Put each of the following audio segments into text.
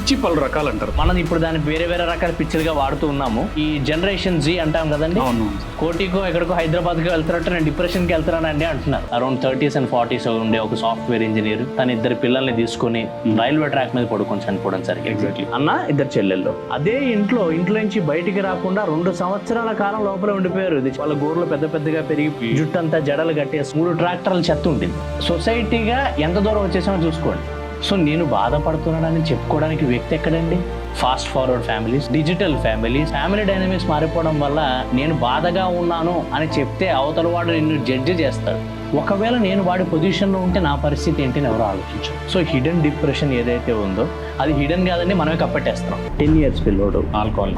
పిచ్చి పలు రకాలు అంటారు. మనం ఇప్పుడు దాన్ని వేరే వేరే రకాల పిచ్చిలుగా వాడుతూ ఉన్నాము. ఈ జనరేషన్ జీ అంటాం కదండి, అవును. కోటికో ఎక్కడికో హైదరాబాద్కి వెళ్తారంటే నేను డిప్రెషన్కి వెళ్తానండి అంటున్నారు. అరౌండ్ 30s and 40s ఉండే ఒక సాఫ్ట్వేర్ ఇంజనీర్ తన 2 పిల్లల్ని తీసుకుని రైల్వే ట్రాక్ మీద పడుకొని చనిపోవడం సరిగ్గా. ఎగ్జాక్ట్లీ. అన్న 2 చెల్లెళ్ళు అదే ఇంట్లో నుంచి బయటికి రాకుండా 2 సంవత్సరాల కాలం లోపల ఉండిపోయారు. ఇది వాళ్ళ గోర్లు పెద్ద పెద్దగా పెరిగి జుట్టు అంతా జడలు కట్టేసి 3 ట్రాక్టర్ల చెత్త ఉంటుంది. సొసైటీగా ఎంత దూరం వచ్చేసామో చూసుకోండి. సో నేను బాధపడుతున్నానని చెప్పుకోవడానికి వ్యక్తి ఎక్కడండి? Fast forward families, digital families, family dynamics మారిపోవడం వల్ల నేను బాధగా ఉన్నాను అని చెప్తే అవతల వాడు నిన్ను జడ్జి చేస్తాడు. ఒకవేళ నేను వాడి పొజిషన్లో ఉంటే నా పరిస్థితి ఏంటి అని ఎవరో ఆలోచించారు. సో హిడెన్ డిప్రెషన్ ఏదైతే ఉందో అది హిడెన్ కాదండి, మనమే కప్పట్టేస్తున్నాం. 10 years పిల్లోడు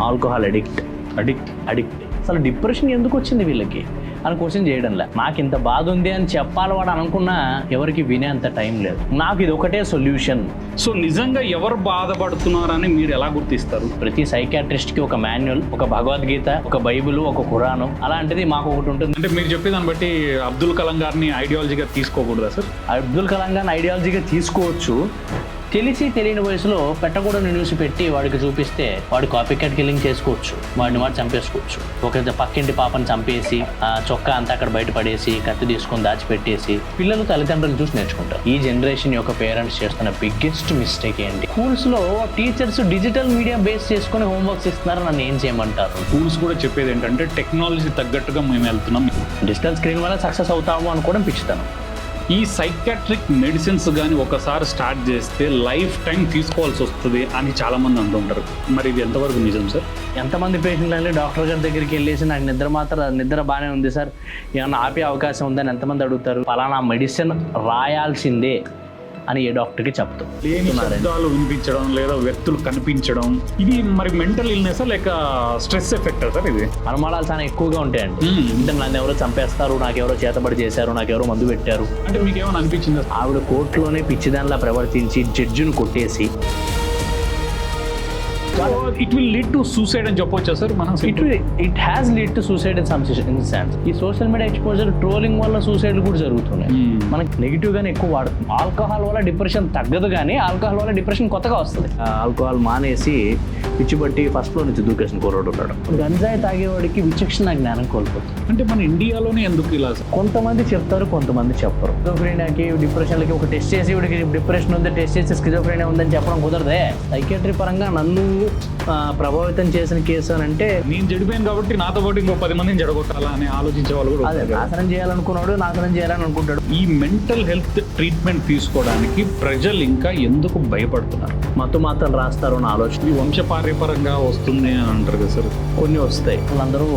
ఆల్కహాల్ అడిక్ట్. అసలు డిప్రెషన్ ఎందుకు వచ్చింది వీళ్ళకి అని క్వశ్చన్ చేయడంలే. నాకు ఇంత బాధ ఉంది అని చెప్పాలి వాడు అనుకున్నా ఎవరికి వినేంత టైం లేదు. నాకు ఇది ఒకటే సొల్యూషన్. సో నిజంగా ఎవరు బాధపడుతున్నారని మీరు ఎలా గుర్తిస్తారు? ప్రతి సైకాట్రిస్ట్కి ఒక మాన్యువల్, ఒక భగవద్గీత, ఒక బైబిల్, ఒక ఖురాను అలాంటిది మాకు ఒకటి ఉంటుంది. అంటే మీరు చెప్పేదాన్ని బట్టి అబ్దుల్ కలాం గారిని ఐడియాలజీగా తీసుకోకూడదా సార్? అబ్దుల్ కలాం గారిని ఐడియాలజీగా తీసుకోవచ్చు. తెలిసి తెలియని వయసులో పెట్టకూడని న్యూస్ పెట్టి వాడికి చూపిస్తే వాడు కాపీ క్యాట్ కిల్లింగ్ చేసుకోవచ్చు, వాడిని చంపేసుకోవచ్చు. ఒక పక్కింటి పాపని చంపేసి చొక్కా అంతా అక్కడ బయట పడేసి కత్తి తీసుకొని దాచిపెట్టేసి పిల్లలు తల్లిదండ్రులు చూసి నేర్చుకుంటారు. ఈ జనరేషన్ యొక్క పేరెంట్స్ చేస్తున్న బిగ్గెస్ట్ మిస్టేక్ ఏంటి? స్కూల్స్ లో టీచర్స్ డిజిటల్ మీడియా బేస్ చేసుకుని హోంవర్క్స్ ఇస్తున్నారు. నన్ను ఏం చేయమంటారు? స్కూల్స్ కూడా చెప్పేది ఏంటంటే టెక్నాలజీ తగ్గట్టుగా మేము వెళ్తున్నాం, డిజిటల్ స్క్రీన్ వల్ల సక్సెస్ అవుతాము అనుకోవడం పిచ్చితనం. ఈ సైకాట్రిక్ మెడిసిన్స్ కానీ ఒకసారి స్టార్ట్ చేస్తే లైఫ్ టైం తీసుకోవాల్సి వస్తుంది అని చాలామంది అంటుంటారు. మరి ఇది ఎంతవరకు నిజం సార్? ఎంతమంది పేషెంట్లు వెళ్ళి డాక్టర్ గారి దగ్గరికి వెళ్ళేసి నాకు నిద్ర బాగానే ఉంది సార్, ఏమన్నా ఆపే అవకాశం ఉందని ఎంతమంది అడుగుతారు? ఫలానా మెడిసిన్ రాయాల్సిందే అని ఏ డాక్టర్కి చెప్తాం. లేని శబ్దాలు వినిపించడం లేదా వ్యక్తులు కనిపించడం, ఇది మరి మెంటల్ ఇల్నెస్ లేక స్ట్రెస్ ఎఫెక్ట్ సార్? ఇది అనుమానాలు చాలా ఎక్కువగా ఉంటాయండి. అంటే నన్ను ఎవరో చంపేస్తారు, నాకెవరో చేతబడి చేశారు, నాకెవరో మందు పెట్టారు అంటే మీకు ఏమైనా అనిపించిందా? ఆవిడ కోర్టులోనే పిచ్చిదానిలా ప్రవర్తించి జడ్జిని కొట్టేసి it will lead to suicide అని చెప్పొచ్చా సార్ మనం? It has lead to suicide in some sense. ఈ సోషల్ మీడియా ఎక్స్పోజర్, ట్రోలింగ్ వల్ల సూసైడ్లు కూడా జరుగుతున్నాయి. మనకి నెగిటివ్ గానే ఎక్కువ వాడుతుంది. ఆల్కహాల్ వల్ల డిప్రెషన్ తగ్గదు, కానీ ఆల్కహాల్ వల్ల డిప్రెషన్ కొత్తగా వస్తుంది. ఆల్కహాల్ మానేసి పిచ్చిబట్టి ఫస్ట్ ఫ్లోర్ నుంచి దూకేసిన కుర్రోడు ఉన్నాడు. గంజాయి తాగేవాడికి విచక్షణ జ్ఞానం కోల్పోతుంది. అంటే మన ఇండియాలోనే ఎందుకు ఇలా? కొంతమంది చెప్తారు, కొంతమంది చెప్పరు. స్కిజోఫ్రెనియాకి, డిప్రెషన్లకి ఒక టెస్ట్ చేసి వీడికి డిప్రెషన్ ఉంది, టెస్ట్ చేసి స్కిజోఫ్రెనియా ఉందని చెప్పడం కుదరదే. సైకియాట్రీ పరంగా నన్ను ప్రభావితం చేసిన కేసు అని అంటే నేను చెడిపోయాను కాబట్టి నాతో పాటు ఇంకో 10 మందిని జడగొట్టాలా అని ఆలోచించే వాళ్ళు కూడా. అదే నాశనం చేయాలనుకున్నాడు, నాశనం చేయాలని అనుకుంటాడు. ఈ మెంటల్ హెల్త్ ట్రీట్మెంట్ తీసుకోవడానికి ప్రజలు ఇంకా ఎందుకు భయపడుతున్నారు? మత్తు మాత్రం రాస్తారు అని ఆలోచన. ఈ వంశపార్యపరంగా వస్తుంది అని అంటారు కదా సార్? కొన్ని వస్తాయి, వాళ్ళందరూ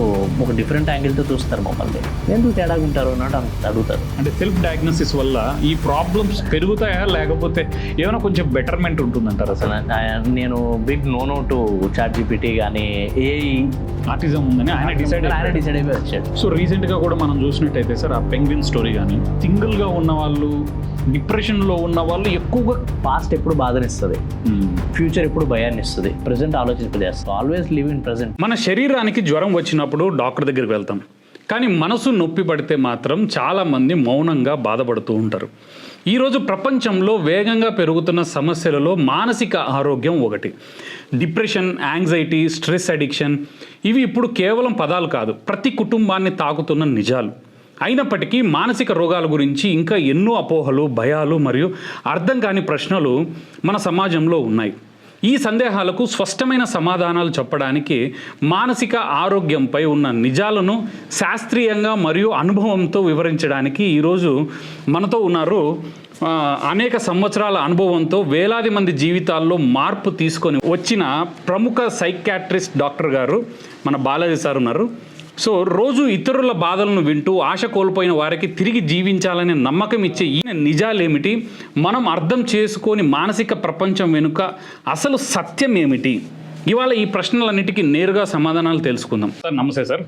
ఒక డిఫరెంట్ యాంగిల్తో చూస్తారు మమ్మల్ని. ఎందుకు తేడాగా ఉంటారు అన్నట్టు అడుగుతారు. అంటే సెల్ఫ్ డయాగ్నోసిస్ వల్ల ఈ ప్రాబ్లమ్స్ పెరుగుతాయా లేకపోతే ఏమైనా కొంచెం బెటర్మెంట్ ఉంటుందంటారా సార్? నేను బిగ్ నో టు ChatGPT కానీ ఏఐ ఆటిజం ఉందని ఆయన డిసైడ్ అయిపోయి వచ్చాడు. సో రీసెంట్గా కూడా మనం చూసినట్టయితే సార్, ఆ పెంగ్విన్ స్టోరీ కానీ, సింగిల్గా ఉన్న వాళ్ళు, డిప్రెషన్లో ఉన్న వాళ్ళు ఎక్కువగా పాస్ట్ ఎప్పుడు బాధనిస్తుంది, ఫ్యూచర్ ఎప్పుడు భయాన్ని ఇస్తుంది, ప్రెసెంట్ ఆలోచింపజేస్తాం. Always live in present. మన శరీరానికి జ్వరం వచ్చినప్పుడు డాక్టర్ దగ్గరికి వెళ్తాం, కానీ మనసు నొప్పి పడితే మాత్రం చాలామంది మౌనంగా బాధపడుతూ ఉంటారు. ఈరోజు ప్రపంచంలో వేగంగా పెరుగుతున్న సమస్యలలో మానసిక ఆరోగ్యం ఒకటి. డిప్రెషన్, యాంగ్జైటీ, స్ట్రెస్ అడిక్షన్ ఇవి ఇప్పుడు కేవలం పదాలు కాదు, ప్రతి కుటుంబాన్ని తాకుతున్న నిజాలు. అయినప్పటికీ మానసిక రోగాల గురించి ఇంకా ఎన్నో అపోహలు, భయాలు మరియు అర్థం కాని ప్రశ్నలు మన సమాజంలో ఉన్నాయి. ఈ సందేహాలకు స్పష్టమైన సమాధానాలు చెప్పడానికి, మానసిక ఆరోగ్యంపై ఉన్న నిజాలను శాస్త్రీయంగా మరియు అనుభవంతో వివరించడానికి ఈరోజు మనతో ఉన్నారు. అనేక సంవత్సరాల అనుభవంతో వేలాది మంది జీవితాల్లో మార్పు తీసుకొని వచ్చిన ప్రముఖ సైకాట్రిస్ట్ డాక్టర్ గారు మన బాలాజీ సార్ ఉన్నారు. సో రోజు ఇతరుల బాధలను వింటూ ఆశ కోల్పోయిన వారికి తిరిగి జీవించాలనే నమ్మకం ఇచ్చే ఈ నిజాలేమిటి, మనం అర్థం చేసుకొని మానసిక ప్రపంచం వెనుక అసలు సత్యం ఏమిటి, ఇవాళ ఈ ప్రశ్నలన్నిటికీ నేరుగా సమాధానాలు తెలుసుకుందాం. సార్ నమస్తే sir,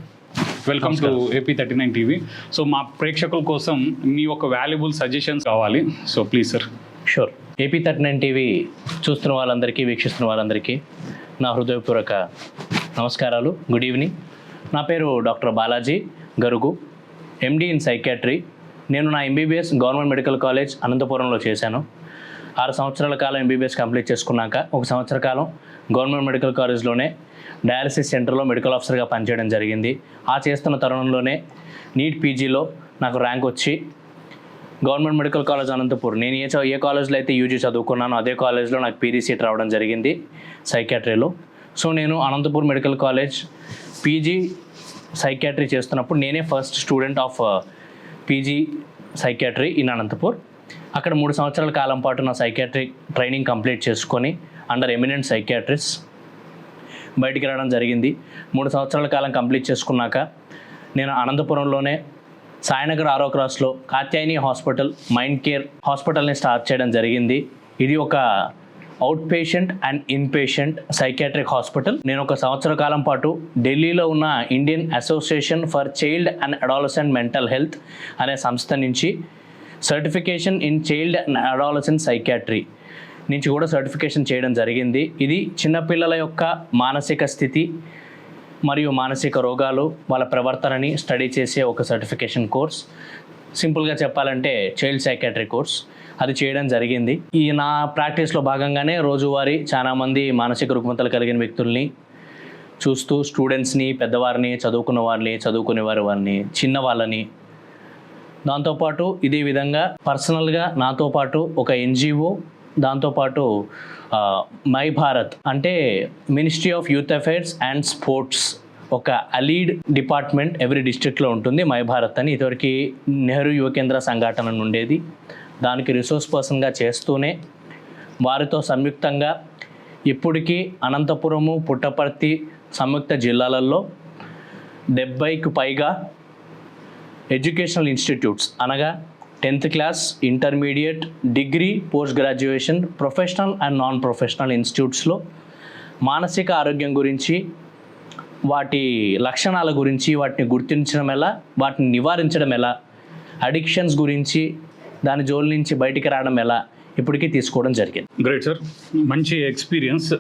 welcome to AP39 TV. So మా ప్రేక్షకుల కోసం మీ ఒక వాల్యుబుల్ సజెషన్స్ కావాలి. So please sir. Sure. AP39 TV చూస్తున్న వాళ్ళందరికీ, వీక్షిస్తున్న వాళ్ళందరికీ నా హృదయపూర్వక నమస్కారాలు. Good evening. నా పేరు doctor Balaji Garugu, MD in psychiatry. నేను నా MBBS గవర్నమెంట్ మెడికల్ కాలేజ్ అనంతపురంలో చేశాను. 6 సంవత్సరాల కాలం ఎంబీబీఎస్ కంప్లీట్ చేసుకున్నాక 1 సంవత్సర కాలం గవర్నమెంట్ మెడికల్ కాలేజ్లోనే డయాలసిస్ సెంటర్లో మెడికల్ ఆఫీసర్గా పనిచేయడం జరిగింది. ఆ చేస్తున్న తరుణంలోనే నీట్ పీజీలో నాకు ర్యాంక్ వచ్చి గవర్నమెంట్ మెడికల్ కాలేజ్ అనంతపూర్, నేను ఏ కాలేజ్లో అయితే యూజీ చదువుకున్నానో అదే కాలేజ్లో నాకు పీజీ సీట్ రావడం జరిగింది సైకాట్రీలో. సో నేను Anantapur medical college PG psychiatry చేస్తున్నప్పుడు నేనే first student of PG psychiatry in Anantapur. అక్కడ 3 సంవత్సరాల కాలం పాటు నా సైకాట్రీ ట్రైనింగ్ కంప్లీట్ చేసుకొని అండర్ ఎమినెంట్ సైకాట్రిస్ట్ బయటికి రావడం జరిగింది. 3 సంవత్సరాల కాలం కంప్లీట్ చేసుకున్నాక నేను అనంతపురంలోనే సాయినగర్ 6వ క్రాస్లో కాత్యాయని హాస్పిటల్ మైండ్ కేర్ హాస్పిటల్ని స్టార్ట్ చేయడం జరిగింది. ఇది ఒక out patient and in patient psychiatric hospital. నేను 1 సంవత్సర కాలం పాటు ఢిల్లీలో ఉన్న Indian association for child and adolescent mental health అనే సంస్థ నుంచి certification in child and adolescent psychiatry నుంచి కూడా సర్టిఫికేషన్ చేయడం జరిగింది. ఇది చిన్నపిల్లల యొక్క మానసిక స్థితి మరియు మానసిక రోగాలు, వాళ్ళ ప్రవర్తనని స్టడీ చేసే ఒక సర్టిఫికేషన్ కోర్స్. సింపుల్గా చెప్పాలంటే చైల్డ్ సైకాట్రీ కోర్స్ అది చేయడం జరిగింది. ఈ నా ప్రాక్టీస్లో భాగంగానే రోజువారీ చాలామంది మానసిక రుగ్మతలు కలిగిన వ్యక్తుల్ని చూస్తూ స్టూడెంట్స్ని, పెద్దవారిని, చదువుకున్న వారిని, చదువుకునే వారిని, చిన్నవాళ్ళని, దాంతోపాటు ఇదే విధంగా పర్సనల్గా నాతో పాటు ఒక ఎన్జిఓ, దాంతోపాటు మై భారత్ అంటే ministry of youth affairs and sports ఒక అలీడ్ డిపార్ట్మెంట్ ఎవ్రీ డిస్ట్రిక్ట్లో ఉంటుంది. మై భారత్ అని ఇదివరకు నెహ్రూ యువ కేంద్ర సంఘటన ఉండేది. దానికి రిసోర్స్ పర్సన్గా చేస్తూనే వారితో సంయుక్తంగా ఇప్పటికీ అనంతపురము, పుట్టపర్తి సంయుక్త జిల్లాలలో 70కు పైగా ఎడ్యుకేషనల్ ఇన్స్టిట్యూట్స్ అనగా 10th class, intermediate, degree, post graduation, professional and non professional ఇన్స్టిట్యూట్స్లో మానసిక ఆరోగ్యం గురించి, వాటి లక్షణాల గురించి, వాటిని గుర్తించడం ఎలా, వాటిని నివారించడం ఎలా, అడిక్షన్స్ గురించి, దాని జోలి నుంచి బయటికి రావడం ఎలా ఇప్పటికీ తీసుకోవడం జరిగింది. గ్రేట్ సార్, మంచి ఎక్స్పీరియన్స్.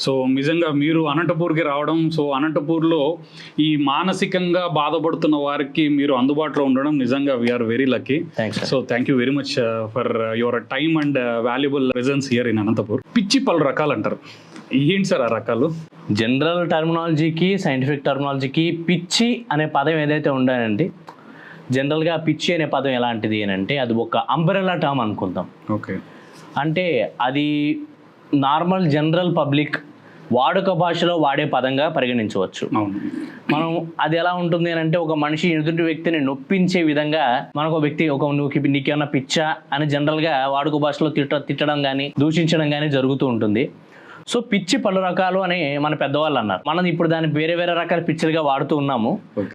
సో నిజంగా మీరు అనంతపూర్కి రావడం, సో అనంతపూర్లో ఈ మానసికంగా బాధపడుతున్న వారికి మీరు అందుబాటులో ఉండడం నిజంగా we are very lucky. So thank you very much for your time and valuable presence here in Anantapur. పిచ్చి పలు రకాలు అంటారు, ఏంటి సార్ ఆ రకాలు? జనరల్ టర్మినాలజీకి, సైంటిఫిక్ టర్మినాలజీకి పిచ్చి అనే పదం ఏదైతే ఉండాలండి, జనరల్గా పిచ్చి అనే పదం ఎలాంటిది అని అంటే అది ఒక అంబ్రెల్లా టర్మ్ అనుకుందాం. ఓకే, అంటే అది నార్మల్ జనరల్ పబ్లిక్ వాడుక భాషలో వాడే పదంగా పరిగణించవచ్చు. మనం అది ఎలా ఉంటుంది అని అంటే ఒక మనిషి ఎదుటి వ్యక్తిని నొప్పించే విధంగా మనకు వ్యక్తి నీకేమన్నా పిచ్చా అని జనరల్గా వాడుక భాషలో తిట్టడం కానీ దూషించడం కానీ జరుగుతూ ఉంటుంది. సో పిచ్చి పలు రకాలు అని మన పెద్దవాళ్ళు అన్నారు. మనం ఇప్పుడు దాన్ని వేరే వేరే రకాల పిచ్చిలుగా వాడుతూ ఉన్నాము.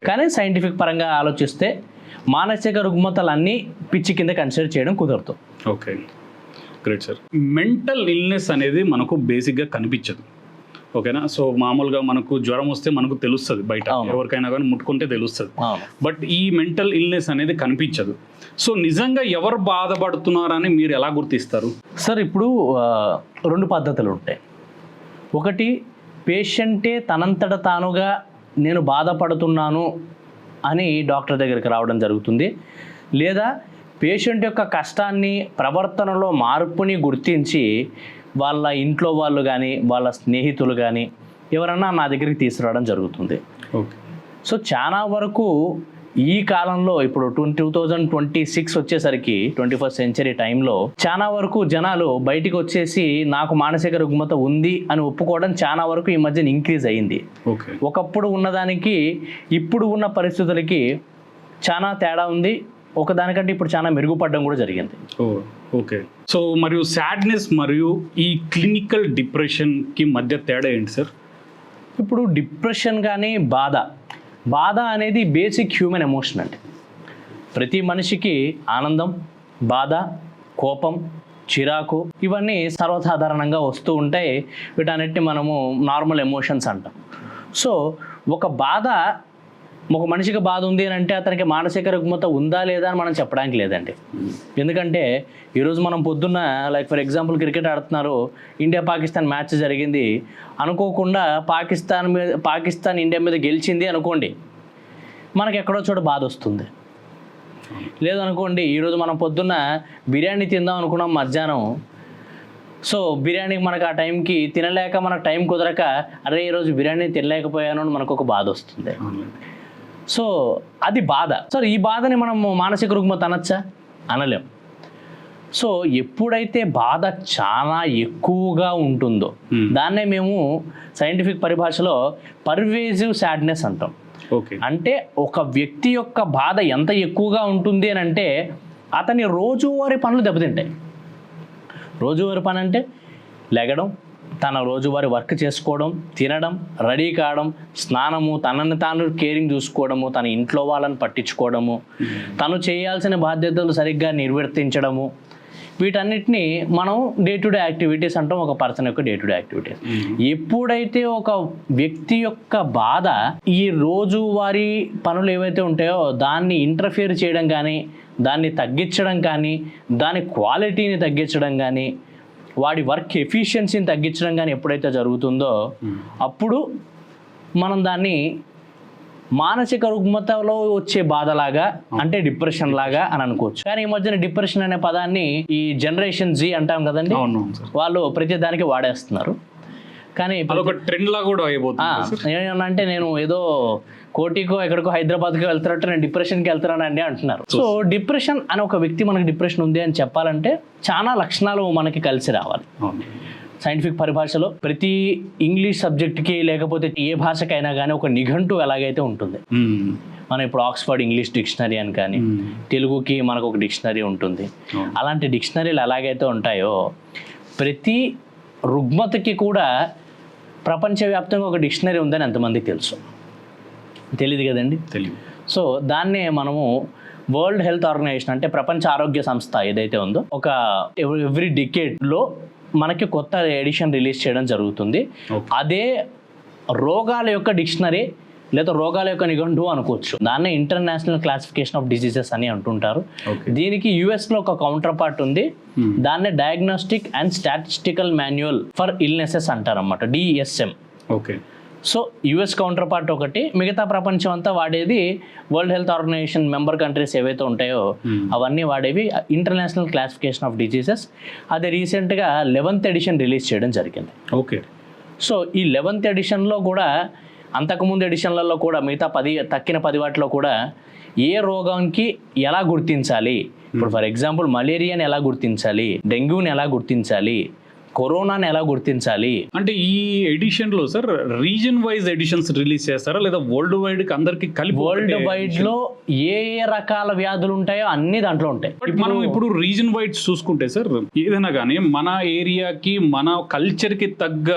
కానీ సైంటిఫిక్ పరంగా ఆలోచిస్తే మానసిక రుగ్మతలన్నీ పిచ్చి కింద కన్సిడర్ చేయడం కుదరదు. Okay, great sir. Mental illness అనేది మనకు బేసిక్గా కనిపించదు, ఓకేనా? సో మామూలుగా మనకు జ్వరం వస్తే మనకు తెలుస్తుంది, బయట ఎవరికైనా కానీ ముట్టుకుంటే తెలుస్తుంది. బట్ ఈ మెంటల్ ఇల్నెస్ అనేది కనిపించదు. సో నిజంగా ఎవరు బాధపడుతున్నారని మీరు ఎలా గుర్తిస్తారు సార్? ఇప్పుడు 2 పద్ధతులు ఉంటాయి. ఒకటి, పేషెంటే తనంతట తానుగా నేను బాధపడుతున్నాను అని డాక్టర్ దగ్గరికి రావడం జరుగుతుంది. లేదా పేషెంట్ యొక్క కష్టాన్ని, ప్రవర్తనలో మార్పుని గుర్తించి వాళ్ళ ఇంట్లో వాళ్ళు కానీ, వాళ్ళ స్నేహితులు కానీ ఎవరన్నా నా దగ్గరికి తీసుకురావడం జరుగుతుంది. ఓకే. సో చాలా వరకు ఈ కాలంలో ఇప్పుడు 2026 వచ్చేసరికి 21st సెంచరీ టైంలో చాలా వరకు జనాలు బయటికి వచ్చేసి నాకు మానసిక రుగ్మత ఉంది అని ఒప్పుకోవడం చాలా వరకు ఈ మధ్యన ఇంక్రీజ్ అయ్యింది. ఒకప్పుడు ఉన్నదానికి ఇప్పుడు ఉన్న పరిస్థితులకి చాలా తేడా ఉంది. ఒకదానికంటే ఇప్పుడు చాలా మెరుగుపడడం కూడా జరిగింది. ఓకే. సో మరియు సాడ్నెస్ మరియు ఈ క్లినికల్ డిప్రెషన్కి మధ్య తేడా ఏంటి సార్? ఇప్పుడు డిప్రెషన్ కానీ బాధ అనేది బేసిక్ హ్యూమన్ ఎమోషన్ అండి. ప్రతి మనిషికి ఆనందం, బాధ, కోపం, చిరాకు ఇవన్నీ సర్వసాధారణంగా వస్తూ ఉంటాయి. వీటన్నిటిని మనము నార్మల్ ఎమోషన్స్ అంటాం. సో ఒక మనిషికి బాధ ఉంది అని అంటే అతనికి మానసిక రుగ్మత ఉందా లేదా అని మనం చెప్పడానికి లేదండి. ఎందుకంటే ఈరోజు మనం పొద్దున్న లైక్ ఫర్ ఎగ్జాంపుల్ క్రికెట్ ఆడుతున్నారు, ఇండియా పాకిస్తాన్ మ్యాచ్ జరిగింది, అనుకోకుండా పాకిస్తాన్ ఇండియా మీద గెలిచింది అనుకోండి, మనకి ఎక్కడో చోట బాధ వస్తుంది. లేదనుకోండి ఈరోజు మనం పొద్దున్న బిర్యానీ తిందాం అనుకున్నాం, మధ్యాహ్నం సో బిర్యానీకి మనకు ఆ టైంకి తినలేక మనకు టైం కుదరక అరే ఈరోజు బిర్యానీ తినలేకపోయాను అని మనకు ఒక బాధ వస్తుంది. సో అది బాధ. సో ఈ బాధని మనం మానసిక రుగ్మత అనొచ్చా? అనలేం. సో ఎప్పుడైతే బాధ చాలా ఎక్కువగా ఉంటుందో దాన్నే మేము సైంటిఫిక్ పరిభాషలో పర్వేజివ్ సాడ్నెస్ అంటాం. ఓకే. అంటే ఒక వ్యక్తి యొక్క బాధ ఎంత ఎక్కువగా ఉంటుంది అని అంటే అతని రోజువారీ పనులు దెబ్బతింటాయి. రోజువారీ పని అంటే లెగడం, తన రోజువారీ వర్క్ చేసుకోవడం, తినడం, రెడీ కావడం, స్నానము, తనని తాను కేరింగ్ చూసుకోవడము, తన ఇంట్లో వాళ్ళని పట్టించుకోవడము, తను చేయాల్సిన బాధ్యతలు సరిగ్గా నిర్వర్తించడము, వీటన్నిటిని మనం డే టు డే యాక్టివిటీస్ అంటాం. ఒక పర్సన్ యొక్క డే టు డే యాక్టివిటీస్. ఎప్పుడైతే ఒక వ్యక్తి యొక్క బాధ ఈ రోజువారీ పనులు ఏవైతే ఉంటాయో దాన్ని ఇంటర్ఫియర్ చేయడం కానీ, దాన్ని తగ్గించడం కానీ, దాని క్వాలిటీని తగ్గించడం కానీ, వాడి వర్క్ ఎఫిషియన్సీని తగ్గించడం కానీ ఎప్పుడైతే జరుగుతుందో అప్పుడు మనం దాన్ని మానసిక రుగ్మతలో వచ్చే బాధలాగా అంటే డిప్రెషన్ లాగా అని అనుకోవచ్చు. కానీ ఈ మధ్యన డిప్రెషన్ అనే పదాన్ని ఈ జనరేషన్ జీ అంటాం కదండి, వాళ్ళు ప్రతి దానికి వాడేస్తున్నారు. కానీ ఒక ట్రెండ్ లా కూడా అయిపోతుంది. అంటే నేను ఏదో కోటికో ఎక్కడికో హైదరాబాద్కి వెళ్తున్నట్టు నేను డిప్రెషన్కి వెళ్తున్నానండి అంటున్నారు. సో డిప్రెషన్ అని ఒక వ్యక్తి మనకి డిప్రెషన్ ఉంది అని చెప్పాలంటే చాలా లక్షణాలు మనకి కలిసి రావాలి. సైంటిఫిక్ పరిభాషలో ప్రతి ఇంగ్లీష్ సబ్జెక్ట్కి లేకపోతే ఏ భాషకైనా కానీ ఒక నిఘంటు ఎలాగైతే ఉంటుంది. మనం ఇప్పుడు ఆక్స్ఫర్డ్ ఇంగ్లీష్ డిక్షనరీ అని కానీ, తెలుగుకి మనకు ఒక డిక్షనరీ ఉంటుంది. అలాంటి డిక్షనరీలు ఎలాగైతే ఉంటాయో ప్రతి రుగ్మతకి కూడా ప్రపంచవ్యాప్తంగా ఒక డిక్షనరీ ఉందని ఎంతమందికి తెలుసు? తెలియదు కదండి. తెలియదు. సో దాన్నే మనము వరల్డ్ హెల్త్ ఆర్గనైజేషన్ అంటే ప్రపంచ ఆరోగ్య సంస్థ ఏదైతే ఉందో ఒక ఎవ్రీ డికేడ్లో మనకి కొత్త ఎడిషన్ రిలీజ్ చేయడం జరుగుతుంది. అదే రోగాల యొక్క డిక్షనరీ లేదా రోగాల యొక్క నిఘంటువు అనుకోవచ్చు. దాన్నే ఇంటర్నేషనల్ క్లాసిఫికేషన్ ఆఫ్ డిసీజెస్ అని అంటుంటారు. దీనికి యుఎస్లో ఒక కౌంటర్ పార్ట్ ఉంది. దాన్నే diagnostic and statistical manual for illnesses అంటారన్నమాట, DSM. Okay. So US counter part ఒకటి, మిగతా ప్రపంచం అంతా వాడేది world health organization member countries ఏవైతే ఉంటాయో అవన్నీ వాడేవి ఇంటర్నేషనల్ క్లాసిఫికేషన్ ఆఫ్ డిసీజెస్. అది రీసెంట్గా 11th ఎడిషన్ రిలీజ్ చేయడం జరిగింది. ఓకే. సో ఈ 11th ఎడిషన్లో కూడా అంతకుముందు ఎడిషన్లలో కూడా మిగతా తక్కిన 10 వాటిలో కూడా ఏ రోగానికి ఎలా గుర్తించాలి, ఇప్పుడు ఫర్ ఎగ్జాంపుల్ మలేరియాని ఎలా గుర్తించాలి, డెంగ్యూని ఎలా గుర్తించాలి, కరోనాని ఎలా గుర్తించాలి అంటే ఈ ఎడిషన్ లో sir region wise editions release చేస్తారా లేదా వరల్డ్ వైడ్ కి అందరికి కలిపి? వరల్డ్ వైడ్ లో ఏ రకాల వ్యాధులు ఉంటాయో అన్ని దాంట్లో ఉంటాయి. మనం ఇప్పుడు రీజన్ వైడ్ చూసుకుంటే సార్ ఏదైనా కానీ మన ఏరియాకి మన కల్చర్ కి తగ్గ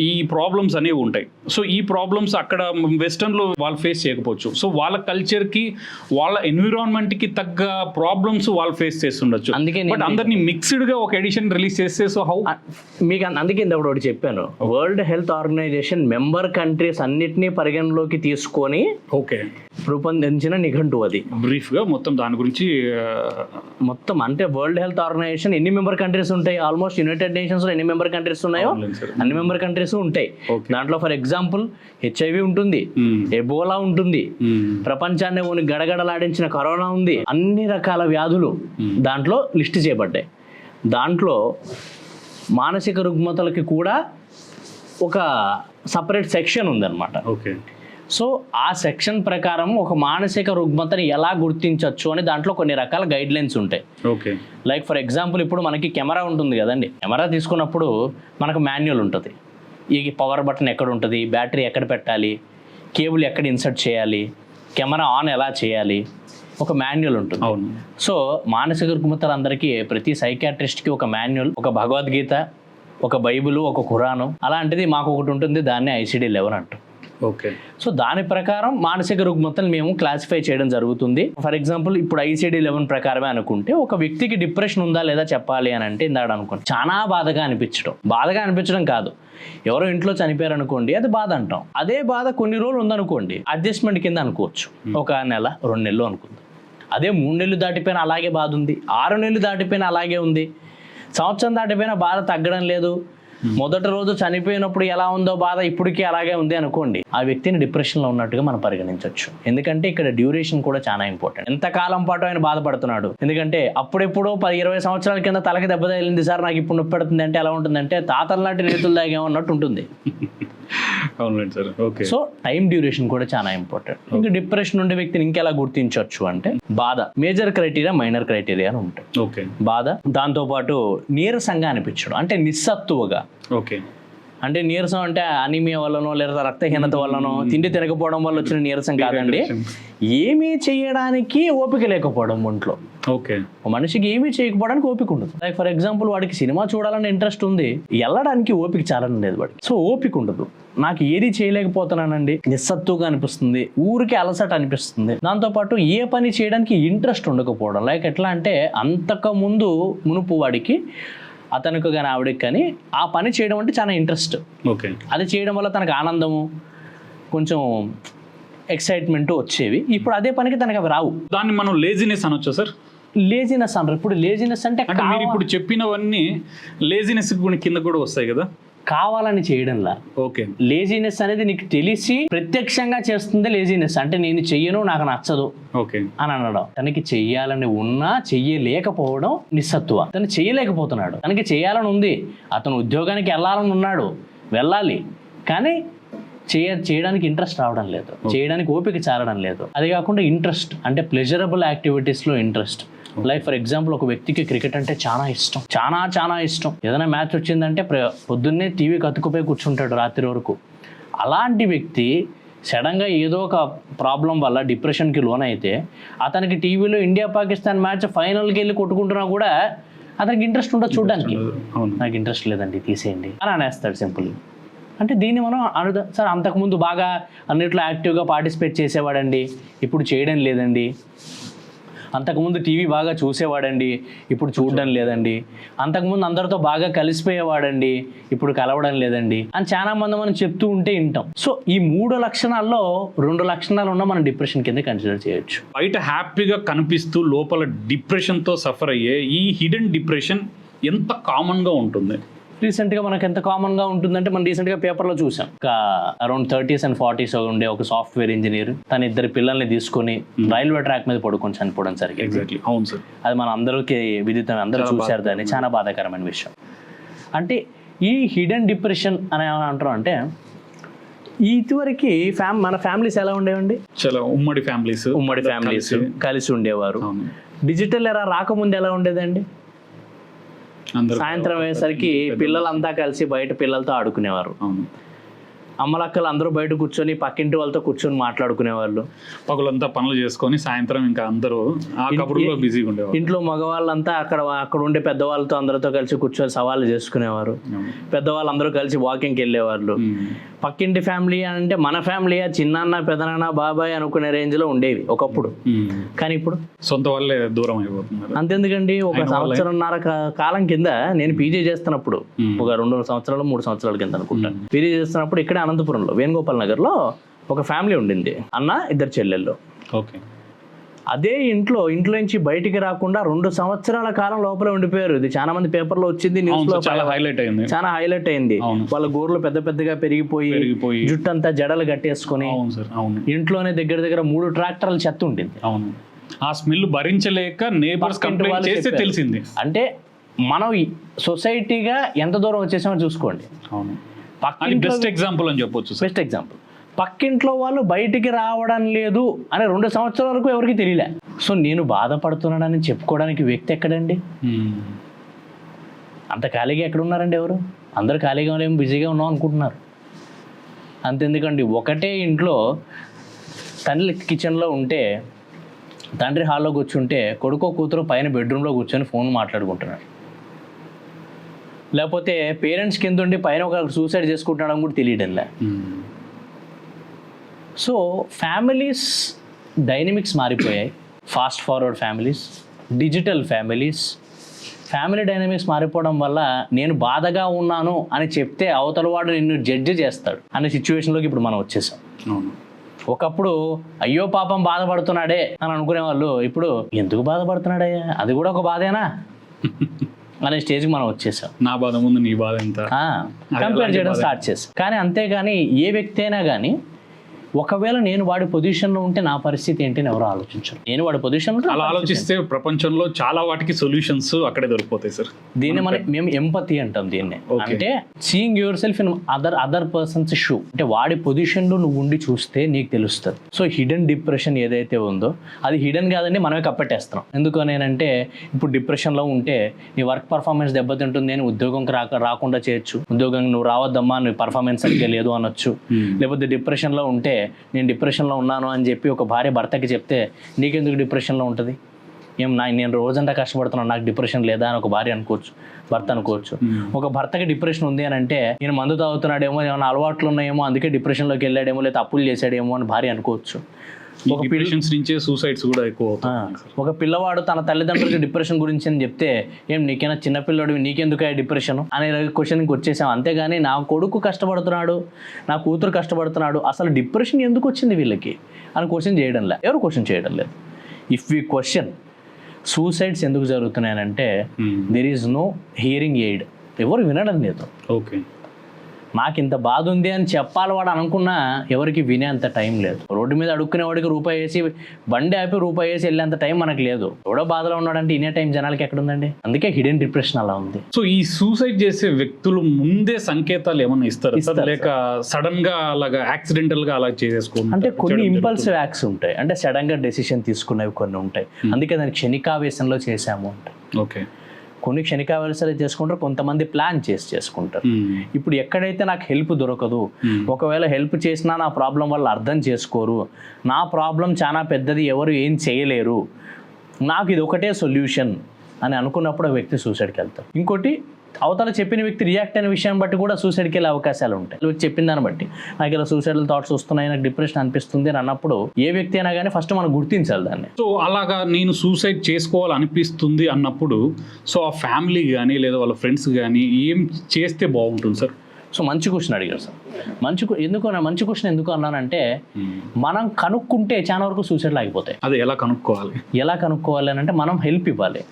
ఈ ప్రాబ్లమ్స్ అనేవి ఉంటాయి. సో ఈ ప్రాబ్లమ్స్ అక్కడ వెస్టర్న్లో వాళ్ళు ఫేస్ చేయకపోవచ్చు. సో వాళ్ళ కల్చర్కి వాళ్ళ ఎన్విరాన్మెంట్కి తగ్గ ప్రాబ్లమ్స్ వాళ్ళు ఫేస్ చేస్తుండొచ్చు. అందుకే బట్ అందరినీ మిక్స్డ్గా ఒక ఎడిషన్ రిలీజ్ చేస్తే సో హౌ మీకు అందుకే ఇంతప్పుడు ఒకటి చెప్పాను, world health organization member countries అన్నిటినీ పరిగణలోకి తీసుకొని ఓకే రూపొందించిన నిఘంటు అది. బ్రీఫ్గా మొత్తం దాని గురించి మొత్తం అంటే వరల్డ్ హెల్త్ ఆర్గనైజేషన్ ఎన్ని మెంబర్ కంట్రీస్ ఉంటాయి, ఆల్మోస్ట్ యునైటెడ్ నేషన్స్లో ఎన్ని మెంబర్ కంట్రీస్ ఉన్నాయో అన్ని మెంబర్ కంట్రీస్ ఉంటాయి. దాంట్లో ఫర్ ఎగ్జాంపుల్ HIV ఉంటుంది, ఎబోలా ఉంటుంది, ప్రపంచాన్ని గడగడలాడించిన కరోనా ఉంది, అన్ని రకాల వ్యాధులు దాంట్లో లిస్ట్ చేయబడ్డాయి. దాంట్లో మానసిక రుగ్మతలకి కూడా ఒక సపరేట్ సెక్షన్ ఉందన్నమాట. ఓకే. సో ఆ సెక్షన్ ప్రకారం ఒక మానసిక రుగ్మతని ఎలా గుర్తించవచ్చు అని దాంట్లో కొన్ని రకాల గైడ్ లైన్స్ ఉంటాయి. ఓకే. లైక్ ఫర్ ఎగ్జాంపుల్ ఇప్పుడు మనకి కెమెరా ఉంటుంది కదండి, కెమెరా తీసుకున్నప్పుడు మనకు మాన్యువల్ ఉంటుంది. ఈ పవర్ బటన్ ఎక్కడ ఉంటుంది, బ్యాటరీ ఎక్కడ పెట్టాలి, కేబుల్ ఎక్కడ ఇన్సర్ట్ చేయాలి, కెమెరా ఆన్ ఎలా చేయాలి, ఒక మాన్యువల్ ఉంటుంది. అవును. సో మానసిక రుగ్మతలందరికీ ప్రతి సైకాట్రిస్ట్కి ఒక మాన్యువల్, ఒక భగవద్గీత, ఒక బైబిల్, ఒక ఖురాను అలాంటిది మాకు ఒకటి ఉంటుంది. దాన్ని ICD-11 అంటాం. ఓకే. సో దాని ప్రకారం మానసిక రుగ్మతలు మేము క్లాసిఫై చేయడం జరుగుతుంది. ఫర్ ఎగ్జాంపుల్ ఇప్పుడు ICD-11 ప్రకారమే అనుకుంటే ఒక వ్యక్తికి డిప్రెషన్ ఉందా లేదా చెప్పాలి అని అంటే ఇందాక అనుకోండి చాలా బాధగా అనిపించడం కాదు, ఎవరో ఇంట్లో చనిపోయారు అనుకోండి అది బాధ అంటాం. అదే బాధ కొన్ని రోజులు ఉందనుకోండి అడ్జస్ట్మెంట్ కింద అనుకోవచ్చు, ఒక నెల 2 నెలలు అనుకుందాం. అదే 3 నెలలు దాటిపోయినా అలాగే బాధ ఉంది, 6 నెలలు దాటిపోయినా అలాగే ఉంది, సంవత్సరం దాటిపోయినా బాధ తగ్గడం లేదు, మొదటి రోజు చనిపోయినప్పుడు ఎలా ఉందో బాధ ఇప్పటికీ అలాగే ఉంది అనుకోండి, ఆ వ్యక్తిని డిప్రెషన్లో ఉన్నట్టుగా మనం పరిగణించవచ్చు. ఎందుకంటే ఇక్కడ డ్యూరేషన్ కూడా చాలా ఇంపార్టెంట్. ఎంత కాలం పాటు ఆయన బాధపడుతున్నాడు, ఎందుకంటే అప్పుడెప్పుడో 10-20 సంవత్సరాల కింద తలకి దెబ్బ తగిలింది సార్ నాకు ఇప్పుడు నొప్పి పెడుతుంది అంటే ఎలా ఉంటుందంటే తాతల నాటి నేతులు దాగేమన్నట్టు ఉంటుంది. అవునండి sir. Okay. So time duration కూడా చాలా ఇంపార్టెంట్. ఇంకా డిప్రెషన్ ఉండే వ్యక్తిని ఇంకెలా గుర్తించవచ్చు అంటే బాధ, మేజర్ క్రైటీరియా, మైనర్ క్రైటీరియా అని ఉంటాయి. ఓకే. బాధ, దాంతోపాటు నీరసంగా అనిపించడం అంటే నిస్సత్తువగా. ఓకే. అంటే నీరసం అంటే అనీమియా వల్లనో లేదా రక్తహీనత వల్లనో తిండి తినకపోవడం వల్ల వచ్చిన నీరసం కాదండి, ఏమీ చేయడానికి ఓపిక లేకపోవడం ఒంట్లో. ఓకే. మనిషికి ఏమీ చేయకపోవడానికి ఓపిక ఉండదు. లైక్ ఫర్ ఎగ్జాంపుల్ వాడికి సినిమా చూడాలని ఇంట్రెస్ట్ ఉంది, వెళ్ళడానికి ఓపిక చాలని లేదు వాడికి. సో ఓపిక ఉండదు, నాకు ఏది చేయలేకపోతున్నానండి, నిస్సత్తుగా అనిపిస్తుంది, ఊరికి అలసట అనిపిస్తుంది. దాంతోపాటు ఏ పని చేయడానికి ఇంట్రెస్ట్ ఉండకపోవడం. లైక్ ఎట్లా అంటే అంతకు మునుపు వాడికి అతనికి కానీ ఆవిడకి కానీ ఆ పని చేయడం అంటే చాలా ఇంట్రెస్ట్. ఓకే. అది చేయడం వల్ల తనకు ఆనందము, కొంచెం ఎక్సైట్మెంట్ వచ్చేవి. ఇప్పుడు అదే పనికి తనకి అవి రావు. దాన్ని మనం లేజినెస్ అనొచ్చా సార్? లేజినెస్ అంటారు. ఇప్పుడు లేజినెస్ అంటే మీరు ఇప్పుడు చెప్పినవన్నీ లేజినెస్ కింద కూడా వస్తాయి కదా, కావాలని చేయడంలా. ఓకే. లేజినెస్ అనేది నీకు తెలిసి ప్రత్యక్షంగా చేస్తుంది లేజినెస్. అంటే నేను చెయ్యను, నాకు నచ్చదు ఓకే అని అనడం. తనకి చెయ్యాలని ఉన్నా చెయ్యలేకపోవడం నిస్సత్తువ. తను చెయ్యలేకపోతున్నాడు, తనకి చెయ్యాలని ఉంది, అతను ఉద్యోగానికి వెళ్ళాలని ఉన్నాడు, వెళ్ళాలి, కానీ చేయడానికి ఇంట్రెస్ట్ రావడం లేదు, చేయడానికి ఓపిక చాలడం లేదు. అది కాకుండా ఇంట్రెస్ట్ అంటే ప్లెజరబుల్ యాక్టివిటీస్లో ఇంట్రెస్ట్. లైక్ ఫర్ ఎగ్జాంపుల్ ఒక వ్యక్తికి క్రికెట్ అంటే చాలా ఇష్టం, చాలా ఇష్టం. ఏదైనా మ్యాచ్ వచ్చిందంటే పొద్దున్నే టీవీకి అతుకుపోయి కూర్చుంటాడు రాత్రి వరకు. అలాంటి వ్యక్తి సడన్గా ఏదో ఒక ప్రాబ్లం వల్ల డిప్రెషన్కి లోనైతే అతనికి టీవీలో ఇండియా పాకిస్తాన్ మ్యాచ్ ఫైనల్కి వెళ్ళి కొట్టుకుంటున్నా కూడా అతనికి ఇంట్రెస్ట్ ఉండదు చూడడానికి. నాకు ఇంట్రెస్ట్ లేదండి తీసేయండి అని అనేస్తాడు సింపుల్. అంటే దీన్ని మనం అడుగుదాం సార్, అంతకుముందు బాగా అన్నిట్లో యాక్టివ్గా పార్టిసిపేట్ చేసేవాడండి, ఇప్పుడు చేయడం లేదండి. అంతకుముందు టీవీ బాగా చూసేవాడండి, ఇప్పుడు చూడడం లేదండి. అంతకుముందు అందరితో బాగా కలిసిపోయేవాడండి, ఇప్పుడు కలవడం లేదండి అని చాలా మంది మనం చెప్తూ ఉంటే వింటాం. సో ఈ 3 లక్షణాల్లో 2 లక్షణాలు ఉన్న మనం డిప్రెషన్ కింద కన్సిడర్ చేయొచ్చు. బయట హ్యాపీగా కనిపిస్తూ లోపల డిప్రెషన్తో సఫర్ అయ్యే ఈ హిడెన్ డిప్రెషన్ ఎంత కామన్గా ఉంటుంది? రీసెంట్గా మనకు ఎంత కామన్గా ఉంటుందంటే మనం రీసెంట్గా పేపర్లో చూసాం. ఒక అరౌండ్ 30s and 40s ఉండే ఒక సాఫ్ట్వేర్ ఇంజనీర్ తన 2 పిల్లల్ని తీసుకొని రైల్వే ట్రాక్ మీద పడుకొని చనిపోవడం జరిగింది. ఎగ్జాక్ట్లీ. అవును సార్. అది మన అందరికీ విదితం, అందరూ చూశారు దాన్ని. చాలా బాధాకరమైన విషయం. అంటే ఈ హిడెన్ డిప్రెషన్ అని అంటారు అంటే ఇదివరకు మన ఫ్యామిలీస్ ఎలా ఉండేవండి? చాలా ఉమ్మడి ఫ్యామిలీస్ కలిసి ఉండేవారు. డిజిటల్ ఎరా రాకముందు ఎలా ఉండేదండి? సాయంత్రం అయ్యేసరికి పిల్లలంతా కలిసి బయట పిల్లలతో ఆడుకునేవారు. అమ్మలక్కలు అందరూ బయట కూర్చొని పక్కింటి వాళ్ళతో కూర్చొని మాట్లాడుకునేవాళ్ళు. పగులంతా పనులు చేసుకొని సాయంత్రం ఇంకా అందరూ ఆ కబుర్లో బిజీగా ఉండేవారు. ఇంట్లో మగవాళ్ళంతా అక్కడ ఉండే పెద్దవాళ్ళతో అందరితో కలిసి కూర్చొని సవాళ్ళు చేసుకునేవారు. పెద్దవాళ్ళు అందరూ కలిసి వాకింగ్కి వెళ్ళేవాళ్ళు. పక్కింటి ఫ్యామిలీ అంటే మన ఫ్యామిలీ, చిన్నాన్న పెదనాన్న బాబాయ్ అనుకునే రేంజ్లో ఉండేవి ఒకప్పుడు. కానీ ఇప్పుడు సొంత వాళ్ళే దూరం అయిపోతున్నారు. అంతెందుకండి, ఒక 1.5 సంవత్సరాల కాలం కింద నేను పీజీ చేస్తున్నప్పుడు, ఒక 2 సంవత్సరాలు 3 సంవత్సరాల కింద అనుకుంటాను, పీజీ చేస్తున్నప్పుడు ఇక్కడ అనంతపురంలో వేణుగోపాల్ నగర్లో ఒక ఫ్యామిలీ ఉండింది, అన్న 2 చెల్లెళ్ళు. ఓకే. అదే ఇంట్లోంచి బయటికి రాకుండా 2 సంవత్సరాల కాలం లోపలే ఉండిపోయారు. ఇది చాలా మంది పేపర్లో వచ్చింది, న్యూస్ లో చాలా హైలైట్ అయింది. వాళ్ళ గోర్లు పెద్దగా పెరిగిపోయి జుట్టంతా జడలు కట్టేసుకొని ఇంట్లోనే దగ్గర 3 ట్రాక్టర్ల చెత్త ఉంటుంది. అవును. ఆ స్మెల్ భరించలేక నేబర్స్ కంప్లైంట్ చేస్తే తెలిసింది. అంటే మనం సొసైటీగా ఎంత దూరం వచ్చేసామో చూసుకోండి. అవును. బెస్ట్ ఎగ్జాంపుల్ అని చెప్పొచ్చు. Best example. పక్కింట్లో వాళ్ళు బయటికి రావడం లేదు అని 2 సంవత్సరాల వరకు ఎవరికి తెలియలే. సో నేను బాధపడుతున్నానని చెప్పుకోవడానికి వ్యక్తి ఎక్కడండి? అంత ఖాళీగా ఎక్కడ ఉన్నారండి ఎవరు? అందరూ ఖాళీగా ఏమో బిజీగా ఉన్నాం అనుకుంటున్నారు. అంతెందుకండి, ఒకటే ఇంట్లో తల్లి కిచెన్లో ఉంటే, తండ్రి హాల్లో కూర్చుంటే, కొడుకో కూతురు పైన బెడ్రూమ్లో కూర్చొని ఫోన్ మాట్లాడుకుంటున్నారు. లేకపోతే పేరెంట్స్ కింద ఉండి పైన ఒక సూసైడ్ చేసుకుంటున్నాడం కూడా తెలియడంలే. సో ఫ్యామిలీస్ డైనమిక్స్ మారిపోయాయి. Fast forward families, digital families, family dynamics మారిపోవడం వల్ల నేను బాధగా ఉన్నాను అని చెప్తే అవతల వాడు నిన్ను జడ్జి చేస్తాడు అనే సిచ్యువేషన్లోకి ఇప్పుడు మనం వచ్చేసాం. ఒకప్పుడు అయ్యో పాపం బాధపడుతున్నాడే అని అనుకునే వాళ్ళు ఇప్పుడు ఎందుకు బాధపడుతున్నాడే, అది కూడా ఒక బాధేనా అనే స్టేజ్కి మనం వచ్చేసాం. నా బాధ ముందు నీ బాధ ఎంత కంపేర్ చేయడం స్టార్ట్ చేసాం. కానీ అంతేగాని ఏ వ్యక్తి అయినా కానీ ఒకవేళ నేను వాడి పొజిషన్లో ఉంటే నా పరిస్థితి ఏంటి అని ఎవరు ఆలోచించరు. నేను వాడి పొజిషన్లో అలా ఆలోచిస్తే ప్రపంచంలో చాలా వాటికి సొల్యూషన్స్ అక్కడే దొరికిపోతాయి సార్. దీన్ని మేము ఎంపతి అంటాం దీన్ని. అంటే seeing your self in other persons shoe. అంటే వాడి పొజిషన్లో నువ్వు ఉండి చూస్తే నీకు తెలుస్తుంది. సో హిడెన్ డిప్రెషన్ ఏదైతే ఉందో అది హిడెన్ కాదండి, మనమే కప్పెట్టేస్తున్నాం. ఎందుకనేనంటే ఇప్పుడు డిప్రెషన్లో ఉంటే నీ వర్క్ పర్ఫార్మెన్స్ దెబ్బతింటుంది, నేను ఉద్యోగంకి రాకుండా చేయొచ్చు, ఉద్యోగం నువ్వు రావద్దమ్మా, నువ్వు పర్ఫార్మెన్స్ సరిగ్గా లేదు అనొచ్చు. లేకపోతే డిప్రెషన్లో ఉంటే నేను డిప్రెషన్లో ఉన్నాను అని చెప్పి ఒక భార్య భర్తకి చెప్తే నీకెందుకు డిప్రెషన్లో ఉంటుంది, నేను రోజంతా కష్టపడుతున్నాను నాకు డిప్రెషన్ లేదా అని ఒక భార్య అనుకోవచ్చు, భర్త అనుకోవచ్చు. ఒక భర్తకి డిప్రెషన్ ఉంది అని అంటే నేను మందు తాగుతున్నాడేమో, ఏమైనా అలవాట్లు ఉన్నాయేమో అందుకే డిప్రెషన్లోకి వెళ్ళాడేమో, లేదా అప్పులు చేశాడేమో అని భార్య అనుకోవచ్చు. ఒక డిప్రెషన్స్ నుంచే సూసైడ్స్ కూడా ఎక్కువ. ఒక పిల్లవాడు తన తల్లిదండ్రులకి డిప్రెషన్ గురించి అని చెప్తే నీకైనా చిన్నపిల్లడు నీకెందుకు డిప్రెషన్ అనే క్వశ్చన్కి వచ్చేసాం. అంతేగాని నా కొడుకు కష్టపడుతున్నాడు, నా కూతురు కష్టపడుతున్నాడు, అసలు డిప్రెషన్ ఎందుకు వచ్చింది వీళ్ళకి అని క్వశ్చన్ చేయడం లేదు, ఎవరు క్వశ్చన్ చేయడం లేదు. ఇఫ్ వి క్వశ్చన్ సూసైడ్స్ ఎందుకు జరుగుతున్నాయనంటే there is no hearing aid, ఎవరు వినడం లేదు. ఓకే, నాకు ఇంత బాధ ఉంది అని చెప్పాలి వాడు అనుకున్నా ఎవరికి వినేంత టైం లేదు. రోడ్డు మీద అడుక్కునేవాడికి రూపాయి వేసి బండి ఆపి రూపాయి వేసి వెళ్ళేంత టైం మనకు లేదు. ఎవడో బాధలో ఉన్నాడంటే ఇనే టైం జనాలకి ఎక్కడ ఉందండి. అందుకే హిడెన్ డిప్రెషన్ అలా ఉంది. సో ఈ సూసైడ్ చేసే వ్యక్తులు ముందే సంకేతాలు ఏమన్నా ఇస్తారు లేక సడన్ గా అలాగా యాక్సిడెంటల్ గా అలా చేసేసుకోండి? అంటే కొన్ని ఇంపల్సివ్ యాక్ట్స్ ఉంటాయి, అంటే సడన్ గా డెసిషన్ తీసుకునేవి కొన్ని ఉంటాయి. అందుకే దాన్ని క్షణికావేశంలో చేసాము ఉంటాయి. ఓకే, కొన్ని క్షణికావేశాలు చేసుకుంటారు, కొంతమంది ప్లాన్ చేసుకుంటారు. ఇప్పుడు ఎక్కడైతే నాకు హెల్ప్ దొరకదు, ఒకవేళ హెల్ప్ చేసినా నా ప్రాబ్లం వాళ్ళు అర్థం చేసుకోరు, నా ప్రాబ్లం చాలా పెద్దది, ఎవరు ఏం చేయలేరు, నాకు ఇది ఒకటే సొల్యూషన్ అని అనుకున్నప్పుడు ఆ వ్యక్తి సూసైడ్కి వెళ్తారు. ఇంకోటి అవతల చెప్పిన వ్యక్తి రియాక్ట్ అయిన విషయం బట్టి కూడా సూసైడ్కి వెళ్ళే అవకాశాలు ఉంటాయి. చెప్పిన దాన్ని బట్టి నాకు ఇలా సూసైడల్ థాట్స్ వస్తున్నాయి, నాకు డిప్రెషన్ అనిపిస్తుంది అని అన్నప్పుడు ఏ వ్యక్తి అయినా కానీ ఫస్ట్ మనం గుర్తించాలి దాన్ని. సో అలాగా నేను సూసైడ్ చేసుకోవాలనిపిస్తుంది అన్నప్పుడు సో ఆ ఫ్యామిలీ కానీ లేదా వాళ్ళ ఫ్రెండ్స్ కానీ ఏం చేస్తే బాగుంటుంది సార్? సో మంచి క్వశ్చన్ అడిగారు సార్. మంచి క్వశ్చన్ ఎందుకు అన్నానంటే మనం కనుక్కుంటే చాలా వరకు సూసైడ్లు ఆగిపోతాయి. అదే ఎలా కనుక్కోవాలి అని అంటే మనం హెల్ప్ ఇవ్వాలి.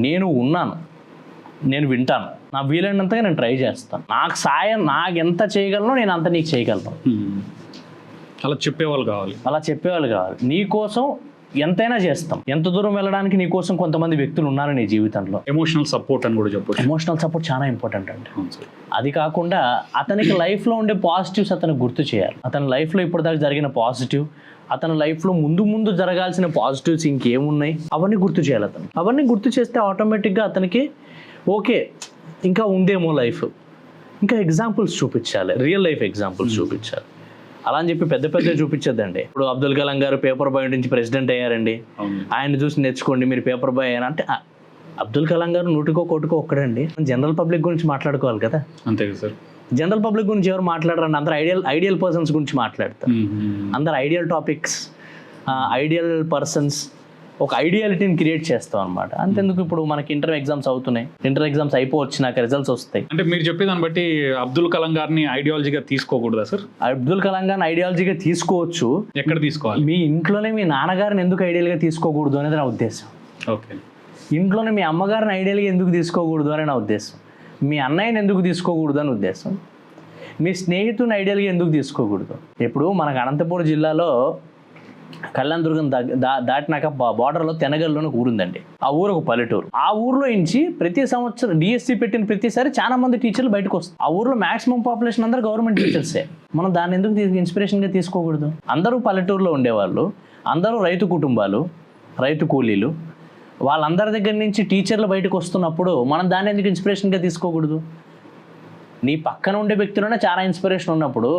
నేను ఉన్నాను, నేను వింటాను, నా వీలైనంతగా నేను ట్రై చేస్తాను, నాకు సాయం నాకు ఎంత చేయగలను నేను అంత నీకు చేయగలను, అలా చెప్పేవాళ్ళు కావాలి. నీ కోసం ఎంతైనా చేస్తాం. ఎంత దూరం వెళ్ళడానికి నీ కోసం కొంతమంది వ్యక్తులు ఉన్నారు నీ జీవితంలో. ఎమోషనల్ సపోర్ట్ అని కూడా చెప్పొచ్చు. ఎమోషనల్ సపోర్ట్ చాలా ఇంపార్టెంట్ అండి. అది కాకుండా అతనికి లైఫ్లో ఉండే పాజిటివ్స్ అతనికి గుర్తు చేయాలి. అతని లైఫ్లో ఇప్పటిదాకా జరిగిన పాజిటివ్, అతని లైఫ్లో ముందు జరగాల్సిన పాజిటివ్స్ ఇంకేమున్నాయి అవన్నీ గుర్తు చేయాలి. అవన్నీ గుర్తు చేస్తే ఆటోమేటిక్గా అతనికి ఓకే ఇంకా ఉందేమో లైఫ్, ఇంకా ఎగ్జాంపుల్స్ చూపించాలి, రియల్ లైఫ్ ఎగ్జాంపుల్స్ చూపించాలి. అలా అని చెప్పి పెద్ద చూపించద్దండి. ఇప్పుడు అబ్దుల్ కలాం గారు పేపర్ బాయ్ నుంచి ప్రెసిడెంట్ అయ్యారండి, ఆయన చూసి నేర్చుకోండి మీరు పేపర్ బాయ్ అయినా అంటే అబ్దుల్ కలాం గారు 100కో 100కో ఒక్కడండి. జనరల్ పబ్లిక్ గురించి మాట్లాడుకోవాలి కదా. అంతే కదా సార్. జనరల్ పబ్లిక్ గురించి ఎవరు మాట్లాడరండి, అందరు ఐడియల్ పర్సన్స్ గురించి మాట్లాడతారు. అందరు ఐడియల్ టాపిక్స్, ఐడియల్ పర్సన్స్, ఒక ఐడియాలిటీని క్రియేట్ చేస్తాం అనమాట. అంతెందుకు ఇప్పుడు మనకి ఇంటర్ ఎగ్జామ్స్ అవుతున్నాయి, ఇంటర్ ఎగ్జామ్స్ అయిపోవచ్చు, నాకు రిజల్ట్స్ వస్తాయి. అంటే మీరు చెప్పేదాన్ని బట్టి అబ్దుల్ కలాం గారిని ఐడియాలజీగా తీసుకోకూడదా సార్? అబ్దుల్ కలాం గారిని ఐడియాలజీగా తీసుకోవచ్చు. ఎక్కడ తీసుకోవాలి? మీ ఇంట్లోనే మీ నాన్నగారిని ఎందుకు ఐడియల్గా తీసుకోకూడదు అనేది నా ఉద్దేశం. ఓకే, ఇంట్లోనే మీ అమ్మగారిని ఐడియల్గా ఎందుకు తీసుకోకూడదు అని నా ఉద్దేశం. మీ అన్నయ్యని ఎందుకు తీసుకోకూడదు అని ఉద్దేశం. మీ స్నేహితుని ఐడియల్గా ఎందుకు తీసుకోకూడదు. ఇప్పుడు మనకు అనంతపురం జిల్లాలో కళ్యాణదుర్గం దాటినాక బార్డర్లో తెనగల్లోని ఒక ఊరుందండి. ఆ ఊరు ఒక పల్లెటూరు. ఆ ఊర్లో నుంచి ప్రతి సంవత్సరం డిఎస్సి పెట్టిన ప్రతిసారి చాలా మంది టీచర్లు బయటకు వస్తారు. ఆ ఊర్లో మాక్సిమం పాపులేషన్ అందరూ గవర్నమెంట్ టీచర్సే. మనం దాన్ని ఎందుకు ఇన్స్పిరేషన్గా తీసుకోకూడదు? అందరూ పల్లెటూరులో ఉండేవాళ్ళు, అందరూ రైతు కుటుంబాలు, రైతు కూలీలు, వాళ్ళందరి దగ్గర నుంచి టీచర్లు బయటకు వస్తున్నప్పుడు మనం దాన్ని ఎందుకు ఇన్స్పిరేషన్గా తీసుకోకూడదు? నీ పక్కన ఉండే వ్యక్తిలోనే చాలా ఇన్స్పిరేషన్ ఉన్నప్పుడు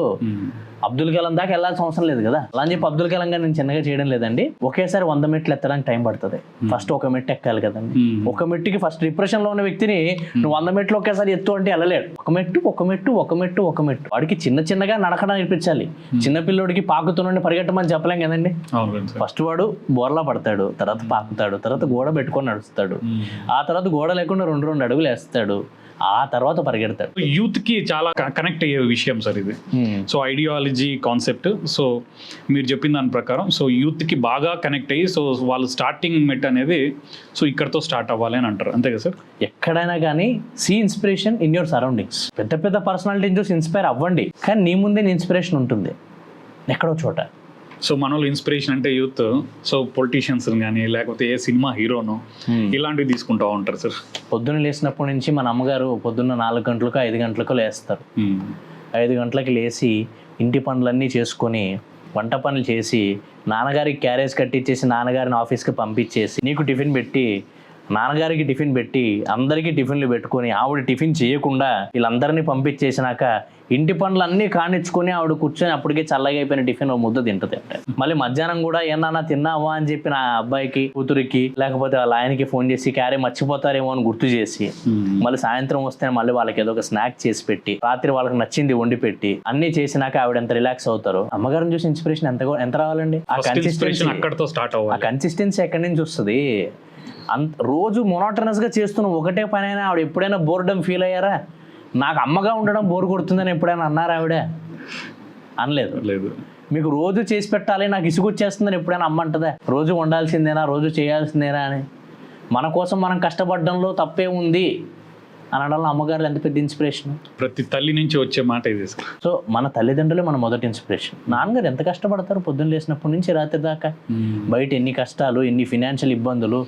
అబ్దుల్ కలాం దాకా వెళ్ళాల్సిన అవసరం లేదు కదా. అలా అని చెప్పి అబ్దుల్ కలాం గారు నేను చిన్నగా చేయడం లేదండి. ఒకేసారి 100 మెట్లు ఎత్తడానికి టైం పడుతుంది. ఫస్ట్ ఒక మెట్టు ఎక్కాలి కదండి. ఒక మెట్టుకి ఫస్ట్ డిప్రెషన్ లో ఉన్న వ్యక్తిని నువ్వు 100 మెట్లు ఒకేసారి ఎత్తు అంటే వెళ్ళలేడు. ఒక మెట్టు. వాడికి చిన్నగా నడకడం నేర్పించాలి. చిన్నపిల్లోడికి పాకుతుండే పరిగెట్టమని చెప్పలేం కదండి. ఫస్ట్ వాడు బోర్లా పడతాడు, తర్వాత పాకుతాడు, తర్వాత గోడ పెట్టుకొని నడుస్తాడు, ఆ తర్వాత గోడ లేకుండా 2 అడుగులు వేస్తాడు, ఆ తర్వాత పరిగెడతాడు. యూత్ కి చాలా కనెక్ట్ అయ్యే విషయం సార్ ఇది. So ideology psychology concept. So మీరు చెప్పిన దాని ప్రకారం సో యూత్కి బాగా కనెక్ట్ అయ్యి సో వాళ్ళు స్టార్టింగ్ మెట్ అనేది సో ఇక్కడతో స్టార్ట్ అవ్వాలి అని అంటారు, అంతే కదా సార్? ఎక్కడైనా కానీ see inspiration in your surroundings. పెద్ద పెద్ద పర్సనాలిటీని చూసి ఇన్స్పైర్ అవ్వండి, కానీ నీ ముందే నీ ఇన్స్పిరేషన్ ఉంటుంది ఎక్కడో చోట. సో మన వాళ్ళు ఇన్స్పిరేషన్ అంటే యూత్ సో పొలిటీషియన్స్ కానీ లేకపోతే ఏ సినిమా హీరోను ఇలాంటివి తీసుకుంటూ ఉంటారు సార్. పొద్దున్న లేచినప్పటి నుంచి మన అమ్మగారు పొద్దున్న 4 గంటలకు 5 గంటలకు లేస్తారు. 5 గంటలకు లేచి ఇంటి పనులన్నీ చేసుకొని వంట పనులు చేసి నాన్నగారికి క్యారేజ్ కట్టించేసి నాన్నగారిని ఆఫీస్కి పంపించేసి నీకు టిఫిన్ పెట్టి నాన్నగారికి టిఫిన్ పెట్టి అందరికీ టిఫిన్లు పెట్టుకొని ఆవిడ టిఫిన్ చేయకుండా వీళ్ళందరినీ పంపించేసినాక ఇంటి పనులు అన్నీ కానిచ్చుకొని ఆవిడ కూర్చొని అప్పటికే చల్లగా అయిపోయిన టిఫిన్ ముద్ద తింటుంది. మళ్ళీ మధ్యాహ్నం కూడా ఏమన్నా తిన్నావా అని చెప్పి నా అబ్బాయికి కూతురికి లేకపోతే వాళ్ళ ఆయనకి ఫోన్ చేసి క్యారీ మర్చిపోతారేమో అని గుర్తు చేసి మళ్ళీ సాయంత్రం వస్తే మళ్ళీ వాళ్ళకి ఏదో ఒక స్నాక్ చేసి పెట్టి రాత్రి వాళ్ళకి నచ్చింది వండి పెట్టి అన్ని చేసినాక ఆవిడ ఎంత రిలాక్స్ అవుతారు. అమ్మగారిని చూసి ఇన్స్పిరేషన్ ఎంత రావాలండి? ఆ కన్సిస్టెన్సీ ఎక్కడి నుంచి వస్తుంది? రోజు మొనోటనస్గా చేస్తున్న ఒకటే పని అయినా ఆవిడ ఎప్పుడైనా బోర్డమ్ ఫీల్ అయ్యారా? నాకు అమ్మగా ఉండడం బోర్ కొడుతుందని ఎప్పుడైనా అన్నారా ఆవిడ? అనలేదు. లేదు. మీకు రోజు చేసి పెట్టాలి నాకు ఇసుకొచ్చేస్తుందని ఎప్పుడైనా అమ్మ అంటదా? రోజు వండాల్సిందేనా, రోజు చేయాల్సిందేనా అని. మన కోసం మనం కష్టపడడంలో తప్పే ఉంది అనడంలో అమ్మగారు ఎంత పెద్ద ఇన్స్పిరేషన్. ప్రతి తల్లి నుంచి వచ్చే మాట ఇది. సో మన తల్లిదండ్రులే మన మొదటి ఇన్స్పిరేషన్. నాన్నగారు ఎంత కష్టపడతారు పొద్దున్న లేచినప్పటి నుంచి రాత్రి దాకా. బయట ఎన్ని కష్టాలు, ఎన్ని ఫినాన్షియల్ ఇబ్బందులు,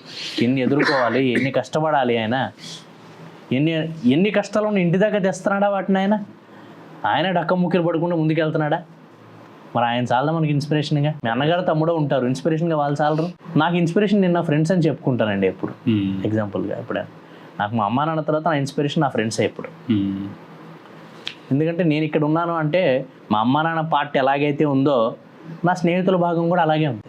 ఎన్ని ఎదుర్కోవాలి, ఎన్ని కష్టపడాలి. ఆయన ఎన్ని కష్టాలను ఇంటి దాకా తెస్తున్నాడా వాటిని? ఆయన డక్కముక్కిలు పడకుండా ముందుకెళ్తున్నాడా? మరి ఆయన చాలదా మనకి ఇన్స్పిరేషన్గా? మీ అన్నగారు తమ్ముడో ఉంటారు, ఇన్స్పిరేషన్గా వాళ్ళు చాలరు. నాకు ఇన్స్పిరేషన్ నేను నా ఫ్రెండ్స్ అని చెప్పుకుంటానండి ఎప్పుడు. ఎగ్జాంపుల్గా ఎప్పుడైనా నాకు మా అమ్మ నాన్న తర్వాత నా ఇన్స్పిరేషన్ నా ఫ్రెండ్సే ఎప్పుడు. ఎందుకంటే నేను ఇక్కడ ఉన్నాను అంటే మా అమ్మ నాన్న పార్ట్ ఎలాగైతే ఉందో నా స్నేహితుల భాగం కూడా అలాగే ఉంది.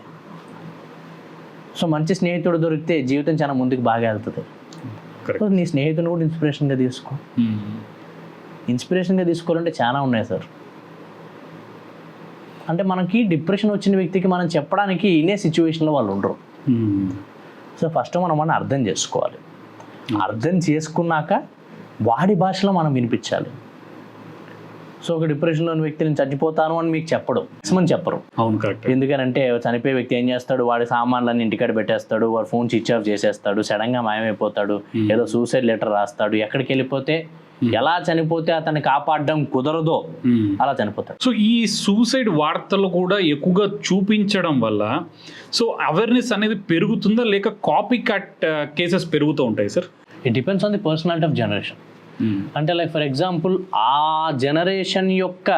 సో మంచి స్నేహితుడు దొరికితే జీవితం చాలా ముందుకు బాగా వెళ్తుంది. సో నీ స్నేహితుని కూడా ఇన్స్పిరేషన్గా తీసుకో. ఇన్స్పిరేషన్గా తీసుకోవాలంటే చాలా ఉన్నాయి సార్. అంటే మనకి డిప్రెషన్ వచ్చిన వ్యక్తికి మనం చెప్పడానికి ఇనే సిచ్యువేషన్లో వాళ్ళు ఉండరు. సో ఫస్ట్ మనం అర్థం చేసుకోవాలి. అర్థం చేసుకున్నాక వాడి భాషలో మనం వినిపించాలి. సో ఒక డిప్రెషన్లోని వ్యక్తి నేను చచ్చిపోతాను అని మీకు చెప్పరు. అవును, కరెక్ట్. ఎందుకనంటే చనిపోయే వ్యక్తి ఏం చేస్తాడు? వాడి సామాన్లన్నీ ఇంటికాడ పెట్టేస్తాడు, వాడు ఫోన్ స్విచ్ ఆఫ్ చేసేస్తాడు, సడన్గా మాయమైపోతాడు, ఏదో సూసైడ్ లెటర్ రాస్తాడు. ఎక్కడికి వెళ్ళిపోతే ఎలా చనిపోతే అతన్ని కాపాడడం కుదరదో అలా చనిపోతాడు. సో ఈ సూసైడ్ వార్తలు కూడా ఎక్కువగా చూపించడం వల్ల సో అవేర్నెస్ అనేది పెరుగుతుందా లేక కాపీ కట్ కేసెస్ పెరుగుతూ ఉంటాయి sir? It depends on the personality of generation. అంటే లైక్ ఫర్ ఎగ్జాంపుల్ ఆ జనరేషన్ యొక్క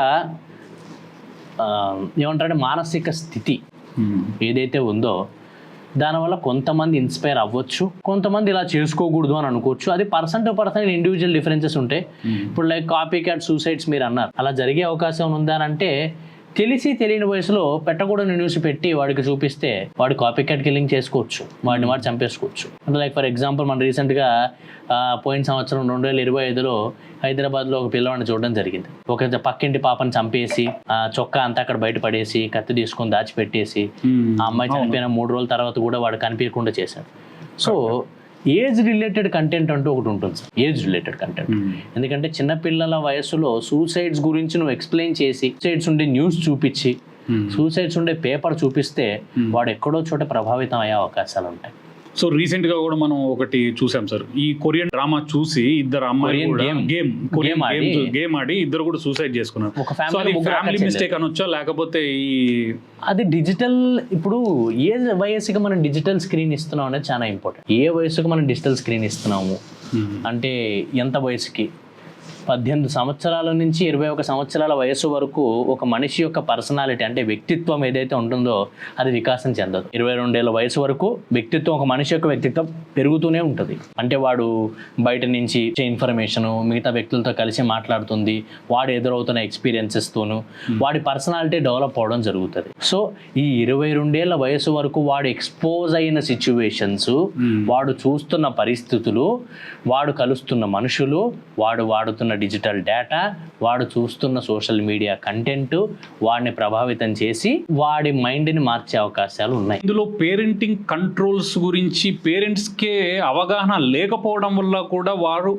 ఏమంటారంటే మానసిక స్థితి ఏదైతే ఉందో దానివల్ల కొంతమంది ఇన్స్పైర్ అవ్వచ్చు, కొంతమంది ఇలా చేసుకోకూడదు అని అనుకోవచ్చు. అది person to person individual differences ఉంటాయి. ఇప్పుడు లైక్ కాపీ క్యాట్ సూసైడ్స్ మీరు అన్నారు, అలా జరిగే అవకాశం ఉందా అంటే తెలిసి తెలియని వయసులో పెట్టకూడని న్యూస్ పెట్టి వాడికి చూపిస్తే వాడు కాపీ క్యాట్ కిల్లింగ్ చేసుకోవచ్చు, వాడిని వాడు చంపేసుకోవచ్చు. అంటే లైక్ ఫర్ ఎగ్జాంపుల్ మన రీసెంట్గా పోయిన సంవత్సరం 2025లో హైదరాబాద్లో ఒక పిల్లవాడిని చూడడం జరిగింది. ఒక పక్కింటి పాపని చంపేసి చొక్కా అంతా అక్కడ బయట పడేసి కత్తి తీసుకొని దాచిపెట్టేసి ఆ అమ్మాయి చనిపోయిన 3 రోజుల తర్వాత కూడా వాడు కనిపించకుండా చేశాడు. సో ఏజ్ రిలేటెడ్ కంటెంట్ అంటూ ఒకటి ఉంటుంది సార్, ఏజ్ రిలేటెడ్ కంటెంట్. ఎందుకంటే చిన్నపిల్లల వయసులో సూసైడ్స్ గురించి నువ్వు ఎక్స్ప్లెయిన్ చేసి సూసైడ్స్ ఉండే న్యూస్ చూపించి సూసైడ్స్ ఉండే పేపర్ చూపిస్తే వాడు ఎక్కడో చోట ప్రభావితం అయ్యే అవకాశాలు ఉంటాయి. సో రీసెంట్ గా కూడా మనం ఒకటి చూసాం సార్, ఈ కొరియన్ డ్రామా చూసి ఇద్దరు అమ్మాయిలు గేమ్ ఆడి ఇద్దరు కూడా సూసైడ్ చేసుకున్నారు. ఫ్యామిలీ మిస్టేక్ అనొచ్చా లేకపోతే అది డిజిటల్? ఇప్పుడు ఏ వయసుకి మనం డిజిటల్ స్క్రీన్ ఇస్తున్నాం అనేది చాలా ఇంపార్టెంట్. ఏ వయసుకి మనం డిజిటల్ స్క్రీన్ ఇస్తున్నాము అంటే ఎంత వయసుకి? 18 సంవత్సరాల నుంచి 21 సంవత్సరాల వయసు వరకు ఒక మనిషి యొక్క పర్సనాలిటీ అంటే వ్యక్తిత్వం ఏదైతే ఉంటుందో అది వికాసం చెందదు. 22 ఏళ్ళ వయసు వరకు వ్యక్తిత్వం, ఒక మనిషి యొక్క వ్యక్తిత్వం పెరుగుతూనే ఉంటుంది. అంటే వాడు బయట నుంచి ఇన్ఫర్మేషను మిగతా వ్యక్తులతో కలిసి మాట్లాడుతుంది, వాడు ఎదురవుతున్న ఎక్స్పీరియన్సెస్తోనూ వాడి పర్సనాలిటీ డెవలప్ అవడం జరుగుతుంది. సో ఈ 22 ఏళ్ళ వయసు వరకు వాడు ఎక్స్పోజ్ అయిన సిచ్యువేషన్స్, వాడు చూస్తున్న పరిస్థితులు, వాడు కలుస్తున్న మనుషులు, వాడు వాడుతున్న డిజిటల్ డేటా, వాడు చూస్తున్న సోషల్ మీడియా కంటెంట్ వాడిని ప్రభావితం చేసి వాడి మైండ్ని మార్చే అవకాశాలు ఉన్నాయి. ఇందులో పేరెంటింగ్ కంట్రోల్స్ గురించి పేరెంట్స్కే అవగాహన లేకపోవడం వల్ల కూడా వారు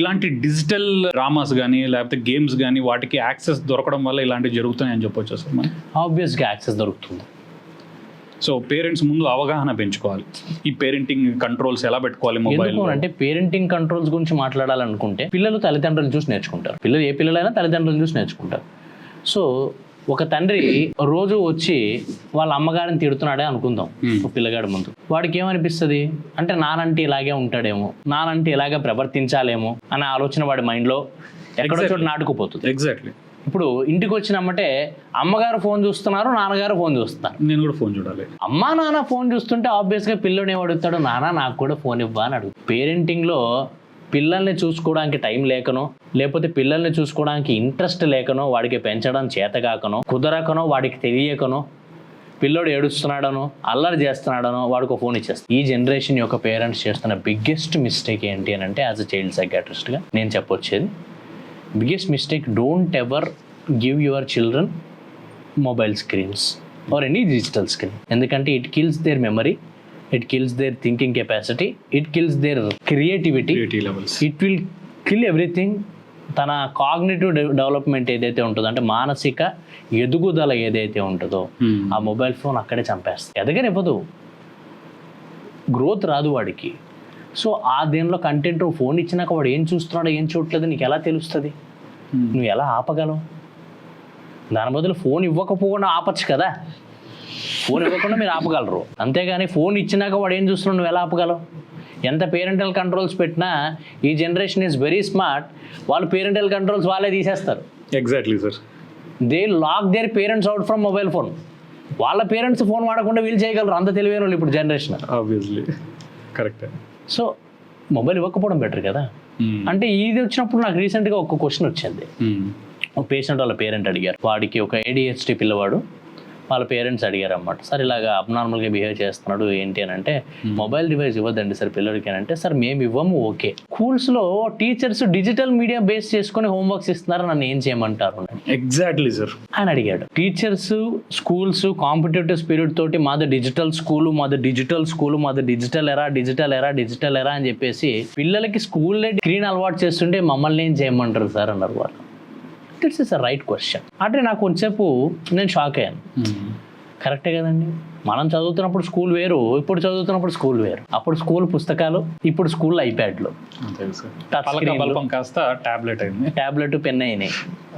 ఇలాంటి డిజిటల్ డ్రామాస్ కానీ లేకపోతే గేమ్స్ కానీ వాటికి యాక్సెస్ దొరకడం వల్ల ఇలాంటివి జరుగుతున్నాయని చెప్పొచ్చు సార్ మనం. ఆబ్వియస్గా యాక్సెస్ దొరుకుతుంది. సో పేరెంట్స్ ముందు అవగాహన పెంచుకోవాలి, ఈ పేరెంటింగ్ కంట్రోల్స్ ఎలా పెట్టుకోవాలి మొబైల్. ఎందుకు అంటే పేరెంటింగ్ కంట్రోల్స్ గురించి మాట్లాడాలనుకుంటే పిల్లలు తల్లిదండ్రులను చూసి నేర్చుకుంటారు. పిల్లలు ఏ పిల్లలైనా తల్లిదండ్రులను చూసి నేర్చుకుంటారు. సో ఒక తండ్రి రోజు వచ్చి వాళ్ళ అమ్మగారిని తిడుతున్నాడే అనుకుందాం ఒక పిల్లగాడి ముందు, వాడికి ఏమనిపిస్తుంది అంటే నానంటే ఇలాగే ఉంటాడేమో, నానంటే ఇలాగే ప్రవర్తించాలేమో అనే ఆలోచన వాడి మైండ్లో ఎక్కడో చోట నాటుకుపోతుంది. ఎగ్జాక్ట్లీ. ఇప్పుడు ఇంటికి వచ్చినమ్మటే అమ్మగారు ఫోన్ చూస్తున్నారు, నాన్నగారు ఫోన్ చూస్తున్నారు, నేను కూడా ఫోన్ చూడాలి. అమ్మా నాన్న ఫోన్ చూస్తుంటే ఆబ్వియస్గా పిల్లోడు ఏం అడుగుతాడు, నాన్న నాకు కూడా ఫోన్ ఇవ్వా అని అడుగు. పేరెంటింగ్లో పిల్లల్ని చూసుకోవడానికి టైం లేకనో లేకపోతే పిల్లల్ని చూసుకోవడానికి ఇంట్రెస్ట్ లేకనో వాడికి పెంచడం చేతగాకనో కుదరకనో వాడికి తెలియకనో పిల్లోడు ఏడుస్తున్నాడనో అల్లరి చేస్తున్నాడనో వాడికి ఫోన్ ఇచ్చేస్తాడు. ఈ జనరేషన్ యొక్క పేరెంట్స్ చేస్తున్న బిగ్గెస్ట్ మిస్టేక్ ఏంటి అని అంటే యాజ్ అ చైల్డ్ సైకాట్రిస్ట్గా నేను చెప్పొచ్చేది biggest mistake, don't ever give your children mobile screens or any digital screen. ఎందుకంటే it kills their memory, it kills their thinking capacity, it kills their creativity levels, it will kill everything. తన cognitive development ఏదైతే ఉంటుందో అంటే మానసిక ఎదుగుదల ఏదైతే ఉంటుందో ఆ మొబైల్ ఫోన్ అక్కడే చంపేస్తుంది. ఎదగనివ్వదు, గ్రోత్ రాదు వాడికి. సో ఆ దేనిలో కంటెంట్ ఫోన్ ఇచ్చినాక వాడు ఏం చూస్తున్నాడో ఏం చూడట్లేదు నీకు ఎలా తెలుస్తుంది? నువ్వు ఎలా ఆపగలవు? దాని బదులు ఫోన్ ఇవ్వకపోకుండా ఆపచ్చు కదా. ఫోన్ ఇవ్వకుండా మీరు ఆపగలరు, అంతేగాని ఫోన్ ఇచ్చినాక వాడు ఏం చూస్తున్నాడు నువ్వు ఎలా ఆపగలవు? ఎంత పేరెంటల్ కంట్రోల్స్ పెట్టినా ఈ జనరేషన్ ఈజ్ వెరీ స్మార్ట్, వాళ్ళు పేరెంటల్ కంట్రోల్స్ వాళ్ళే తీసేస్తారు. Exactly sir. They lock their parents out from mobile phone. వాళ్ళ పేరెంట్స్ ఫోన్ వాడకుండా వీళ్ళు చేయగలరు, అంత తెలివైన వాళ్ళు ఇప్పుడు generation. Obviously correct. So mobile ఇవ్వకపోవడం బెటర్ కదా. అంటే ఇది వచ్చినప్పుడు నాకు రీసెంట్గా ఒక క్వశ్చన్ వచ్చింది. ఒక పేషెంట్ వాళ్ళ పేరెంట్ అడిగారు, వాడికి ఒక ADHD పిల్లవాడు, వాళ్ళ పేరెంట్స్ అడిగారు అన్నమాట, సార్ ఇలాగా అబ్నార్మల్గా బిహేవ్ చేస్తున్నాడు ఏంటి అని అంటే మొబైల్ డివైస్ ఇవ్వద్దండి సార్ పిల్లలకి అని అంటే, సార్ మేము ఇవ్వము ఓకే, స్కూల్స్లో టీచర్స్ డిజిటల్ మీడియా బేస్ చేసుకుని హోంవర్క్స్ ఇస్తున్నారు, నన్ను ఏం చేయమంటారు? ఎగ్జాక్ట్లీ సార్ అని అడిగాడు. టీచర్స్ స్కూల్స్ కాంపిటేటివ్ స్పిరిట్ తోటి మాది డిజిటల్ స్కూలు, మాది డిజిటల్ స్కూలు, మాది digital era digital era digital era అని చెప్పేసి పిల్లలకి స్కూల్లో స్క్రీన్ అలవాటు చేస్తుంటే మమ్మల్ని ఏం చేయమంటారు సార్ అన్నారు వాళ్ళు. It's is a right question. అంటే నాకు కొంచెంసేపు నేను షాక్ అయ్యాను. కరెక్టే కదండి, మనం చదువుతున్నప్పుడు స్కూల్ వేరు, ఇప్పుడు చదువుతున్నప్పుడు స్కూల్ వేరు. అప్పుడు స్కూల్ పుస్తకాలు, ఇప్పుడు స్కూల్ ఐప్యాడ్లు, టచ్ స్క్రీన్ కాస్త టాబ్లెట్ అయింది, టాబ్లెట్ పెన్ అయినాయి,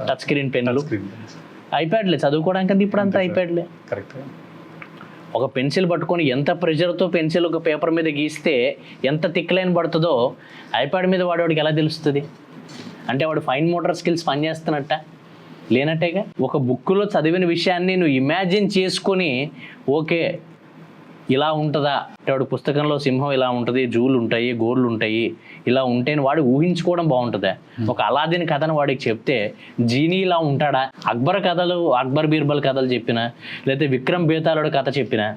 టచ్ స్క్రీన్ పెన్నులు, ఐప్యాడ్లే చదువుకోవడానికి. ఇప్పుడు అంతా ఐప్యాడ్లే. కరెక్ట్. ఒక పెన్సిల్ పట్టుకొని ఎంత ప్రెషర్తో పెన్సిల్ ఒక పేపర్ మీద గీస్తే ఎంత థిక్ లైన్ పడుతుందో ఐప్యాడ్ మీద వాడేవాడికి ఎలా తెలుస్తుంది? అంటే వాడు ఫైన్ మోటార్ స్కిల్స్ పనిచేస్తున్నట్ట లేనట్టేగా. ఒక బుక్లో చదివిన విషయాన్ని నువ్వు ఇమాజిన్ చేసుకొని ఓకే ఇలా ఉంటుందా అంటే వాడు పుస్తకంలో సింహం ఇలా ఉంటుంది, జూలు ఉంటాయి, గోర్లు ఉంటాయి, ఇలా ఉంటేని వాడు ఊహించుకోవడం బాగుంటుందా? ఒక అలాదీన్ కథను వాడికి చెప్తే జీనీ ఇలా ఉంటాడా? అక్బర్ కథలు, అక్బర్ బీర్బల్ కథలు చెప్పినా లేకపోతే విక్రమ్ బేతాళుడు కథ చెప్పినా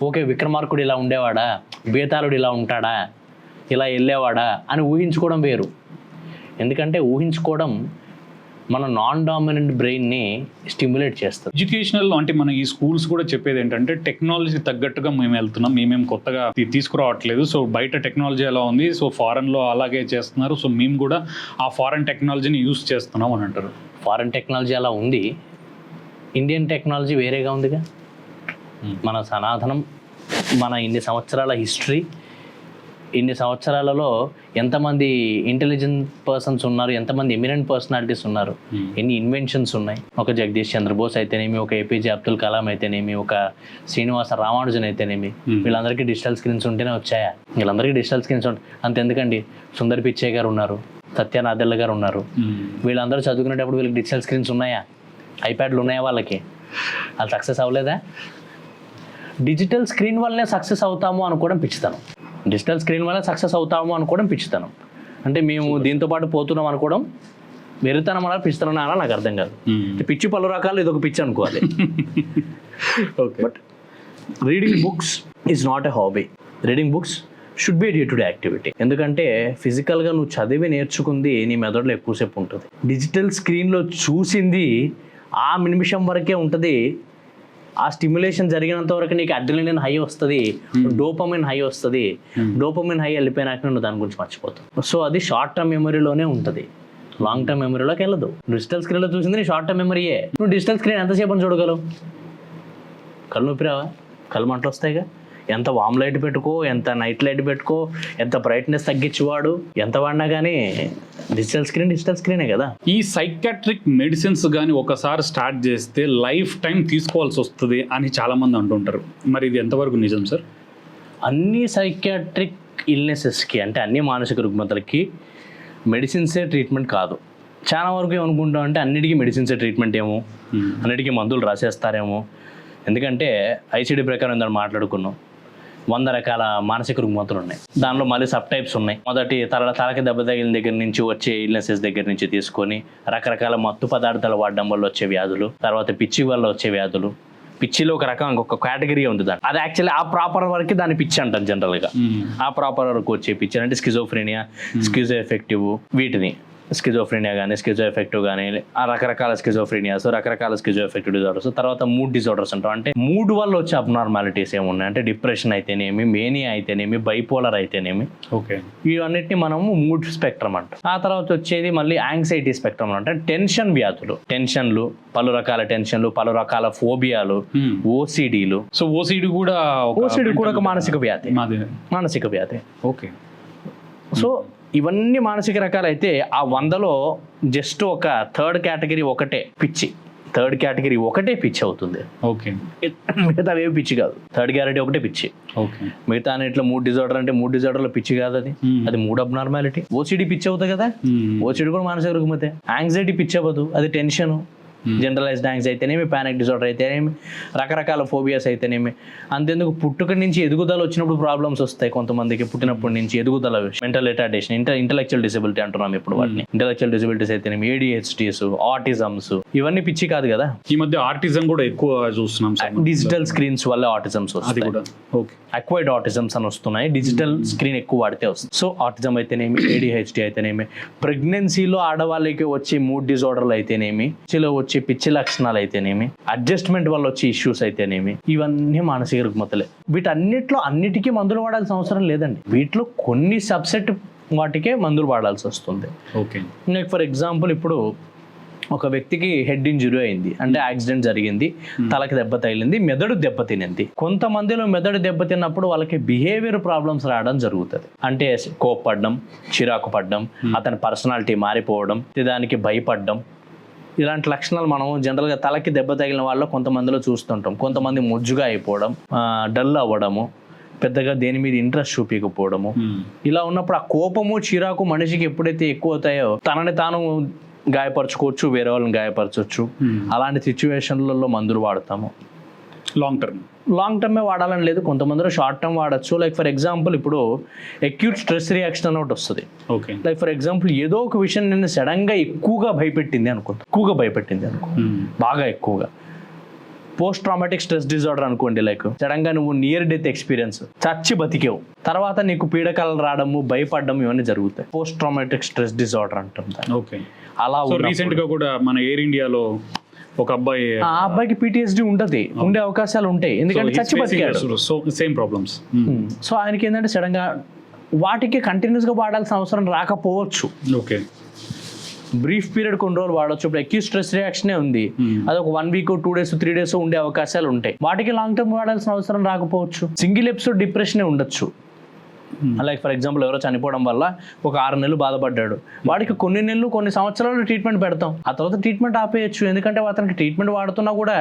ఓకే విక్రమార్కుడు ఇలా ఉండేవాడా, బేతాళుడు ఇలా ఉంటాడా, ఇలా వెళ్ళేవాడా అని ఊహించుకోవడం వేరు. ఎందుకంటే ఊహించుకోవడం మన నాన్ డామినెంట్ బ్రెయిన్ని స్టిమ్యులేట్ చేస్తుంది. ఎడ్యుకేషనల్ అంటే మన ఈ స్కూల్స్ కూడా చెప్పేది ఏంటంటే టెక్నాలజీ తగ్గట్టుగా మేము వెళ్తున్నాం, మేమేం కొత్తగా తీసుకురావట్లేదు. సో బయట టెక్నాలజీ ఎలా ఉంది, సో ఫారెన్లో అలాగే చేస్తున్నారు, సో మేము కూడా ఆ ఫారెన్ టెక్నాలజీని యూస్ చేస్తున్నాం అని అంటారు. ఫారెన్ టెక్నాలజీ అలా ఉంది, ఇండియన్ టెక్నాలజీ వేరేగా ఉందిగా. మన సనాతనం, మన ఇన్ని సంవత్సరాల హిస్టరీ, ఇన్ని సంవత్సరాలలో ఎంతమంది ఇంటెలిజెంట్ పర్సన్స్ ఉన్నారు, ఎంతమంది ఎమినెంట్ పర్సనాలిటీస్ ఉన్నారు, ఎన్ని ఇన్వెన్షన్స్ ఉన్నాయి. ఒక జగదీష్ చంద్రబోస్ అయితేనేమి, ఒక APJ అబ్దుల్ కలాం అయితేనేమి, ఒక శ్రీనివాస రామానుజన్ అయితేనేమి, వీళ్ళందరికీ డిజిటల్ స్క్రీన్స్ ఉంటేనే వచ్చాయా? వీళ్ళందరికీ డిజిటల్ స్క్రీన్స్ ఉంటాయి. అంతెందుకండి, సుందర్ పిచ్చయ్య గారు ఉన్నారు, సత్య నాదెల్ల గారు ఉన్నారు, వీళ్ళందరూ చదువుకునేటప్పుడు వీళ్ళకి డిజిటల్ స్క్రీన్స్ ఉన్నాయా? ఐప్యాడ్లు ఉన్నాయా వాళ్ళకి? వాళ్ళు సక్సెస్ అవ్వలేదా? డిజిటల్ స్క్రీన్ వల్లనే సక్సెస్ అవుతాము అనుకోవడం పిచ్చితనం. డిజిటల్ స్క్రీన్ వల్ల సక్సెస్ అవుతాము అనుకోవడం పిచ్చితనం. అంటే మేము దీంతో పాటు పోతున్నాం అనుకోవడం వెరుతనం అలా పిచ్చితనం అలా నాకు అర్థం కాదు. పిచ్చి పలు రకాలు ఇదొక పిచ్చి అనుకోవాలి. But reading books is not a hobby. Reading books should be day to day activity. ఎందుకంటే ఫిజికల్గా నువ్వు చదివి నేర్చుకుంది నీ మెదడులో ఎక్కువసేపు ఉంటుంది. డిజిటల్ స్క్రీన్లో చూసింది ఆ నిమిషం వరకే ఉంటుంది. ఆ స్టిమ్యులేషన్ జరిగినంత వరకు నీకు అడ్రినలిన్ హై వస్తుంది, డోపమిన్ హై వస్తుంది. డోపమిన్ హై వెళ్ళిపోయినాక నువ్వు దాని గురించి మర్చిపోతావు. సో అది షార్ట్ టర్మ్ మెమరీలోనే ఉంటుంది, లాంగ్ టర్మ్ మెమరీలోకి వెళ్ళదు. డిజిటల్ స్క్రీన్లో చూసింది నీ షార్ట్ టర్మ్ మెమరీయే. నువ్వు డిజిటల్ స్క్రీన్ ఎంతసేపు అని చూడగలవు? కళ్ళు నొప్పి రావా? కళ్ళు మంటలు వస్తాయిగా. ఎంత వామ్ లైట్ పెట్టుకో, ఎంత నైట్ లైట్ పెట్టుకో, ఎంత బ్రైట్నెస్ తగ్గించేవాడు, ఎంత వాడినా కానీ డిజిటల్ స్క్రీనే కదా. ఈ సైకాట్రిక్ మెడిసిన్స్ కానీ ఒకసారి స్టార్ట్ చేస్తే లైఫ్ టైం తీసుకోవాల్సి వస్తుంది అని చాలామంది అంటుంటారు. మరి ఇది ఎంతవరకు నిజం సార్? అన్ని సైకాట్రిక్ ఇల్నెసెస్కి అంటే అన్ని మానసిక రుగ్మతలకి మెడిసిన్సే ట్రీట్మెంట్ కాదు. చాలా వరకు ఏమనుకుంటాం అంటే అన్నిటికీ మెడిసిన్సే ట్రీట్మెంట్ ఏమో, అన్నిటికీ మందులు రాసేస్తారేమో. ఎందుకంటే ఐసిడి ప్రకారం దాన్ని మాట్లాడుకున్నాం, 100 రకాల మానసిక రుగ్మతలు ఉన్నాయి. దానిలో మళ్ళీ సబ్ టైప్స్ ఉన్నాయి. మొదటి తలకి దెబ్బ తగిలిన దగ్గర నుంచి వచ్చే ఇల్నెసెస్ దగ్గర నుంచి తీసుకొని రకరకాల మత్తు పదార్థాలు వాడడం వల్ల వచ్చే వ్యాధులు, తర్వాత పిచ్చి వల్ల వచ్చే వ్యాధులు. పిచ్చిలో ఒక రకం ఇంకొక కేటగిరీ ఉంది దాన్ని, అది యాక్చువల్లీ ఆ ప్రాపర్ వరకు దాన్ని పిచ్చి అంటాం జనరల్గా. ఆ ప్రాపర్ వరకు వచ్చే పిచ్చి అంటే స్కిజోఫ్రెనియా, స్కిజో ఎఫెక్టివ్, వీటిని స్కిజోఫ్రెనియా కానీ స్కిజో ఎఫెక్టివ్ కానీ ఆ రకరకాల స్కిజోఫ్రెనియాస్, రకరకాల స్కిజో ఎఫెక్టివ్ డిజార్డర్స్. తర్వాత మూడ్ డిజార్డర్స్ అంటాం. అంటే మూడ్ వల్ల వచ్చే అబ్నార్మాలిటీస్ ఏమున్నాయి అంటే డిప్రెషన్ అయితేనేమి, మేనియా అయితేనేమి, బైపోలర్ అయితేనేమి, ఓకే, ఇవన్నిటిని మనము మూడ్ స్పెక్ట్రమ్ అంటాం. ఆ తర్వాత వచ్చేది మళ్ళీ యాంగ్జైటీ స్పెక్ట్రమ్ అంటే టెన్షన్ వ్యాధులు, టెన్షన్లు, పలు రకాల టెన్షన్లు, పలు రకాల ఫోబియాలు, ఓసిడీలు. సో ఓసిడి కూడా ఒక మానసిక వ్యాధి. ఓకే. సో ఇవన్నీ మానసిక రకాలైతే ఆ 100లో జస్ట్ ఒక థర్డ్ కేటగిరీ ఒకటే పిచ్చి అవుతుంది. ఓకే, మిగతా ఏవి పిచ్చి కాదు. థర్డ్ కేటగిరీ ఒకటే పిచ్చి. ఓకే, మిగతా అన్నిట్లో మూడ్ డిజార్డర్ అంటే మూడ్ డిజార్డర్లో పిచ్చి కాదు, అది మూడ్ అబ్నార్మాలిటీ. ఓసిడి పిచ్చి అవుతుంది కదా, ఓసిడి కూడా మానసిక రుగ్మతే. యాంగ్జైటీ పిచ్చి అవ్వదు, అది టెన్షన్. జనరలైజ్డ్ యాంగ్జైటీ అయితేనేమి, ప్యానిక్ డిజార్డర్ అయితేనేమి, రకరకాల ఫోబియాస్ అయితేనేమి. అంతేందుకు పుట్టుక నుంచి ఎదుగుదల వచ్చినప్పుడు ప్రాబ్లమ్స్ వస్తాయి కొంతమందికి. పుట్టినప్పటి నుంచి ఎదుగుదల, మెంటల్ రిటార్డేషన్, ఇంటలెక్చువల్ డిసబిలిటీ అంటున్నాం ఇప్పుడు వాటిని. ఇంటలెక్చువల్ డిసబిలిటీస్ అయితేనేమి, ADHDs, ఆటిజమ్స్, ఇవన్నీ పిచ్చి కాదు కదా. ఈ మధ్య ఆటిజం కూడా ఎక్కువ చూస్తున్నాం. డిజిటల్ స్క్రీన్స్ వల్ల ఆటిజమ్స్ వస్తాయి, అక్వైర్డ్ ఆటిజమ్స్ అని వస్తున్నాయి. డిజిటల్ స్క్రీన్ ఎక్కువ వాడితే వస్తుంది. సో ఆటిజం అయితేనేమి, ADHD అయితేనేమి, ప్రెగ్నెన్సీలో ఆడవాళ్ళకి వచ్చే మూడ్ డిజార్డర్లు అయితేనేమి, వచ్చే పిచ్చి లక్షణాలు అయితేనేమి, అడ్జస్ట్మెంట్ వల్ల వచ్చే ఇష్యూస్ అయితేనేమి, ఇవన్నీ మానసిక రుగ్మతలే. వీటన్నిటిలో అన్నిటికీ మందులు వాడాల్సిన అవసరం లేదండి. వీటిలో కొన్ని సబ్సెట్ వాటికే మందులు వాడాల్సి వస్తుంది. ఓకే, ఫర్ ఎగ్జాంపుల్ ఇప్పుడు ఒక వ్యక్తికి హెడ్ ఇంజురీ అయింది అంటే యాక్సిడెంట్ జరిగింది, తలకి దెబ్బ తగిలింది, మెదడు దెబ్బతినింది. కొంతమందిలో మెదడు దెబ్బతిన్నప్పుడు వాళ్ళకి బిహేవియర్ ప్రాబ్లమ్స్ రావడం జరుగుతుంది. అంటే కోప్పడడం, చిరాకు పడడం, అతని పర్సనాలిటీ మారిపోవడం, దానికి భయపడడం, ఇలాంటి లక్షణాలు మనం జనరల్గా తలకి దెబ్బ తగిలిన వాళ్ళు కొంతమందిలో చూస్తుంటాం. కొంతమంది మొజ్జుగా అయిపోవడం, డల్ అవ్వడము, పెద్దగా దేని మీద ఇంట్రెస్ట్ చూపించకపోవడము. ఇలా ఉన్నప్పుడు ఆ కోపము, చిరాకు మనిషికి ఎప్పుడైతే ఎక్కువ అవుతాయో తనని తాను గాయపరచుకోవచ్చు, వేరే వాళ్ళని గాయపరచవచ్చు. అలాంటి సిచ్యువేషన్లలో మందులు వాడతాము. లాంగ్ టర్మే వాడాలని లేదు, కొంతమందిలో షార్ట్ టర్మ్ వాడచ్చు. లైక్ ఫర్ ఎగ్జాంపుల్ ఇప్పుడు అక్యూట్ స్ట్రెస్ రియాక్షన్ అని ఒకటి వస్తుంది. లైక్ ఫర్ ఎగ్జాంపుల్ ఏదో ఒక విషయం నిన్ను సడన్గా ఎక్కువగా భయపెట్టింది అనుకో, బాగా ఎక్కువగా. పోస్ట్ ట్రామాటిక్ స్ట్రెస్ డిజార్డర్ అనుకోండి. లైక్ సడన్గా నువ్వు నియర్ డెత్ ఎక్స్పీరియన్స్, చచ్చి బతికేవు, తర్వాత నీకు పీడకలు రావడము, భయపడడం, ఇవన్నీ జరుగుతాయి. పోస్ట్ ట్రామాటిక్ స్ట్రెస్ డిజార్డర్ అంటాం. అలా రీసెంట్ గా కూడా మన ఎయిర్ ఇండియాలో ఒక అబ్బాయికి PTSD ఉండే అవకాశాలు ఉంటాయి, ఎందుకంటే చచ్చి బతికాడు. Same problems. సో ఆయనకి ఏంటంటే సడన్ గా వాటికి కంటిన్యూస్ గా వాడాల్సిన అవసరం రాకపోవచ్చు. ఓకే, బ్రీఫ్ పీరియడ్ కొన్ని రోజులు వాడచ్చు. ఇప్పుడు అక్యూట్ స్ట్రెస్ రియాక్షనే ఉంది, అది ఒక 1 వీక్, 2 days, 3 days ఉండే అవకాశాలు ఉంటాయి. వాటికి లాంగ్ టర్మ్ వాడాల్సిన అవసరం రాకపోవచ్చు. సింగిల్ ఎపిసోడ్ డిప్రెషనే ఉండొచ్చు. లైక్ ఫర్ ఎగ్జాంపుల్ ఎవరో చనిపోవడం వల్ల ఒక 6 నెలలు బాధపడ్డాడు, వాడికి కొన్ని నెలలు, కొన్ని సంవత్సరాలు ట్రీట్మెంట్ పెడతాం. ఆ తర్వాత ట్రీట్మెంట్ ఆపేయచ్చు, ఎందుకంటే అతనికి ట్రీట్మెంట్ వాడుతున్నా కూడా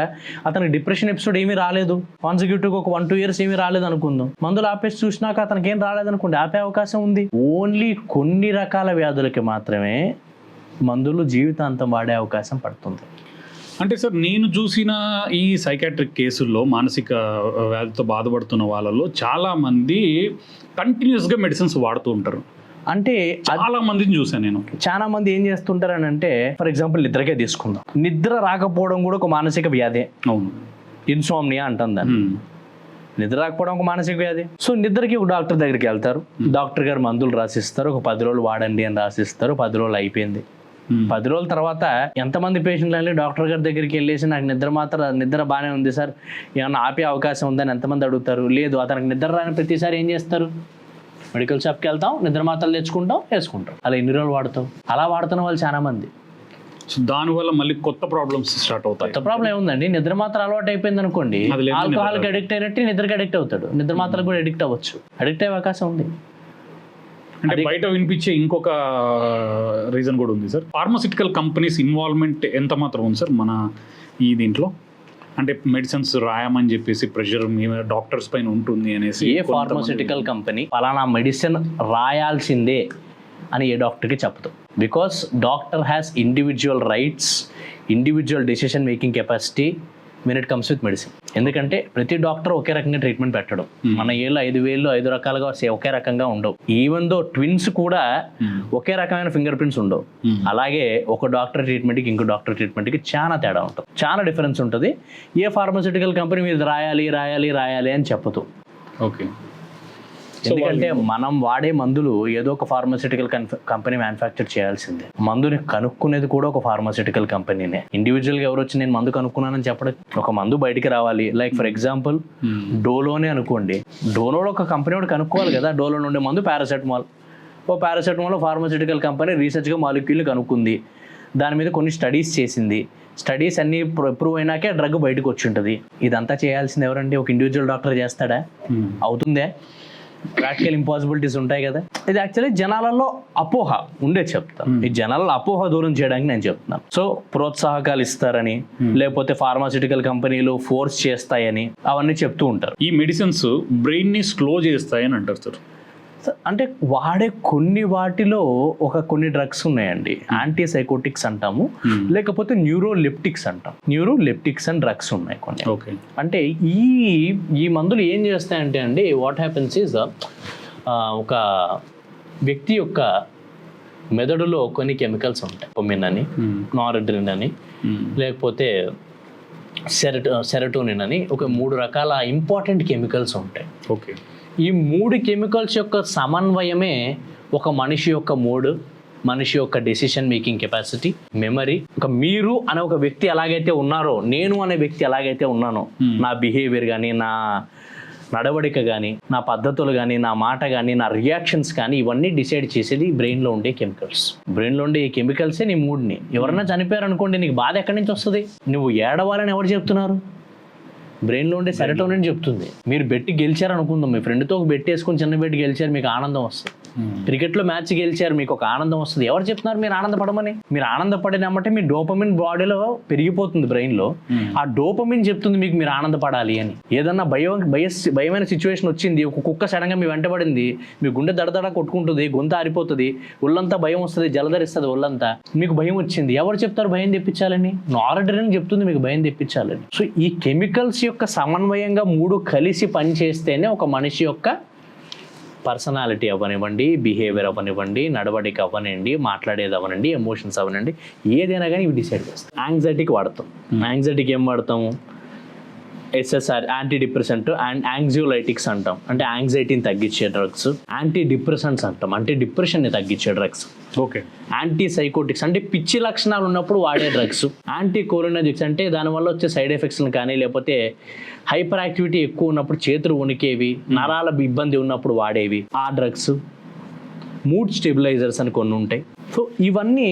అతనికి డిప్రెషన్ ఎపిసోడ్ ఏమీ రాలేదు, కాన్సిక్యూటివ్గా ఒక 1-2 years ఏమీ రాలేదు అనుకుందాం. మందులు ఆపేసి చూసినాక అతనికి ఏం రాలేదనుకోండి, ఆపే అవకాశం ఉంది. ఓన్లీ కొన్ని రకాల వ్యాధులకి మాత్రమే మందులు జీవితాంతం వాడే అవకాశం పడుతుంది. అంటే సార్, నేను చూసిన ఈ సైకాట్రిక్ కేసుల్లో మానసిక వ్యాధితో బాధపడుతున్న వాళ్ళలో చాలా మంది కంటిన్యూస్గా మెడిసిన్స్ వాడుతూ ఉంటారు. అంటే చాలా మందిని చూసాను నేను. చాలా మంది ఏం చేస్తుంటారని అంటే, ఫర్ ఎగ్జాంపుల్ నిద్రకే తీసుకుందాం. నిద్ర రాకపోవడం కూడా ఒక మానసిక వ్యాధే. అవును, ఇన్సోమ్నియా అంటాం దాన్ని. నిద్ర రాకపోవడం ఒక మానసిక వ్యాధి. సో నిద్రకి ఒక డాక్టర్ దగ్గరికి వెళ్తారు, డాక్టర్ గారు మందులు రాసిస్తారు, ఒక 10 రోజులు వాడండి అని రాసిస్తారు. 10 రోజులు అయిపోయింది. 10 రోజుల తర్వాత ఎంతమంది పేషెంట్లు వెళ్ళి డాక్టర్ గారి దగ్గరికి వెళ్ళేసి నాకు నిద్ర బాగానే ఉంది సార్, ఏమన్నా ఆపే అవకాశం ఉందని ఎంతమంది అడుగుతారు? లేదు. అతనికి నిద్ర రాని ప్రతిసారి ఏం చేస్తారు? మెడికల్ షాప్కి వెళ్తాం, నిద్ర మాత్రలు తెచ్చుకుంటాం, వేసుకుంటాం. అలా ఎన్ని రోజులు వాడతాం? అలా వాడుతున్న వాళ్ళు చాలా మంది. సో దానివల్ల మళ్ళీ కొత్త ప్రాబ్లమ్స్ స్టార్ట్ అవుతాయి. కొత్త ప్రాబ్లం ఏముందండి? నిద్ర మాత్ర అలవాటు అయిపోయింది అనుకోండి, అది లేకపోతే ఆల్కహాల్కి అడిక్ట్ అయినట్టు నిద్రకి అడిక్ట్ అవుతాడు. నిద్ర మాత్రలకు కూడా అడిక్ట్ అవ్వచ్చు, అడిక్ట్ అయ్యే అవకాశం ఉంది. అంటే బయట వినిపించే ఇంకొక రీజన్ కూడా ఉంది సార్. ఫార్మాసిటికల్ కంపెనీస్ ఇన్వాల్వ్మెంట్ ఎంత మాత్రం ఉంది సార్ మన ఈ దీంట్లో? అంటే మెడిసిన్స్ రాయమని చెప్పేసి ప్రెషర్ మీ డాక్టర్స్ పైన ఉంటుంది అనేసి. ఏ ఫార్మాసిటికల్ కంపెనీ పలానా మెడిసిన్ రాయాల్సిందే అని ఏ డాక్టర్కి చెప్పదు. Because doctor has individual rights, individual decision making capacity when it comes with medicine. ఎందుకంటే ప్రతి డాక్టర్ ఒకే రకంగా ట్రీట్మెంట్ పెట్టడం. మన ఏళ్ళు 5 రకాలుగా ఒకే రకంగా ఉండవు. ఈవెన్ దో ట్విన్స్ కూడా ఒకే రకమైన ఫింగర్ ప్రింట్స్ ఉండవు. అలాగే ఒక డాక్టర్ ట్రీట్మెంట్కి ఇంకో డాక్టర్ ట్రీట్మెంట్కి చాలా తేడా ఉంటుంది, చాలా డిఫరెన్స్ ఉంటుంది. ఏ ఫార్మాసిటికల్ కంపెనీ మీద రాయాలి అని చెప్పదు. ఓకే. ఎందుకంటే మనం వాడే మందులు ఏదో ఒక ఫార్మాసిటికల్ కంపెనీ మ్యానుఫ్యాక్చర్ చేయాల్సిందే. మందుని కనుక్కునేది కూడా ఒక ఫార్మాసిటికల్ కంపెనీనే. ఇండివిజువల్గా ఎవరు వచ్చి నేను మందు కనుక్కున్నానని చెప్పడం. ఒక మందు బయటికి రావాలి, లైక్ ఫర్ ఎగ్జాంపుల్ డోలోనే అనుకోండి. డోలోలో ఒక కంపెనీ వాడు కనుక్కోవాలి కదా. డోలో నుండి మందు పారాసెటమాల్. పారాసెటమాల్ ఫార్మాసిటికల్ కంపెనీ రీసెర్చ్గా మాలిక్యూల్ని కనుక్కుంది, దాని మీద కొన్ని స్టడీస్ చేసింది. స్టడీస్ అన్ని ప్రూవ్ అయినాకే డ్రగ్ బయటకు వచ్చి ఉంటుంది. ఇదంతా చేయాల్సింది ఎవరండి? ఒక ఇండివిజువల్ డాక్టర్ చేస్తాడా? అవుతుందే? ప్రాక్టికల్ ఇంపాసిబిలిటీస్ ఉంటాయి కదా. ఇది యాక్చువల్లీ జనాలలో అపోహ ఉండే చెప్తాను. ఈ జనాలలో అపోహ దూరం చేయడానికి నేను చెప్తున్నాను. సో ప్రోత్సాహకాలు ఇస్తారని, లేకపోతే ఫార్మాసిటికల్ కంపెనీలు ఫోర్స్ చేస్తాయని అవన్నీ చెప్తూ ఉంటారు. ఈ మెడిసిన్స్ బ్రెయిన్ ని స్లో చేస్తాయని అంటారు సార్. అంటే వాడే కొన్ని వాటిలో కొన్ని డ్రగ్స్ ఉన్నాయండి, యాంటీ సైకోటిక్స్ అంటాము, లేకపోతే న్యూరోలెప్టిక్స్ అంటాం. న్యూరోలెప్టిక్స్ అండ్ డ్రగ్స్ ఉన్నాయి కొన్ని. ఓకే. అంటే ఈ మందులు ఏం చేస్తాయంటే అండి, వాట్ హ్యాపెన్స్ ఈజ్ ఒక వ్యక్తి యొక్క మెదడులో కొన్ని కెమికల్స్ ఉంటాయి. పొమిన్ అని, నారెడ్రిన్ అని, లేకపోతే సెరటోనిన్ అని, ఒక 3 రకాల ఇంపార్టెంట్ కెమికల్స్ ఉంటాయి. ఓకే. ఈ 3 కెమికల్స్ యొక్క సమన్వయమే ఒక మనిషి యొక్క మూడ్, మనిషి యొక్క డెసిషన్ మేకింగ్ కెపాసిటీ, మెమరీ. ఒక మీరు అనే ఒక వ్యక్తి ఎలాగైతే ఉన్నారో, నేను అనే వ్యక్తి ఎలాగైతే ఉన్నానో, నా బిహేవియర్ కానీ, నా నడవడిక కానీ, నా పద్ధతులు కానీ, నా మాట కానీ, నా రియాక్షన్స్ కానీ, ఇవన్నీ డిసైడ్ చేసేది బ్రెయిన్లో ఉండే కెమికల్స్. బ్రెయిన్లో ఉండే ఈ కెమికల్సే నీ మూడ్ని. ఎవరన్నా చనిపోయారు అనుకోండి, నీకు బాధ ఎక్కడి నుంచి వస్తుంది? నువ్వు ఏడవాలని ఎవరు చెప్తున్నారు? బ్రెయిన్లో ఉండే సెరటోనిన్ చెప్తుంది. మీరు బెట్టి గెలిచారు అనుకుందాం, మీ ఫ్రెండ్తో ఒక బెట్టి వేసుకొని చిన్న బెట్టి గెలిచారు, మీకు ఆనందం వస్తుంది. క్రికెట్లో మ్యాచ్ గెలిచారు, మీకు ఒక ఆనందం వస్తుంది. ఎవరు చెప్తున్నారు మీరు ఆనందపడమని? మీరు ఆనందపడినామంటే మీ డోపమిన్ బాడీలో పెరిగిపోతుంది బ్రెయిన్లో. ఆ డోపమిన్ చెప్తుంది మీకు మీరు ఆనందపడాలి అని. ఏదన్నా భయమైన సిచ్యువేషన్ వచ్చింది, ఒక కుక్క సడన్గా మీ వెంటబడింది, మీ గుండె దడదడ కొట్టుకుంటుంది, గొంతు ఆరిపోతుంది, ఒళ్ళంతా భయం వస్తుంది, జలధరిస్తుంది ఒళ్ళంతా. మీకు భయం వచ్చింది, ఎవరు చెప్తారు భయం తెప్పించాలని? నారెడ్రిన్ చెప్తుంది మీకు భయం తెప్పించాలని. సో ఈ కెమికల్స్ యొక్క సమన్వయంగా 3 కలిసి పనిచేస్తేనే ఒక మనిషి యొక్క పర్సనాలిటీ అవ్వనివ్వండి, బిహేవియర్ అవ్వనివ్వండి, నడవడిక అవ్వనండి, మాట్లాడేది అవ్వనండి, ఎమోషన్స్ అవ్వనండి, ఏదైనా కానీ ఇవి డిసైడ్ చేస్తాం. యాంగ్జైటీకి వాడతాం. యాంగ్జైటీకి ఏం వాడతాము? SSR యాంటీ డిప్రెసెంట్ అండ్ యాంగ్జియోలైటిక్స్ అంటాం, అంటే యాంగ్జైటీని తగ్గించే డ్రగ్స్. యాంటీ డిప్రెసెంట్స్ అంటాం, అంటే డిప్రెషన్ని తగ్గించే డ్రగ్స్. ఓకే. యాంటీ సైకోటిక్స్ అంటే పిచ్చి లక్షణాలు ఉన్నప్పుడు వాడే డ్రగ్స్. యాంటీ కోలినర్జిక్స్ అంటే దానివల్ల వచ్చే సైడ్ ఎఫెక్ట్స్ని కానీ, లేకపోతే హైపర్ యాక్టివిటీ ఎక్కువ ఉన్నప్పుడు చేతులు వణికేవి, నరాల ఇబ్బంది ఉన్నప్పుడు వాడేవి ఆ డ్రగ్స్. మూడ్ స్టెబిలైజర్స్ అని కొన్ని ఉంటాయి. సో ఇవన్నీ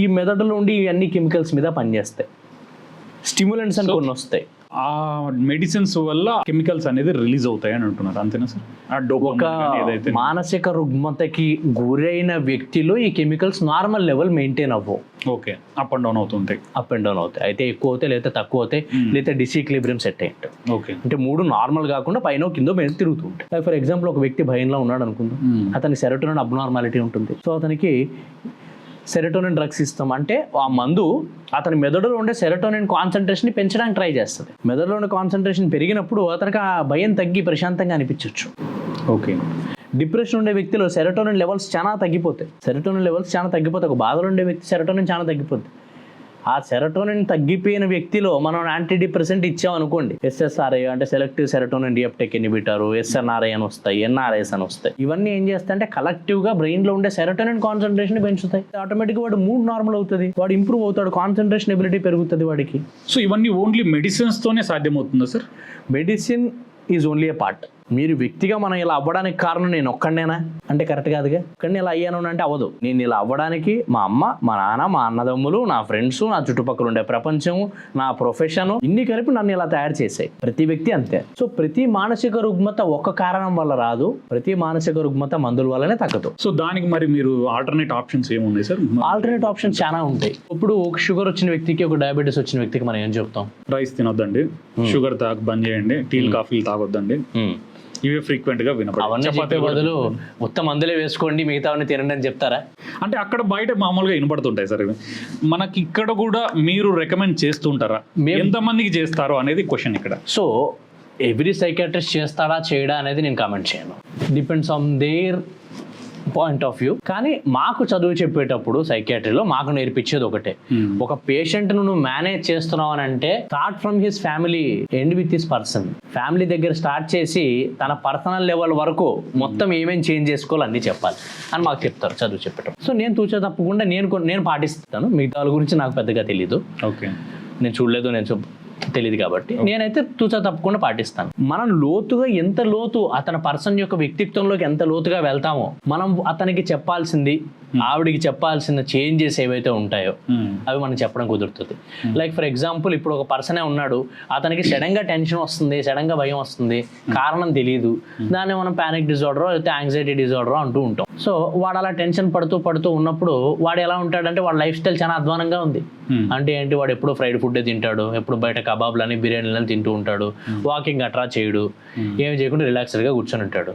ఈ మెదడులో ఉండి ఇవన్నీ కెమికల్స్ మీద పనిచేస్తాయి. స్టిమ్యులెంట్స్ అని కొన్ని వస్తాయి. ఆ మెడిసిన్స్ వల్ల కెమికల్స్ అనేది రిలీజ్ అవుతాయి అని అంటున్నారు, అంతేనా సార్? ఒక మానసిక రుగ్మతకి గురైన వ్యక్తిలో ఈ కెమికల్స్ నార్మల్ లెవెల్ మెయింటైన్ అవ్వవు. ఓకే. అప్ అండ్ డౌన్ అవుతుంటాయి. అయితే ఎక్కువ అవుతాయి, లేకపోతే తక్కువ అవుతాయి, లేకపోతే డిసీక్లిబ్రియం సెట్ అయ్యి. ఓకే. అంటే 3 నార్మల్ కాకుండా పైన కింద మీద తిరుగుతూ ఉంటాయి. ఫర్ ఎగ్జాంపుల్ ఒక వ్యక్తి భయంలో ఉన్నాడు అనుకుందాం, అతని సెరోటోనిన్ అబ్నార్మాలిటీ ఉంటుంది. సో అతనికి సెరటోనిన్ డ్రగ్స్ ఇస్తాం, అంటే ఆ మందు అతని మెదడులో ఉండే సెరటోనిన్ కాన్సన్ట్రేషన్ని పెంచడానికి ట్రై చేస్తుంది. మెదడులో ఉండే కాన్సన్ట్రేషన్ పెరిగినప్పుడు అతనికి ఆ భయం తగ్గి ప్రశాంతంగా అనిపించవచ్చు. ఓకే. డిప్రెషన్ ఉండే వ్యక్తిలో సెరటోనిన్ లెవెల్స్ చాలా తగ్గిపోతాయి. ఒక బాధలో ఉండే వ్యక్తి సెరటోనిన్ చాలా తగ్గిపోతుంది. ఆ సెరటోనిన్ తగ్గిపోయిన వ్యక్తిలో మనం యాంటీ డిప్రెసెంట్ ఇచ్చాం అనుకోండి, SSRI అంటే సెలెక్టివ్ సెరటోనిన్ రిఅప్టేక్ ఇన్హిబిటర్, SNRI అని వస్తాయి, NRIs అని వస్తాయి. ఇవన్నీ ఏం చేస్తాయంటే కలెక్టివ్ గా బ్రెయిన్ లో ఉండే సెరటోనిన్ కాన్సన్ట్రేషన్ పెంచుతాయి. ఆటోమేటిక్ గా వాడు మూడ్ నార్మల్ అవుతుంది, వాడు ఇంప్రూవ్ అవుతాడు, కాన్సన్ట్రేషన్ ఎబిలిటీ పెరుగుతుంది వాడికి. సో ఇవన్నీ ఓన్లీ మెడిసిన్స్ తోనే సాధ్యమవుతుందా sir? Medicine is only a part. మీరు వ్యక్తిగా మనం ఇలా అవ్వడానికి కారణం నేను ఒక్కడనేనా అంటే కరెక్ట్ కాదుగా. కానీ ఇలా అయ్యాను అంటే అవ్వదు. నేను ఇలా అవ్వడానికి మా అమ్మ, మా నాన్న, మా అన్నదమ్ములు, నా ఫ్రెండ్స్, నా చుట్టుపక్కల ఉండే ప్రపంచం, నా ప్రొఫెషన్ ఇన్ని కలిపి నన్ను ఇలా తయారు చేసాయి. ప్రతి వ్యక్తి అంతే. సో ప్రతి మానసిక రుగ్మత ఒక్క కారణం వల్ల రాదు, ప్రతి మానసిక రుగ్మత మందుల వల్లనే తగ్గదు. సో దానికి మరి మీరు ఆల్టర్నేట్ ఆప్షన్స్ ఏమున్నాయి సార్? ఆల్టర్నేట్ ఆప్షన్స్ చాలా ఉంటాయి. ఇప్పుడు ఒక షుగర్ వచ్చిన వ్యక్తికి, ఒక డయాబెటీస్ వచ్చిన వ్యక్తికి మనం ఏం చెప్తాం? రైస్ తినొద్దండి, షుగర్ బంద్ చేయండి, టీలు కాఫీలు తాగొద్దండి, ఇవే ఫ్రీక్వెంట్ గా అవన్నీ చెప్పే బదులు మొత్తం మందులే వేసుకోండి, మిగతావన్నీ తినండి అని చెప్తారా? అంటే అక్కడ బయట మామూలుగా వినపడుతుంటాయి సార్ ఇవి. మనకి ఇక్కడ కూడా మీరు రికమెండ్ చేస్తుంటారా? ఎంతమందికి చేస్తారో అనేది క్వశ్చన్ ఇక్కడ. సో ఎవ్రీ సైకాట్రిస్ట్ చేస్తాడా చేయడా అనేది నేను కామెంట్ చేయను, depends on their point of view. కానీ మాకు చదువు చెప్పేటప్పుడు సైకాట్రీలో మాకు నేర్పించేది ఒకటే, ఒక పేషెంట్ నువ్వు మేనేజ్ చేస్తున్నావు అని అంటే start from his family, end with his person. Family దగ్గర స్టార్ట్ చేసి తన పర్సనల్ లెవెల్ వరకు మొత్తం ఏమేమి చేంజ్ చేసుకోవాలి అన్నీ చెప్పాలి అని మాకు చెప్తారు చదువు చెప్పేటప్పుడు. సో నేను తూచా తప్పకుండా నేను పాటిస్తాను. మిగతా వాళ్ళ గురించి నాకు పెద్దగా తెలీదు, ఓకే, నేను చూడలేదు, నేను తెలియదు కాబట్టి నేనైతే తూచా తప్పకుండా పాటిస్తాను. మనం లోతుగా ఎంత లోతు అతని పర్సన్ యొక్క వ్యక్తిత్వంలోకి ఎంత లోతుగా వెళ్తామో, మనం అతనికి చెప్పాల్సింది, ఆవిడికి చెప్పాల్సిన చేంజెస్ ఏవైతే ఉంటాయో అవి మనం చెప్పడం కుదురుతుంది. లైక్ ఫర్ ఎగ్జాంపుల్ ఇప్పుడు ఒక పర్సనే ఉన్నాడు, అతనికి సడన్ గా టెన్షన్ వస్తుంది, సడన్ గా భయం వస్తుంది, కారణం తెలియదు, దాన్ని మనం పానిక్ డిజార్డర్ లేకపోతే యాంగ్జైటీ డిజార్డర్ అంటూ ఉంటాం. సో వాడు అలా టెన్షన్ పడుతూ ఉన్నప్పుడు వాడు ఎలా ఉంటాడంటే వాడి లైఫ్ స్టైల్ చాలా అధ్వానంగా ఉంది. అంటే ఏంటి, వాడు ఎప్పుడు ఫ్రైడ్ ఫుడ్ తింటాడు, ఎప్పుడు బయట కబాబ్లని బిర్యానీలని తింటూ ఉంటాడు, వాకింగ్ అట్రా చేయడు, ఏమి చేయకుండా రిలాక్స్డ్గా కూర్చొని ఉంటాడు.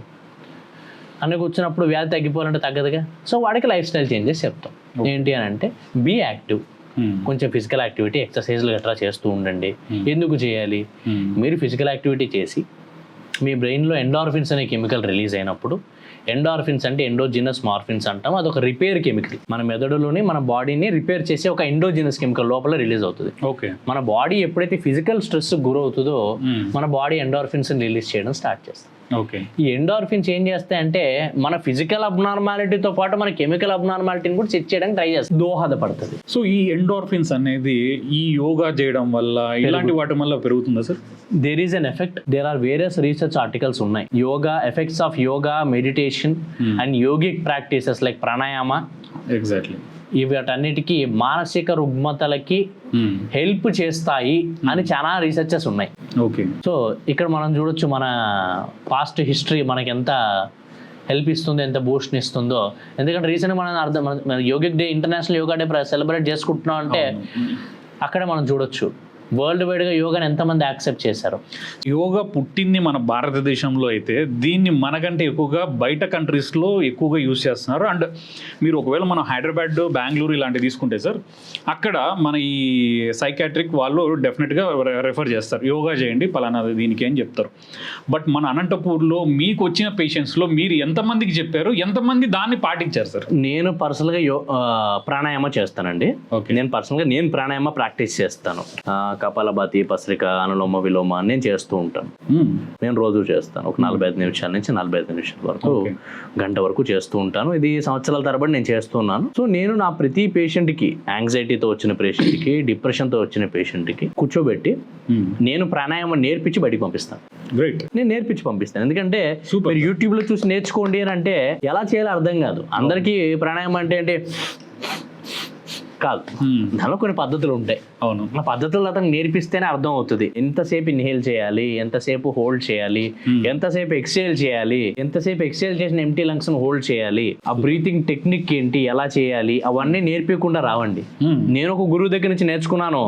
అన్నీ కూర్చున్నప్పుడు వ్యాధి తగ్గిపోవాలంటే తగ్గదుగా. సో వాడికి లైఫ్ స్టైల్ చేంజెస్ చెప్తాం. ఏంటి అని అంటే బీ యాక్టివ్, కొంచెం ఫిజికల్ యాక్టివిటీ, ఎక్సర్సైజ్లు గట్రా చేస్తూ ఉండండి. ఎందుకు చేయాలి? మీరు ఫిజికల్ యాక్టివిటీ చేసి మీ బ్రెయిన్లో ఎండార్ఫిన్స్ అనే కెమికల్ రిలీజ్ అయినప్పుడు, ఎండార్ఫిన్స్ అంటే ఎండోజినస్ మార్ఫిన్స్ అంటాం, అదొక రిపేర్ కెమికల్. మన మెదడులోని మన బాడీని రిపేర్ చేసే ఒక ఎండోజినస్ కెమికల్ లోపల రిలీజ్ అవుతుంది. ఓకే, మన బాడీ ఎప్పుడైతే ఫిజికల్ స్ట్రెస్ గురవుతుందో మన బాడీ ఎండార్ఫిన్స్ రిలీజ్ చేయడం స్టార్ట్ చేస్తుంది. ఓకే, ఈ ఎండార్ఫిన్స్ ఏం చేస్తాయంటే మన ఫిజికల్ అబ్నార్మాలిటీతో పాటు మన కెమికల్ అబ్నార్మాలిటీని కూడా చెక్ చేయడానికి ట్రై చేస్తుంది, దోహదపడుతుంది. సో ఈ ఎండార్ఫిన్స్ అనేది ఈ యోగా చేయడం వల్ల ఇలాంటి వాటి వల్ల పెరుగుతుందా sir? There is an effect. There are various research articles ఉన్నాయి. Yoga effects of yoga, meditation and yogic practices like pranayama, exactly, వీటన్నిటికీ మానసిక రుగ్మతలకి హెల్ప్ చేస్తాయి అని చాలా రీసెర్చెస్ ఉన్నాయి. ఓకే, సో ఇక్కడ మనం చూడొచ్చు మన పాస్ట్ హిస్టరీ మనకి ఎంత హెల్ప్ ఇస్తుందో, ఎంత బూస్ట్ ఇస్తుందో. ఎందుకంటే రీసెంట్గా మనం yogic day, international yoga day celebrate చేసుకుంటున్నాం అంటే అక్కడ మనం చూడొచ్చు వరల్డ్ వైడ్గా యోగాని ఎంతమంది యాక్సెప్ట్ చేశారు. యోగా పుట్టింది మన భారతదేశంలో అయితే దీన్ని మనకంటే ఎక్కువగా బయట కంట్రీస్లో ఎక్కువగా యూజ్ చేస్తున్నారు. అండ్ మీరు ఒకవేళ మనం హైదరాబాద్, బెంగళూరు ఇలాంటివి తీసుకుంటే సార్, అక్కడ మన ఈ సైకాట్రిక్ వాళ్ళు డెఫినెట్గా రెఫర్ చేస్తారు, యోగా చేయండి పలానా దీనికి అని చెప్తారు. బట్ మన అనంతపూర్లో మీకు వచ్చిన పేషెంట్స్లో మీరు ఎంతమందికి చెప్పారు, ఎంతమంది దాన్ని పాటించారు సార్? నేను పర్సనల్గా ప్రాణాయామ చేస్తానండి. నేను పర్సనల్గా ప్రాణాయామ ప్రాక్టీస్ చేస్తాను. కపాలభాతి, భస్త్రిక, అనులోమ విలోమ నేను చేస్తూ ఉంటాను. నేను రోజు చేస్తాను. ఒక 45 నిమిషాల నుంచి 45 నిమిషాల వరకు, గంట వరకు చేస్తూ ఉంటాను. ఇది సంవత్సరాల తరబడి నేను చేస్తున్నాను. సో నేను నా ప్రతి పేషెంట్కి, యాంగ్జైటీతో వచ్చిన పేషెంట్కి, డిప్రెషన్తో వచ్చిన పేషెంట్కి కూర్చోబెట్టి నేను ప్రాణాయామం నేర్పించి బయటికి పంపిస్తాను. నేను నేర్పించి పంపిస్తాను. ఎందుకంటే మీరు యూట్యూబ్లో చూసి నేర్చుకోండి అని అంటే ఎలా చేయాలో అర్థం కాదు. అందరికీ ప్రాణాయామం అంటే కాదు, దానిలో కొన్ని పద్ధతులు ఉంటాయి. అవును, ఆ పద్ధతులు అతను నేర్పిస్తేనే అర్థం అవుతుంది. ఎంతసేపు ఇన్హేల్ చేయాలి, ఎంతసేపు హోల్డ్ చేయాలి, ఎంతసేపు ఎక్స్హేల్ చేయాలి, ఎంతసేపు ఎక్స్హేల్ చేసిన ఎంటీ లంగ్స్ ను హోల్డ్ చేయాలి, ఆ బ్రీతింగ్ టెక్నిక్ ఏంటి, ఎలా చేయాలి, అవన్నీ నేర్పించకుండా రావండి. నేను ఒక గురువు దగ్గర నుంచి నేర్చుకున్నాను,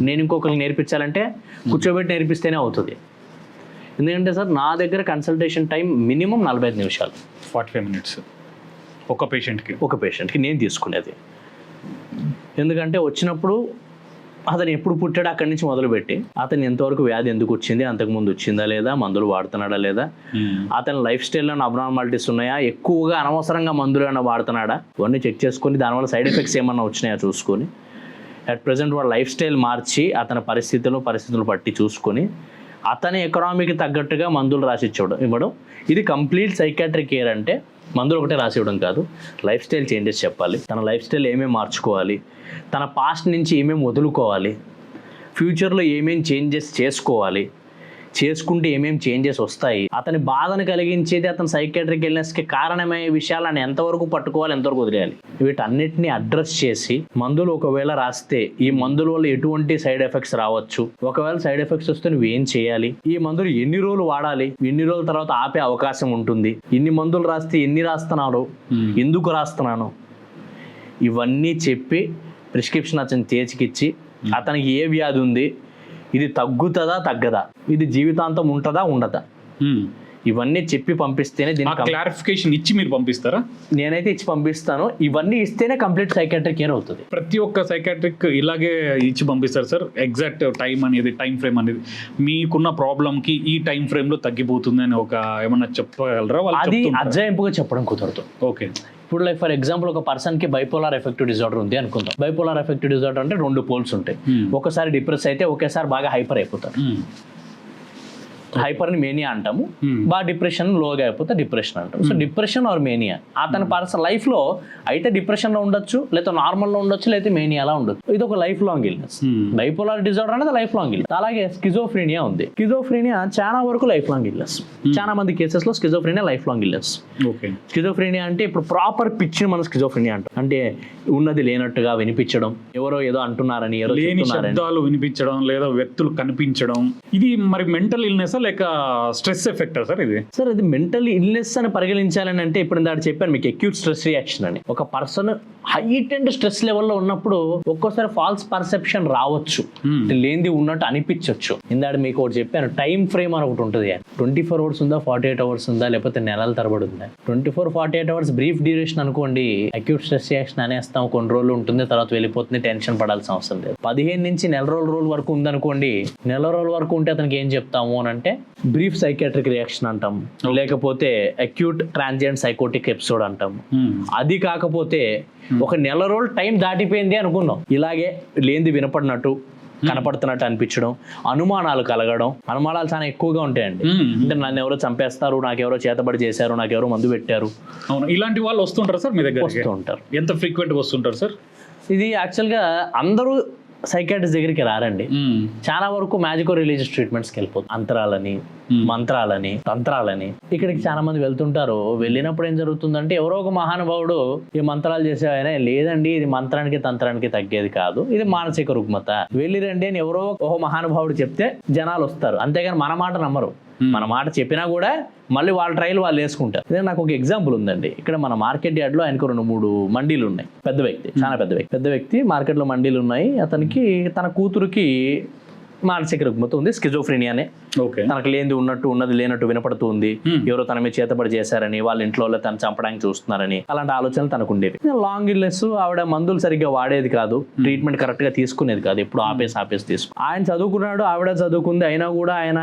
నేను ఇంకొకరికి నేర్పించాలంటే కూర్చోబెట్టి నేర్పిస్తేనే అవుతుంది. ఎందుకంటే సార్ నా దగ్గర కన్సల్టేషన్ టైం మినిమం 45 నిమిషాలు, 45 మినిట్స్ ఒక పేషెంట్కి నేను తీసుకునేది. ఎందుకంటే వచ్చినప్పుడు అతను ఎప్పుడు పుట్టాడు అక్కడి నుంచి మొదలుపెట్టి అతను ఎంతవరకు వ్యాధి ఎందుకు వచ్చింది, అంతకుముందు వచ్చిందా లేదా, మందులు వాడుతున్నాడా లేదా, అతని లైఫ్ స్టైల్లో అబ్నార్మాలిటీస్ ఉన్నాయా, ఎక్కువగా అనవసరంగా మందులు ఏమైనా వాడుతున్నాడా, ఇవన్నీ చెక్ చేసుకొని దానివల్ల సైడ్ ఎఫెక్ట్స్ ఏమన్నా వచ్చినాయా చూసుకొని అట్ ప్రెసెంట్ వాడు లైఫ్ స్టైల్ మార్చి అతని పరిస్థితులు బట్టి చూసుకొని అతని ఎకనామీకి తగ్గట్టుగా మందులు రాసి ఇవ్వడం. ఇది కంప్లీట్ సైకాట్రిక్ కేర్. అంటే మందులు ఒకటే రాసి ఇవ్వడం కాదు, లైఫ్ స్టైల్ చేంజెస్ చెప్పాలి, తన లైఫ్ స్టైల్ ఏమేమి మార్చుకోవాలి, తన పాస్ట్ నుంచి ఏమేమి వదులుకోవాలి, ఫ్యూచర్లో ఏమేమి చేంజెస్ చేసుకోవాలి, చేసుకుంటే ఏమేమి చేంజెస్ వస్తాయి, అతని బాధను కలిగించేది అతని సైకాట్రిక్ ఇల్నెస్కి కారణమయ్యే విషయాలను ఎంతవరకు పట్టుకోవాలి, ఎంతవరకు వదిలేయాలి, వీటన్నిటిని అడ్రస్ చేసి మందులు ఒకవేళ రాస్తే ఈ మందుల వల్ల ఎటువంటి సైడ్ ఎఫెక్ట్స్ రావచ్చు, ఒకవేళ సైడ్ ఎఫెక్ట్స్ వస్తే నువ్వేం చేయాలి, ఈ మందులు ఎన్ని రోజులు వాడాలి, ఎన్ని రోజుల తర్వాత ఆపే అవకాశం ఉంటుంది, ఇన్ని మందులు రాస్తే ఎన్ని రాస్తున్నాడు, ఎందుకు రాస్తున్నాను, ఇవన్నీ చెప్పి ప్రిస్క్రిప్షన్ అతని చేతికిచ్చి అతనికి ఏ వ్యాధి ఉంది, ఇది తగ్గుతుందా తగ్గదా, ఇది జీవితాంతం ఉంటుందా ఉండదా, ఇవన్నీ చెప్పి పంపిస్తేనే దీనికి క్లారిఫికేషన్ ఇచ్చి మీరు పంపిస్తారా? నేనైతే ఇచ్చి పంపిస్తాను. ఇవన్నీ ఇస్తేనే కంప్లీట్ సైకాట్రిక్ కేర్ అవుతుంది. ప్రతి ఒక్క సైకాట్రిక్ ఇలాగే ఇచ్చి పంపిస్తారు సార్. ఎగ్జాక్ట్ టైం అనేది, టైం ఫ్రేమ్ అనేది, మీకున్న ప్రాబ్లంకి ఈ టైం ఫ్రేమ్లో తగ్గిపోతుంది అని ఒక ఏమన్నా చెప్పగలరా? అది అధ్యాయింపుగా చెప్పడం కుదరదు. ఓకే, ఇప్పుడు లైక్ ఫర్ ఎగ్జాంపుల్ ఒక పర్సన్కి బైపోలార్ ఎఫెక్టివ్ డిజార్డర్ ఉంది అనుకుందాం. బైపోలార్ ఎఫెక్టివ్ డిజార్డర్ అంటే 2 పోల్స్ ఉంటాయి. ఒకసారి డిప్రెస్ అయితే ఒకేసారి బాగా హైపర్ అయిపోతారు. హైపర్ని మేనియా అంటాము. బాగా డిప్రెషన్ లోగా అయిపోతే డిప్రెషన్ అంటాము. సో డిప్రెషన్ ఆర్ మేనియా అతని పర్సన్ లైఫ్లో అయితే డిప్రెషన్లో ఉండొచ్చు, లేదా నార్మల్లో ఉండొచ్చు, లేదా మేనియాలా ఉండొచ్చు. ఇది ఒక life long illness. Bipolar disorder అనేది లైఫ్ లాంగ్ ఇల్నెస్. అలాగే స్కిజోఫ్రీనియా ఉంది. స్కిజోఫ్రీనియా చాలా వరకు లైఫ్ లాంగ్ ఇల్నెస్. చాలా మంది కేసెస్లో schizophrenia life long illness. Schizophrenia అంటే ఇప్పుడు ప్రాపర్ పిచ్ని మనం స్కిజోఫ్రీనియా అంటాం. అంటే ఉన్నది లేనట్టుగా వినిపించడం, ఎవరో ఏదో అంటున్నారని, ఎవరో శబ్దాలు వినిపించడం, లేదా వ్యక్తులు కనిపించడం. ఇది మరి మెంటల్ ఇల్నెస్ లేక స్ట్రెస్ ఎఫెక్ట్ సార్? ఇది సార్ అది మెంటల్ ఇల్నెస్ అని పరిగణించాలని అంటే ఇప్పుడు ఇందాక చెప్పాను మీకు, అక్యూట్ స్ట్రెస్ రియాక్షన్ అని. ఒక పర్సన్ హైట్ అండ్ స్ట్రెస్ లెవెల్లో ఉన్నప్పుడు ఒక్కోసారి ఫాల్స్ పర్సెప్షన్ రావచ్చు, లేనిది ఉన్నట్టు అనిపించవచ్చు. ఇందాక మీకు ఒకటి చెప్పాను, టైం ఫ్రేమ్ అని ఒకటి ఉంటుంది. 24 అవర్స్ ఉందా, 48 అవర్స్ ఉందా, లేకపోతే నెలల తరబడి ఉందా? 24-48 అవర్స్ బ్రీఫ్ డ్యూరేషన్ అనుకోండి. అక్యూట్ స్ట్రెస్ రియాక్షన్ అనేస్తాం, కొన్ని రోజులు ఉంటుంది, తర్వాత వెళ్ళిపోతుంది, టెన్షన్ పడాల్సిన అవసరం లేదు. 15 నుంచి నెల రోజుల వరకు ఉందనుకోండి. నెల రోజుల వరకు ఉంటే అతనికి ఏం చెప్తాము అని అంటే బ్రీఫ్ సైకాట్రిక్ రియాక్షన్ అంటాం, లేకపోతే అక్యూట్ ట్రాన్సియంట్ సైకోటిక్ ఎపిసోడ్ అంటాం. అది కాకపోతే ఒక నెల రోజులు టైం దాటిపోయింది అనుకున్నాం, ఇలాగే లేనిది వినపడినట్టు కనపడుతున్నట్టు అనిపించడం, అనుమానాలు కలగడం. అనుమానాలు చాలా ఎక్కువగా ఉంటాయండి. అంటే నన్ను ఎవరో చంపేస్తారు, నాకెవరో చేతబడి చేశారు, నాకెవరో మందు పెట్టారు. అవును, ఇలాంటి వాళ్ళు వస్తుంటారు సార్ మీ దగ్గర? వస్తూ ఉంటారు. ఎంత ఫ్రీక్వెంట్గా వస్తుంటారు సార్? ఇది యాక్చువల్గా అందరూ సైకాట్రిస్ట్ దగ్గరికి రారండి. చాలా వరకు మ్యాజికో రిలీజియస్ ట్రీట్మెంట్స్కి వెళ్ళిపోతుంది. అంతరాలని, మంత్రాలని, తంత్రాలని ఇక్కడికి చాలా మంది వెళ్తుంటారు. వెళ్ళినప్పుడు ఏం జరుగుతుందంటే ఎవరో ఒక మహానుభావుడు ఈ మంత్రాలు చేసేవాయన, లేదండి ఇది మంత్రానికి తంత్రానికి తగ్గేది కాదు, ఇది మానసిక రుగ్మత, వెళ్ళిరండి అని ఎవరో ఒక మహానుభావుడు చెప్తే జనాలు వస్తారు. అంతేగాని మన మాట నమ్మరు. మన మాట చెప్పినా కూడా మళ్ళీ వాళ్ళ ట్రైల్ వాళ్ళు వేసుకుంటారు. ఇదే నాకు ఒక ఎగ్జాంపుల్ ఉందండి. ఇక్కడ మన మార్కెట్ యార్డ్లో ఆయనకు 2-3 మండీలు ఉన్నాయి. పెద్ద వ్యక్తి, చాలా పెద్ద వ్యక్తి మార్కెట్లో మండీలు ఉన్నాయి. అతనికి తన కూతురుకి మానసిక రుగ్మత ఉంది, స్కిజోఫ్రీనియానే. తనకు లేనిది ఉన్నట్టు, ఉన్నది లేనట్టు వినపడుతూ ఉంది. ఎవరో తన మీద చేతబడి చేశారని, వాళ్ళ ఇంట్లో తను చంపడానికి చూస్తున్నారని, అలాంటి ఆలోచనలు తనకు ఉండేవి. లాంగ్ ఇల్నెస్, ఆవిడ మందులు సరిగ్గా వాడేది కాదు, ట్రీట్మెంట్ కరెక్ట్ గా తీసుకునేది కాదు, ఎప్పుడు ఆపేసి తీసుకు. ఆయన చదువుకున్నాడు, ఆవిడ చదువుకుంది, అయినా కూడా ఆయన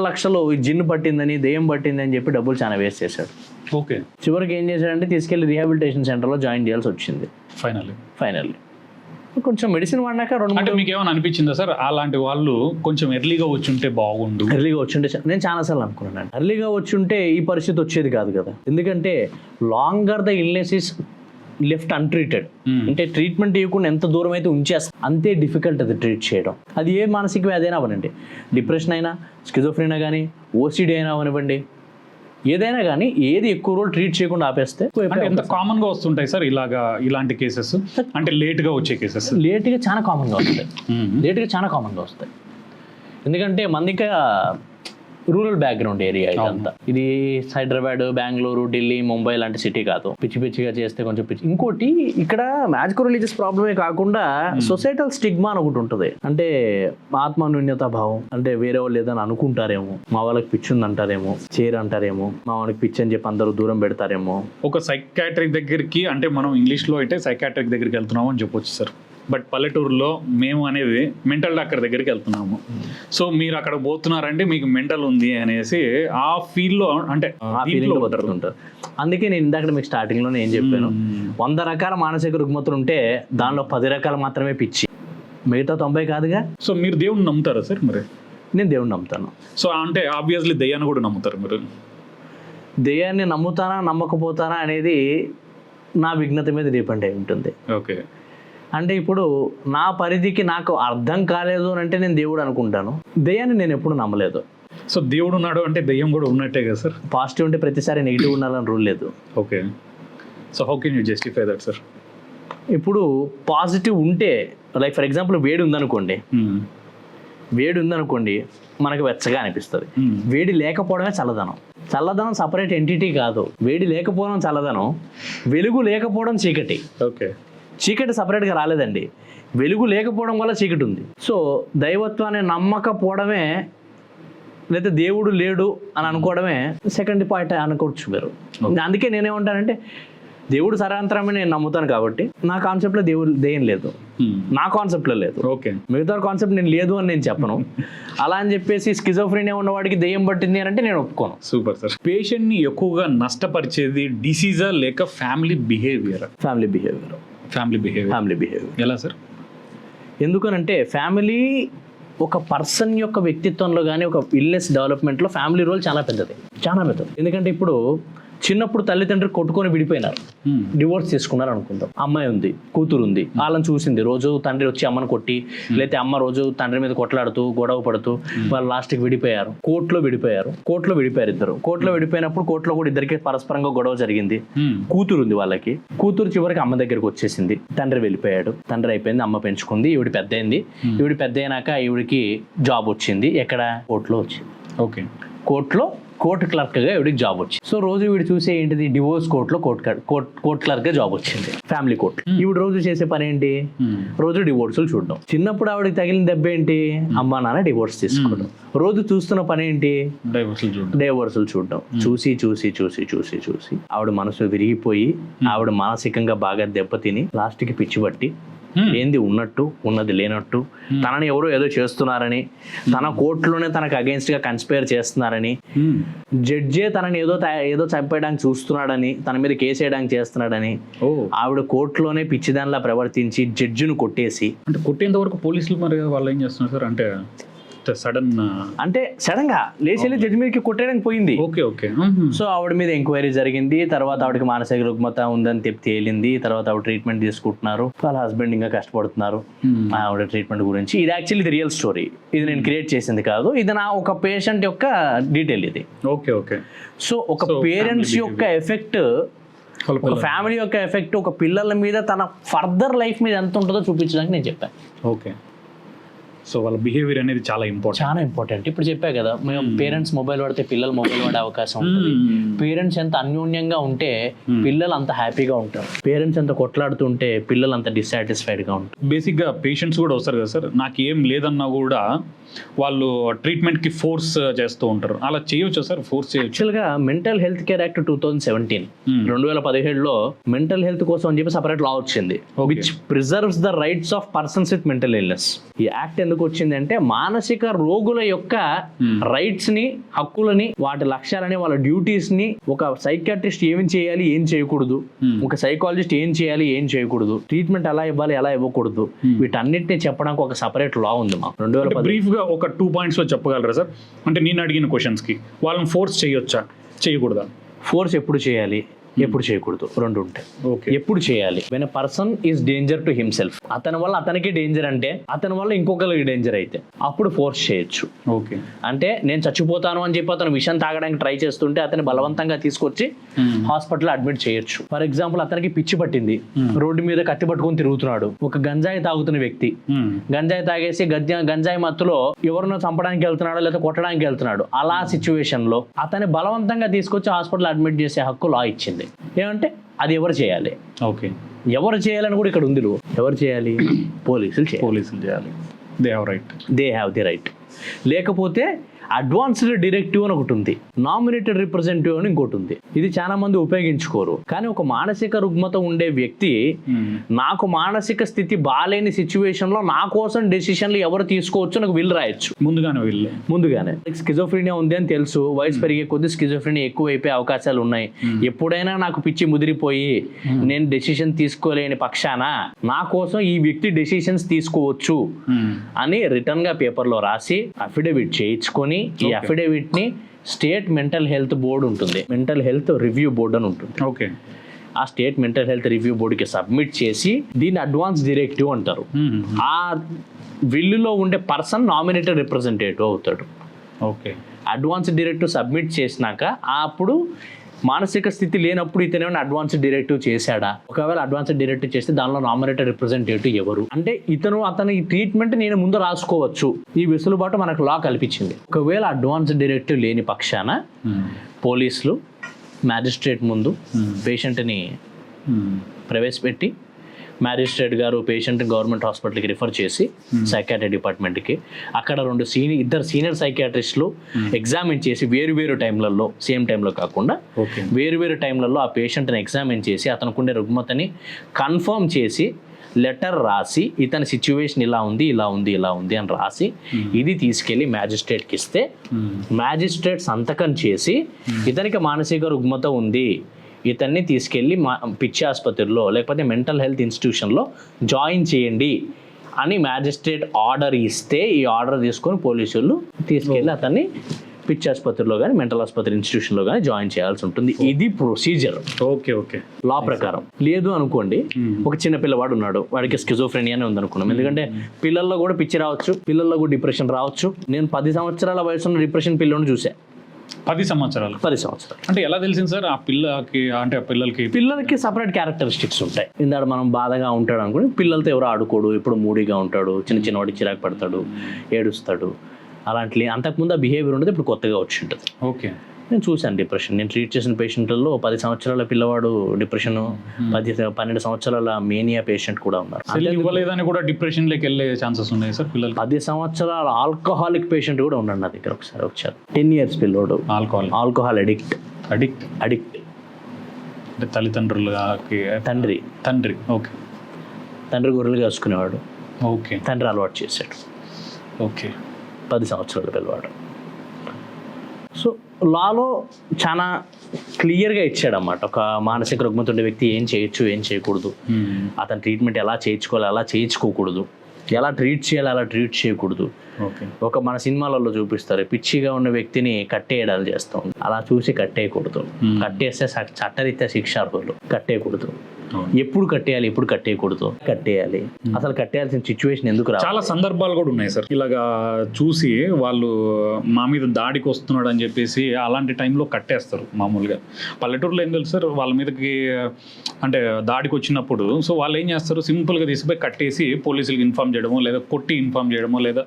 లక్షలు జిన్ను పట్టిందని, దెయ్యం పట్టిందని చెప్పి డబ్బులు చాలా వేస్ట్ చేశాడు. చివరికి ఏం చేశాడంటే తీసుకెళ్లి రీహాబిలిటేషన్ సెంటర్లో జాయిన్ చేయాల్సి వచ్చింది. ఫైనల్లీ కొంచెం మెడిసిన్ వాడినాక అంటే మీకు ఏమైనా అనిపించిందా సార్, అలాంటి వాళ్ళు కొంచెం ఎర్లీగా వచ్చి ఉంటే బాగుండు? ఎర్లీగా వచ్చి ఉంటే నేను చాలాసార్లు అనుకున్నాను, ఎర్లీగా వచ్చి ఉంటే ఈ పరిస్థితి వచ్చేది కాదు కదా. ఎందుకంటే longer the illness is left untreated, అంటే ట్రీట్మెంట్ ఇవ్వకుండా ఎంత దూరం అయితే ఉంచేస్తాం అంతే డిఫికల్ట్ అది ట్రీట్ చేయడం. అది ఏ మానసిక వ్యాధి అయినా అవనండి, డిప్రెషన్ అయినా, స్కిజోఫ్రెనియా కానీ, ఓసిడి అయినా అవనివ్వండి, ఏదైనా కానీ ఏది ఎక్కువ రోజులు ట్రీట్ చేయకుండా ఆపేస్తే. ఎంత కామన్ గా వస్తుంటాయి సార్ ఇలాంటి కేసెస్? అంటే లేట్ గా వచ్చే కేసెస్? లేట్గా చాలా కామన్గా వస్తాయి. ఎందుకంటే మందికి రూరల్ బ్యాక్గ్రౌండ్ ఏరియా ఇదంతా. ఇది హైదరాబాద్, బెంగళూరు, ఢిల్లీ, ముంబై లాంటి సిటీ కాదు. పిచ్చిగా చేస్తే కొంచెం పిచ్చి. ఇంకోటి ఇక్కడ మ్యాజికో రిలీజియస్ ప్రాబ్లమే కాకుండా సొసైటల్ స్టిగ్మా అని ఒకటి ఉంటుంది. అంటే ఆత్మన్యూన్యత భావం, అంటే వేరే వాళ్ళు ఏదైనా అనుకుంటారేమో, మా వాళ్ళకి పిచ్చి ఉంది అంటారేమో, అంటారేమో, మా వాళ్ళకి పిచ్చి అని చెప్పి అందరూ దూరం పెడతారేమో. ఒక సైకాట్రిక్ దగ్గరికి, అంటే మనం ఇంగ్లీష్ లో అయితే సైకాట్రిక్ దగ్గరికి వెళ్తున్నాం అని చెప్పొచ్చు సార్, బట్ పల్లెటూరులో మేము అనేది మెంటల్ డాక్టర్ దగ్గరికి వెళ్తున్నాము. సో మీరు అక్కడ పోతున్నారంటే మీకు మెంటల్ ఉంది అనేసి ఆ ఫీల్డ్లో, అంటే ఆ ఫీలింగ్లో బతుకుతుంటారు. అందుకే నేను ఇందాక మీకు స్టార్టింగ్లోనే ఏం చెప్పాను, 100 రకాల మానసిక రుగ్మతలు ఉంటే దానిలో 10 రకాలు మాత్రమే పిచ్చి. మిగతా 90 కాదుగా. సో మీరు దేవుడిని నమ్ముతారా సార్ మరి? నేను దేవుడిని నమ్ముతాను. సో అంటే ఆబ్వియస్లీ దయ్యాన్ని కూడా నమ్ముతారు మీరు? దెయ్యాన్ని నమ్ముతానా నమ్మకపోతానా అనేది నా విఘ్నత మీద డిపెండ్ అయి ఉంటుంది. ఓకే. అంటే ఇప్పుడు నా పరిధికి నాకు అర్థం కాలేదు అని అంటే నేను దేవుడు అనుకుంటాను. దెయ్యాన్ని నేను ఎప్పుడు నమ్మలేదు. సో దేవుడు ఉన్నాడు అంటే దయ్యం కూడా ఉన్నట్టే కదా సార్? పాజిటివ్ ఉంటే ప్రతిసారి నెగిటివ్ ఉండాలని రూల్ లేదు. Okay. So how can you justify that sir? ఇప్పుడు పాజిటివ్ ఉంటే, లైక్ ఫర్ ఎగ్జాంపుల్ వేడి ఉందనుకోండి, మనకు వెచ్చగా అనిపిస్తుంది. వేడి లేకపోవడమే చల్లదనం. చల్లదనం సపరేట్ ఎంటిటీ కాదు. వేడి లేకపోవడం చల్లదనం, వెలుగు లేకపోవడం చీకటి. ఓకే. చీకటి సపరేట్గా రాలేదండి, వెలుగు లేకపోవడం వల్ల చీకటి ఉంది. సో దైవత్వాన్ని నమ్మకపోవడమే, లేదా దేవుడు లేడు అని అనుకోవడమే సెకండ్ పాయింట్ అనుకోవచ్చు మీరు. అందుకే నేనేమంటానంటే దేవుడు సరాంతరమే నేను నమ్ముతాను కాబట్టి నా కాన్సెప్ట్లో దెయ్యం లేదు, నా కాన్సెప్ట్లో లేదు. ఓకే. మిగతా కాన్సెప్ట్ నేను లేదు అని నేను చెప్పను. అలా అని చెప్పేసి స్కిజోఫ్రీనియా ఉన్నవాడికి దెయ్యం పట్టింది అని అంటే నేను ఒప్పుకోను. Super sir. పేషెంట్ని ఎక్కువగా నష్టపరిచేది డిసీజా లేక ఫ్యామిలీ బిహేవియర్? Family behaviour. ఎలా సార్? ఎందుకనంటే ఫ్యామిలీ ఒక పర్సన్ యొక్క వ్యక్తిత్వంలో కానీ ఒక ఇల్నెస్ డెవలప్మెంట్లో ఫ్యామిలీ రోల్ చాలా పెద్దది. ఎందుకంటే ఇప్పుడు చిన్నప్పుడు తల్లిదండ్రులు కొట్టుకొని విడిపోయినారు, డివోర్స్ తీసుకున్నారు అనుకుందాం. అమ్మాయి ఉంది, కూతురు ఉంది, వాళ్ళని చూసింది. రోజు తండ్రి వచ్చి అమ్మను కొట్టి, లేకపోతే అమ్మ రోజు తండ్రి మీద కొట్లాడుతూ గొడవ పడుతూ వాళ్ళు లాస్ట్కి విడిపోయారు. కోర్టులో విడిపోయారు ఇద్దరు. కోర్టులో విడిపోయినప్పుడు కోర్టులో కూడా ఇద్దరికి పరస్పరంగా గొడవ జరిగింది. కూతురు ఉంది వాళ్ళకి. కూతురు చివరికి అమ్మ దగ్గరికి వచ్చేసింది. తండ్రి వెళ్ళిపోయాడు. తండ్రి అయిపోయింది, అమ్మ పెంచుకుంది. ఈవిడ పెద్ద అయింది. ఈవిడ పెద్ద అయినాక ఈవిడికి జాబ్ వచ్చింది. ఎక్కడ? కోర్టులో వచ్చింది. ఓకే. కోర్టు క్లర్క్గా ఈవిడికి జాబ్ వచ్చింది. సో రోజు వీడు చూసే ఏంటిది? డివోర్స్ కోర్టులో కోర్ట్ క్లర్క్గా జాబ్ వచ్చింది, ఫ్యామిలీ కోర్టు. ఈవిడ రోజు చేసే పని ఏంటి? రోజు డివోర్సులు చూడడం. చిన్నప్పుడు ఆవిడకి తగిలిన దెబ్బ ఏంటి? అమ్మా నాన్న డివోర్స్ తీసుకోవడం. రోజు చూస్తున్న పని ఏంటి? డైవోర్సులు చూడడం. చూసి ఆవిడ మనసు విరిగిపోయి, ఆవిడ మానసికంగా బాగా దెబ్బతిని లాస్ట్కి పిచ్చి పట్టి, ఏంది ఉన్నట్టు ఉన్నది లేనట్టు, తనని ఎవరో ఏదో చేస్తున్నారని, తన కోర్టులోనే తనకు అగేన్స్ట్ గా కన్స్పైర్ చేస్తున్నారని, జడ్జే తనని ఏదో చంపేయడానికి చూస్తున్నాడని, తన మీద కేసు వేయడానికి చేస్తున్నాడని ఆవిడ కోర్టులోనే పిచ్చిదానిలా ప్రవర్తించి జడ్జిను కొట్టేసి. అంటే కొట్టేంత వరకు పోలీసులు మరి వాళ్ళు ఏం చేస్తున్నారు సార్? అంటే సడన్ గా లేచి జడ్జి మీదకి కొట్టేయడానికి పోయింది. ఓకే. సో ఆవిడ మీద ఎంక్వైరీ జరిగింది. తర్వాత ఆవిడకి మానసిక రుగ్మత ఉందని తేలింది. తర్వాత ఆవిడ ట్రీట్మెంట్ తీసుకుంటున్నారు. వాళ్ళ హస్బెండ్ ఇంకా కష్టపడుతున్నారు ఆవిడ ట్రీట్మెంట్ గురించి. ఇది యాక్చువల్లీ రియల్ స్టోరీ. ఇది నేను క్రియేట్ చేసింది కాదు. ఇది నా ఒక పేషెంట్ యొక్క డీటెయిల్ ఇది. ఓకే. సో ఒక పేరెంట్స్ యొక్క ఎఫెక్ట్, ఒక ఫ్యామిలీ యొక్క ఎఫెక్ట్ ఒక పిల్లల మీద, తన ఫర్దర్ లైఫ్ మీద ఎంత ఉంటుందో చూపించడానికి నేను చెప్పాను. ఓకే. సో వాళ్ళ బిహేవియర్ అనేది చాలా ఇంపార్టెంట్. ఇప్పుడు చెప్పా కదా, మేము పేరెంట్స్ మొబైల్ వాడితే పిల్లలు మొబైల్ వాడే అవకాశం ఉంటుంది. పేరెంట్స్ ఎంత అన్యోన్యంగా ఉంటే పిల్లలు అంత హ్యాపీగా ఉంటారు. పేరెంట్స్ ఎంత కొట్లాడుతుంటే పిల్లలు అంత డిస్సాటిస్ఫైడ్గా ఉంటారు. బేసిక్గా పేషెంట్స్ కూడా వస్తారు కదా సార్, నాకు ఏం లేదన్నా కూడా వాళ్ళు ట్రీట్మెంట్కి ఫోర్స్ చేస్తూ ఉంటారు. అలా చేయొచ్చా సార్? ఫోర్స్ చేయొచ్చు. యాక్చువల్గా mental health care act 2017 mental health కోసం అని చెప్పి సపరేట్ లా వచ్చింది, which preserves the rights of persons with mental illness. ఈ యాక్ట్ ఎందుకు వచ్చింది అంటే మానసిక రోగుల యొక్క రైట్స్ ని, హక్కులని, వాటి లక్ష్యాలని, వాళ్ళ డ్యూటీస్ ని ఒక సైకియాట్రిస్ట్ ఏం చేయాలి, ఏం చేయకూడదు, ఒక సైకాలజిస్ట్ ఏం చేయాలి, ఏం చేయకూడదు, ట్రీట్మెంట్ ఎలా ఇవ్వాలి, ఎలా ఇవ్వకూడదు, వీటన్నిటిని చెప్పడానికి ఒక సపరేట్ లా ఉంది మా 2010. బ్రీఫ్ గా ఒక 2 points లో చెప్పగలరా సార్? అంటే నేను అడిగిన క్వశ్చన్స్ కి వాళ్ళని ఫోర్స్ చేయొచ్చా, చేయకూడదా? ఫోర్స్ ఎప్పుడు చేయాలి, ఎప్పుడు చేయకూడదు, రెండు ఉంటాయి. ఎప్పుడు చేయాలి? When a person is danger to himself, అతని వల్ల అతనికి డేంజర్, అంటే అతని వల్ల ఇంకొకరికి డేంజర్ అయితే అప్పుడు ఫోర్స్ చేయొచ్చు. ఓకే. అంటే నేను చచ్చిపోతాను అని చెప్పి అతను విషయం తాగడానికి ట్రై చేస్తుంటే అతన్ని బలవంతంగా తీసుకొచ్చి హాస్పిటల్ అడ్మిట్ చేయొచ్చు. ఫర్ ఎగ్జాంపుల్, అతనికి పిచ్చి పట్టింది, రోడ్డు మీద కత్తి పట్టుకొని తిరుగుతున్నాడు. ఒక గంజాయి తాగుతున్న వ్యక్తి గంజాయి తాగేసి గంజాయి మత్తులో ఎవరినో చంపడానికి వెళ్తున్నాడు, లేదా కొట్టడానికి వెళ్తున్నాడు. అలా సిచ్యువేషన్ లో అతన్ని బలవంతంగా తీసుకొచ్చి హాస్పిటల్ అడ్మిట్ చేసే హక్కు లా ఇచ్చింది. ఏమంటే అది ఎవరు చేయాలి? ఓకే. ఎవరు చేయాలని కూడా ఇక్కడ ఉంది. ఎవరు చేయాలి? పోలీసులు చేయాలి. They have right. They have the right. లేకపోతే అడ్వాన్స్డ్ డిరెక్టివ్ అని ఒకటి ఉంది, నామినేటెడ్ రిప్రజెంటేటివ్ అని ఇంకోటి ఉంది. ఇది చాలా మంది ఉపయోగించుకోరు. కానీ ఒక మానసిక రుగ్మత ఉండే వ్యక్తి నాకు మానసిక స్థితి బాలేని సిచ్యువేషన్ లో నా కోసం డెసిషన్లు ఎవరు తీసుకోవచ్చు నాకు వీళ్ళు రాయొచ్చు ముందుగానే. స్కిజోఫ్రీనియా ఉంది అని తెలుసు, వయసు పెరిగే కొద్ది స్కిజోఫ్రీనియా ఎక్కువ అయిపోయే అవకాశాలు ఉన్నాయి. ఎప్పుడైనా నాకు పిచ్చి ముదిరిపోయి నేను డెసిషన్ తీసుకోలేని పక్షాన నా కోసం ఈ వ్యక్తి డెసిషన్స్ తీసుకోవచ్చు అని రిటర్న్ గా పేపర్ లో రాసి అఫిడవిట్ చేయించుకొని ఈ అఫిడవిట్ ని స్టేట్ మెంటల్ హెల్త్ బోర్డు ఉంటుంది, మెంటల్ హెల్త్ రివ్యూ బోర్డు అని ఉంటుంది. ఓకే, ఆ స్టేట్ మెంటల్ హెల్త్ రివ్యూ బోర్డుకి సబ్మిట్ చేసి దీన్ని అడ్వాన్స్ డైరెక్టివ్ అంటారు. ఆ విల్లులో ఉండే పర్సన్ నామినేటెడ్ రిప్రజెంటేటివ్ అవుతాడు. ఓకే, అడ్వాన్స్ డైరెక్టివ్ సబ్మిట్ చేసినాక అప్పుడు మానసిక స్థితి లేనప్పుడు ఇతనేమైనా అడ్వాన్స్ డైరెక్టివ్ చేశాడా, ఒకవేళ అడ్వాన్స్ డైరెక్టివ్ చేస్తే దానిలో నామినేటెడ్ రిప్రజెంటేటివ్ ఎవరు అంటే అతని ట్రీట్మెంట్ నేను ముందు రాసుకోవచ్చు. ఈ వెసులుబాటు మనకు లా కల్పించింది. ఒకవేళ అడ్వాన్స్ డైరెక్టివ్ లేని పక్షాన పోలీసులు మ్యాజిస్ట్రేట్ ముందు పేషెంట్ని ప్రవేశపెట్టి మ్యాజిస్ట్రేట్ గారు పేషెంట్ గవర్నమెంట్ హాస్పిటల్కి రిఫర్ చేసి సైకాట్రీ డిపార్ట్మెంట్కి అక్కడ ఇద్దరు సీనియర్ సైకాట్రిస్టులు ఎగ్జామిన్ చేసి వేరు టైంలలో సేమ్ టైంలో కాకుండా వేరు టైంలలో ఆ పేషెంట్ని ఎగ్జామిన్ చేసి అతనుకుండే రుగ్మతని కన్ఫర్మ్ చేసి లెటర్ రాసి ఇతని సిచ్యువేషన్ ఇలా ఉంది అని రాసి ఇది తీసుకెళ్లి మ్యాజిస్ట్రేట్కి ఇస్తే మ్యాజిస్ట్రేట్ సంతకం చేసి ఇతనికి మానసిక రుగ్మత ఉంది, ఇతన్ని తీసుకెళ్ళి పిచ్చి ఆసుపత్రిలో లేకపోతే మెంటల్ హెల్త్ ఇన్స్టిట్యూషన్లో జాయిన్ చేయండి అని మ్యాజిస్ట్రేట్ ఆర్డర్ ఇస్తే ఈ ఆర్డర్ తీసుకొని పోలీసులు తీసుకెళ్ళి అతన్ని పిచ్చి ఆసుపత్రిలో కానీ మెంటల్ ఆసుపత్రి ఇన్స్టిట్యూషన్లో కానీ జాయిన్ చేయాల్సి ఉంటుంది. ఇది ప్రొసీజర్. ఓకే లా ప్రకారం. లేదు అనుకోండి, ఒక చిన్న పిల్లవాడు ఉన్నాడు, వాడికి స్కిజోఫ్రెనియానే ఉంది అనుకున్నాం. ఎందుకంటే పిల్లల్లో కూడా పిచ్చి రావచ్చు, పిల్లల్లో కూడా డిప్రెషన్ రావచ్చు. నేను 10 సంవత్సరాల వయసున్న డిప్రెషన్ పిల్లని చూసాను. 10 సంవత్సరాలు అంటే ఎలా తెలిసింది సార్? ఆ పిల్లకి అంటే పిల్లలకి సపరేట్ క్యారెక్టరిస్టిక్స్ ఉంటాయి. ఇందాక మనం బాధగా ఉంటాడు అనుకుని పిల్లలతో ఎవరు ఆడుకోడు, ఎప్పుడు మూడీగా ఉంటాడు, చిన్నవాడికి చిరాకు పడతాడు, ఏడుస్తాడు, అలాంటి అంతకుముందు ఆ బిహేవియర్ ఉండదు, ఇప్పుడు కొత్తగా వచ్చి ఉంటుంది. ఓకే, నేను చూశాను డిప్రెషన్. నేను ట్రీట్ చేసిన పేషెంట్లలో 10 సంవత్సరాల పిల్లవాడు డిప్రెషన్, 12 సంవత్సరాల మేనియా పేషెంట్ కూడా ఉన్నారు. ఇవ్వలేదని కూడా డిప్రెషన్లోకి వెళ్ళే ఛాన్సెస్ ఉన్నాయి సార్ పిల్లలు. 10 సంవత్సరాల ఆల్కహాలిక్ పేషెంట్ కూడా ఉన్నాడు నా దగ్గర. ఒకసారి వచ్చారు 10 years పిల్లోడు, ఆల్కహాల్ అడిక్ట్ అంటే తల్లిదండ్రులకి తండ్రి ఓకే, తండ్రి గొర్రెలు కాసుకునేవాడు. ఓకే, తండ్రి అలవాటు చేశాడు. ఓకే, 10 సంవత్సరాల పిల్లవాడు. సో లాలో చాలా క్లియర్గా ఇచ్చాడన్నమాట. ఒక మానసిక రుగ్మత ఉండే వ్యక్తి ఏం చేయొచ్చు, ఏం చేయకూడదు, అతని ట్రీట్మెంట్ ఎలా చేయించుకోవాలి, ఎలా చేయించుకోకూడదు, ఎలా ట్రీట్ చేయాలి, అలా ట్రీట్ చేయకూడదు. ఒక మన సినిమాలలో చూపిస్తారు, పిచ్చిగా ఉన్న వ్యక్తిని కట్టేయడాలు చేస్తాం, అలా చూసి కట్టేయకూడదు. కట్టేస్తే చట్టరీత్యా శిక్షార్హులు. కట్టేయకూడదు. ఎప్పుడు కట్టేయాలి, ఎప్పుడు కట్టేయకూడదు, కట్టేయాలి. అసలు కట్టేయాల్సిన సిచ్యువేషన్ ఎందుకు రా? చాలా సందర్భాలు కూడా ఉన్నాయి సార్. ఇలాగా చూసి వాళ్ళు మా మీద దాడికి వస్తున్నాడు అని చెప్పేసి అలాంటి టైంలో కట్టేస్తారు. మామూలుగా పల్లెటూరులో ఏం తెలుసు సార్, వాళ్ళ మీదకి అంటే దాడికి వచ్చినప్పుడు సో వాళ్ళు ఏం చేస్తారు, సింపుల్గా తీసిపోయి కట్టేసి పోలీసులకు ఇన్ఫార్మ్ చేయడమో లేదా కొట్టి ఇన్ఫార్మ్ చేయడమో లేదా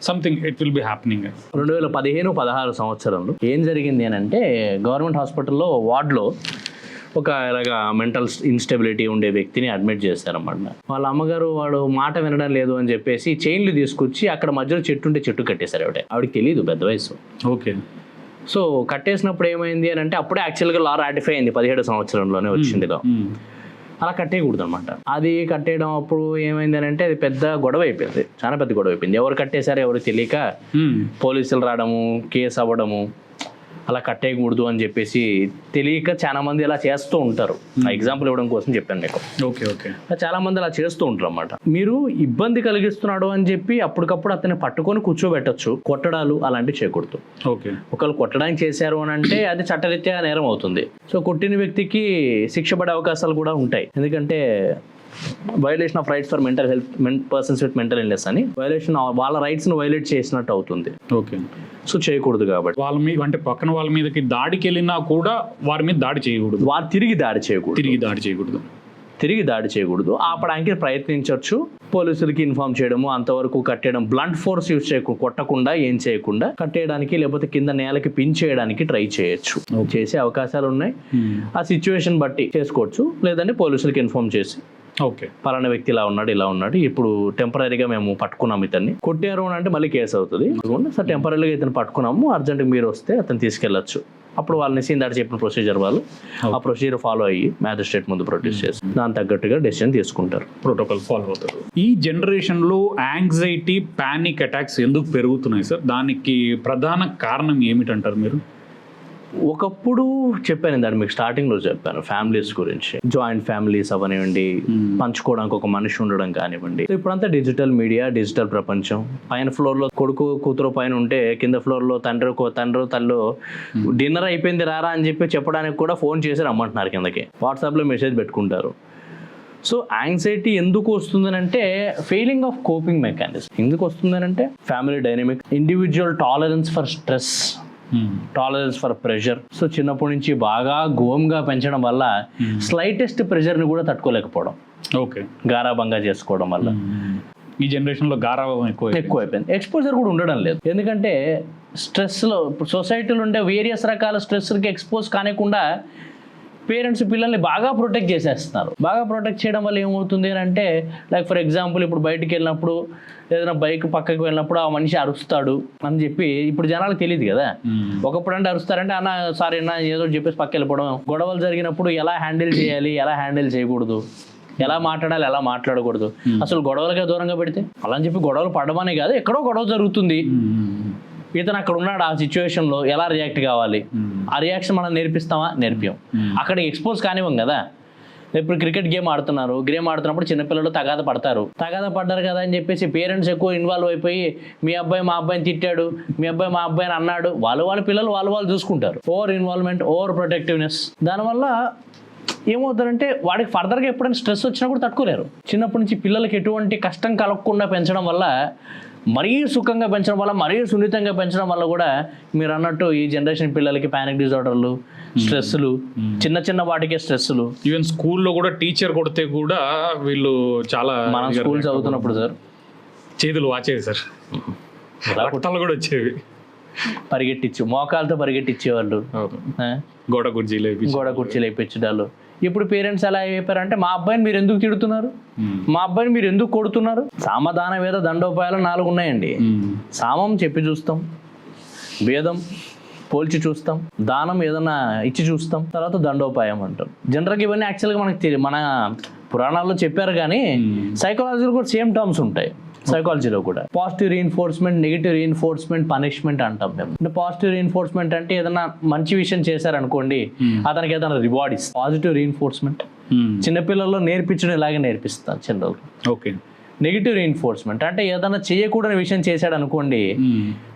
something it will be happening. 2015-16 సంవత్సరంలో ఏం జరిగింది అని అంటే, గవర్నమెంట్ హాస్పిటల్లో వార్డులో ఒక ఇలాగా మెంటల్ ఇన్స్టెబిలిటీ ఉండే వ్యక్తిని అడ్మిట్ చేశారన్నమాట. వాళ్ళ అమ్మగారు వాడు మాట వినడం లేదు అని చెప్పేసి చైన్లు తీసుకొచ్చి అక్కడ మధ్యలో చెట్టు ఉంటే చెట్టు కట్టేశారు. ఆవిడకి తెలియదు, పెద్ద వయసు. ఓకే, సో కట్టేసినప్పుడు ఏమైంది అని అంటే, అప్పుడే యాక్చువల్గా లా రాటిఫై అయింది, 17 సంవత్సరంలోనే వచ్చింది. అలా కట్టేయకూడదు అనమాట. అది కట్టేయడం అప్పుడు ఏమైంది అని అంటే అది పెద్ద గొడవ అయిపోయింది, చాలా పెద్ద గొడవ అయిపోయింది. ఎవరు కట్టేశారో ఎవరు తెలియక పోలీసులు రావడము, కేసు అవ్వడము, అలా కట్టేయకూడదు అని చెప్పేసి తెలియక చాలా మంది ఇలా చేస్తూ ఉంటారు. ఎగ్జాంపుల్ ఇవ్వడం కోసం చెప్పాను మీకు. ఓకే, చాలా మంది అలా చేస్తూ ఉంటారు అన్నమాట. మీరు ఇబ్బంది కలిగిస్తున్నాడు అని చెప్పి అప్పటికప్పుడు అతన్ని పట్టుకొని కూర్చోబెట్టచ్చు, కొట్టడాలు అలాంటివి చేయకూడదు. ఓకే, ఒకళ్ళు కొట్టడానికి చేశారు అని అంటే అది చట్టరీత్యా నేరం అవుతుంది. సో కొట్టిన వ్యక్తికి శిక్ష పడే అవకాశాలు కూడా ఉంటాయి. ఎందుకంటే violation of rights for mental health persons with mental illness అని వైలేషన్, వాళ్ళ రైట్స్ ను వైలేట్ చేసినట్టు అవుతుంది. ఓకే, సో చేయకూడదు. కాబట్టి వాళ్ళ మీద అంటే పక్కన వాళ్ళ మీదకి దాడికి వెళ్ళినా కూడా వారి మీద దాడి చేయకూడదు, వారు తిరిగి దాడి చేయకూడదు. ఆపడానికి ప్రయత్నించవచ్చు, పోలీసులకి ఇన్ఫార్మ్ చేయడము, అంతవరకు కట్టేయడం, బ్లంట్ ఫోర్స్ యూజ్ చేయకుండా, కొట్టకుండా ఏం చేయకుండా కట్టేయడానికి లేకపోతే కింద నేలకి పిన్ చేయడానికి ట్రై చేయొచ్చు. చేసే అవకాశాలు ఉన్నాయి. ఆ సిచ్యువేషన్ బట్టి చేసుకోవచ్చు, లేదంటే పోలీసులకి ఇన్ఫార్మ్ చేసి ఓకే. పలానా వ్యక్తి ఇలా ఉన్నాడు ఇప్పుడు టెంపరీగా మేము పట్టుకున్నాం ఇతన్ని, కొట్టారు అని అంటే మళ్ళీ కేసు అవుతుంది. సార్ టెంపరీగా ఇతను పట్టుకున్నాము, అర్జెంట్గా మీరు వస్తే అతను తీసుకెళ్ళచ్చు. అప్పుడు వాళ్ళని ఇందాక చెప్పిన ప్రొసీజర్ వాళ్ళు ఆ ప్రొసీజర్ ఫాలో అయ్యి మ్యాజిస్ట్రేట్ ముందు ప్రొడ్యూస్ చేసి దాని తగ్గట్టుగా డెసిషన్ తీసుకుంటారు, ప్రోటోకాల్ ఫాలో అవుతారు. ఈ జనరేషన్లో యాంగ్జైటీ, పానిక్ అటాక్స్ ఎందుకు పెరుగుతున్నాయి సార్? దానికి ప్రధాన కారణం ఏమిటంటారు మీరు? ఒకప్పుడు చెప్పాను దాన్ని మీకు స్టార్టింగ్లో చెప్పాను, ఫ్యామిలీస్ గురించి, జాయింట్ ఫ్యామిలీస్ అవనివ్వండి, పంచుకోవడానికి ఒక మనిషి ఉండడం కానివ్వండి. ఇప్పుడంతా డిజిటల్ మీడియా, డిజిటల్ ప్రపంచం. పైన ఫ్లోర్లో కొడుకు కూతురు పైన ఉంటే కింద ఫ్లోర్లో తండ్రి తల్లు డిన్నర్ అయిపోయింది రారా అని చెప్పడానికి కూడా ఫోన్ చేసి రమ్మంటున్నారు కిందకి, వాట్సాప్లో మెసేజ్ పెట్టుకుంటారు. సో యాంగ్జైటీ ఎందుకు వస్తుందనంటే ఫెయిలింగ్ ఆఫ్ కోపింగ్ మెకానిజం. ఎందుకు వస్తుందనంటే family dynamic, individual tolerance for stress, tolerance for pressure. So చిన్నప్పటి నుంచి బాగా గోమ్గా పెంచడం వల్ల స్లైటెస్ట్ ప్రెషర్ని కూడా తట్టుకోలేకపోవడం, ఓకే, గారాబంగా చేసుకోవడం వల్ల ఈ జనరేషన్లో గారాబం ఎక్కువైపోయింది. ఎక్స్పోజర్ కూడా ఉండడం లేదు, ఎందుకంటే స్ట్రెస్లో సొసైటీలో ఉండే వేరియస్ రకాల స్ట్రెస్కి ఎక్స్పోజ్ కానికుండా పేరెంట్స్ పిల్లల్ని బాగా ప్రొటెక్ట్ చేసేస్తున్నారు. బాగా ప్రొటెక్ట్ చేయడం వల్ల ఏమవుతుంది అని అంటే, లైక్ ఫర్ ఎగ్జాంపుల్ ఇప్పుడు బయటికి వెళ్ళినప్పుడు ఏదైనా బైక్ పక్కకి వెళ్ళినప్పుడు ఆ మనిషి అరుస్తాడు అని చెప్పి ఇప్పుడు జనాలకు తెలియదు కదా. ఒకప్పుడు అంటే అరుస్తారంటే అన్న సారీ అన్న ఏదో చెప్పేసి పక్క వెళ్ళిపోవడం. గొడవలు జరిగినప్పుడు ఎలా హ్యాండిల్ చేయాలి, ఎలా హ్యాండిల్ చేయకూడదు, ఎలా మాట్లాడాలి, ఎలా మాట్లాడకూడదు, అసలు గొడవలకే దూరంగా పెడితే అలా అని చెప్పి గొడవలు పడమనే కాదు, ఎక్కడో గొడవ జరుగుతుంది, ఇతను అక్కడ ఉన్నాడు ఆ సిచ్యువేషన్లో ఎలా రియాక్ట్ కావాలి, ఆ రియాక్షన్ మనం నేర్పిస్తామా? నేర్పియం. అక్కడ ఎక్స్పోజ్ కానివ్వం కదా. ఇప్పుడు క్రికెట్ గేమ్ ఆడుతున్నప్పుడు చిన్నపిల్లలు తగాద పడ్డారు కదా అని చెప్పేసి పేరెంట్స్ ఎక్కువ ఇన్వాల్వ్ అయిపోయి మీ అబ్బాయి మా అబ్బాయిని తిట్టాడు, మీ అబ్బాయి మా అబ్బాయిని అన్నాడు, వాళ్ళ పిల్లలు వాళ్ళు చూసుకుంటారు. Over involvement, over protectiveness. దానివల్ల ఏమవుతారంటే వాడికి ఫర్దర్గా ఎప్పుడైనా స్ట్రెస్ వచ్చినా కూడా తట్టుకోలేరు. చిన్నప్పటి నుంచి పిల్లలకి ఎటువంటి కష్టం కలగకుండా పెంచడం వల్ల, మరీ సుఖంగా పెంచడం వల్ల, మరీ సున్నితంగా పెంచడం వల్ల కూడా మీరు అన్నట్టు ఈ జనరేషన్ పిల్లలకి పానిక్ డిజార్డర్లు, స్ట్రెస్లు, చిన్న వాటికే స్ట్రెస్లు. ఈవెన్ స్కూల్లో కూడా టీచర్ కొడితే కూడా వీళ్ళు చాలా, మనం స్కూల్ చదువుతున్నప్పుడు సార్ చేతులు వాచేవి సార్, రక్తాలు కూడా వచ్చేవి, మోకాలతో పరిగెట్టించేవాళ్ళు, గోడ కుర్చీలు వేయించడాలు. ఇప్పుడు పేరెంట్స్ ఎలా అయిపోయారంటే మా అబ్బాయిని మీరు ఎందుకు తిడుతున్నారు, మా అబ్బాయిని మీరు ఎందుకు కొడుతున్నారు? సామదాన వేద దండోపాయాలు 4 ఉన్నాయండి. సామం చెప్పి చూస్తాం, వేదం పోల్చి చూస్తాం, దానం ఏదన్నా ఇచ్చి చూస్తాం, తర్వాత దండోపాయం అంటాం. జనరల్గా ఇవన్నీ యాక్చువల్గా మనకి మన పురాణాల్లో చెప్పారు, కానీ సైకాలజీలో కూడా సేమ్ టర్మ్స్ ఉంటాయి. సైకాలజీలో కూడా positive reinforcement, negative reinforcement, punishment అంటాం మేము. అంటే పాజిటివ్ రీఎన్ఫోర్స్మెంట్ అంటే ఏదైనా మంచి విషయం చేశారనుకోండి, అతనికి ఏదైనా రివార్డ్ ఇస్తుంది. పాజిటివ్ రీఎన్ఫోర్స్మెంట్ చిన్నపిల్లల్లో నేర్పించడం ఇలాగే నేర్పిస్తాను చిన్నపిల్లలు. ఓకే. నెగిటివ్ రీఎన్ఫోర్స్మెంట్ అంటే ఏదైనా చేయకూడని విషయం చేశాడు అనుకోండి,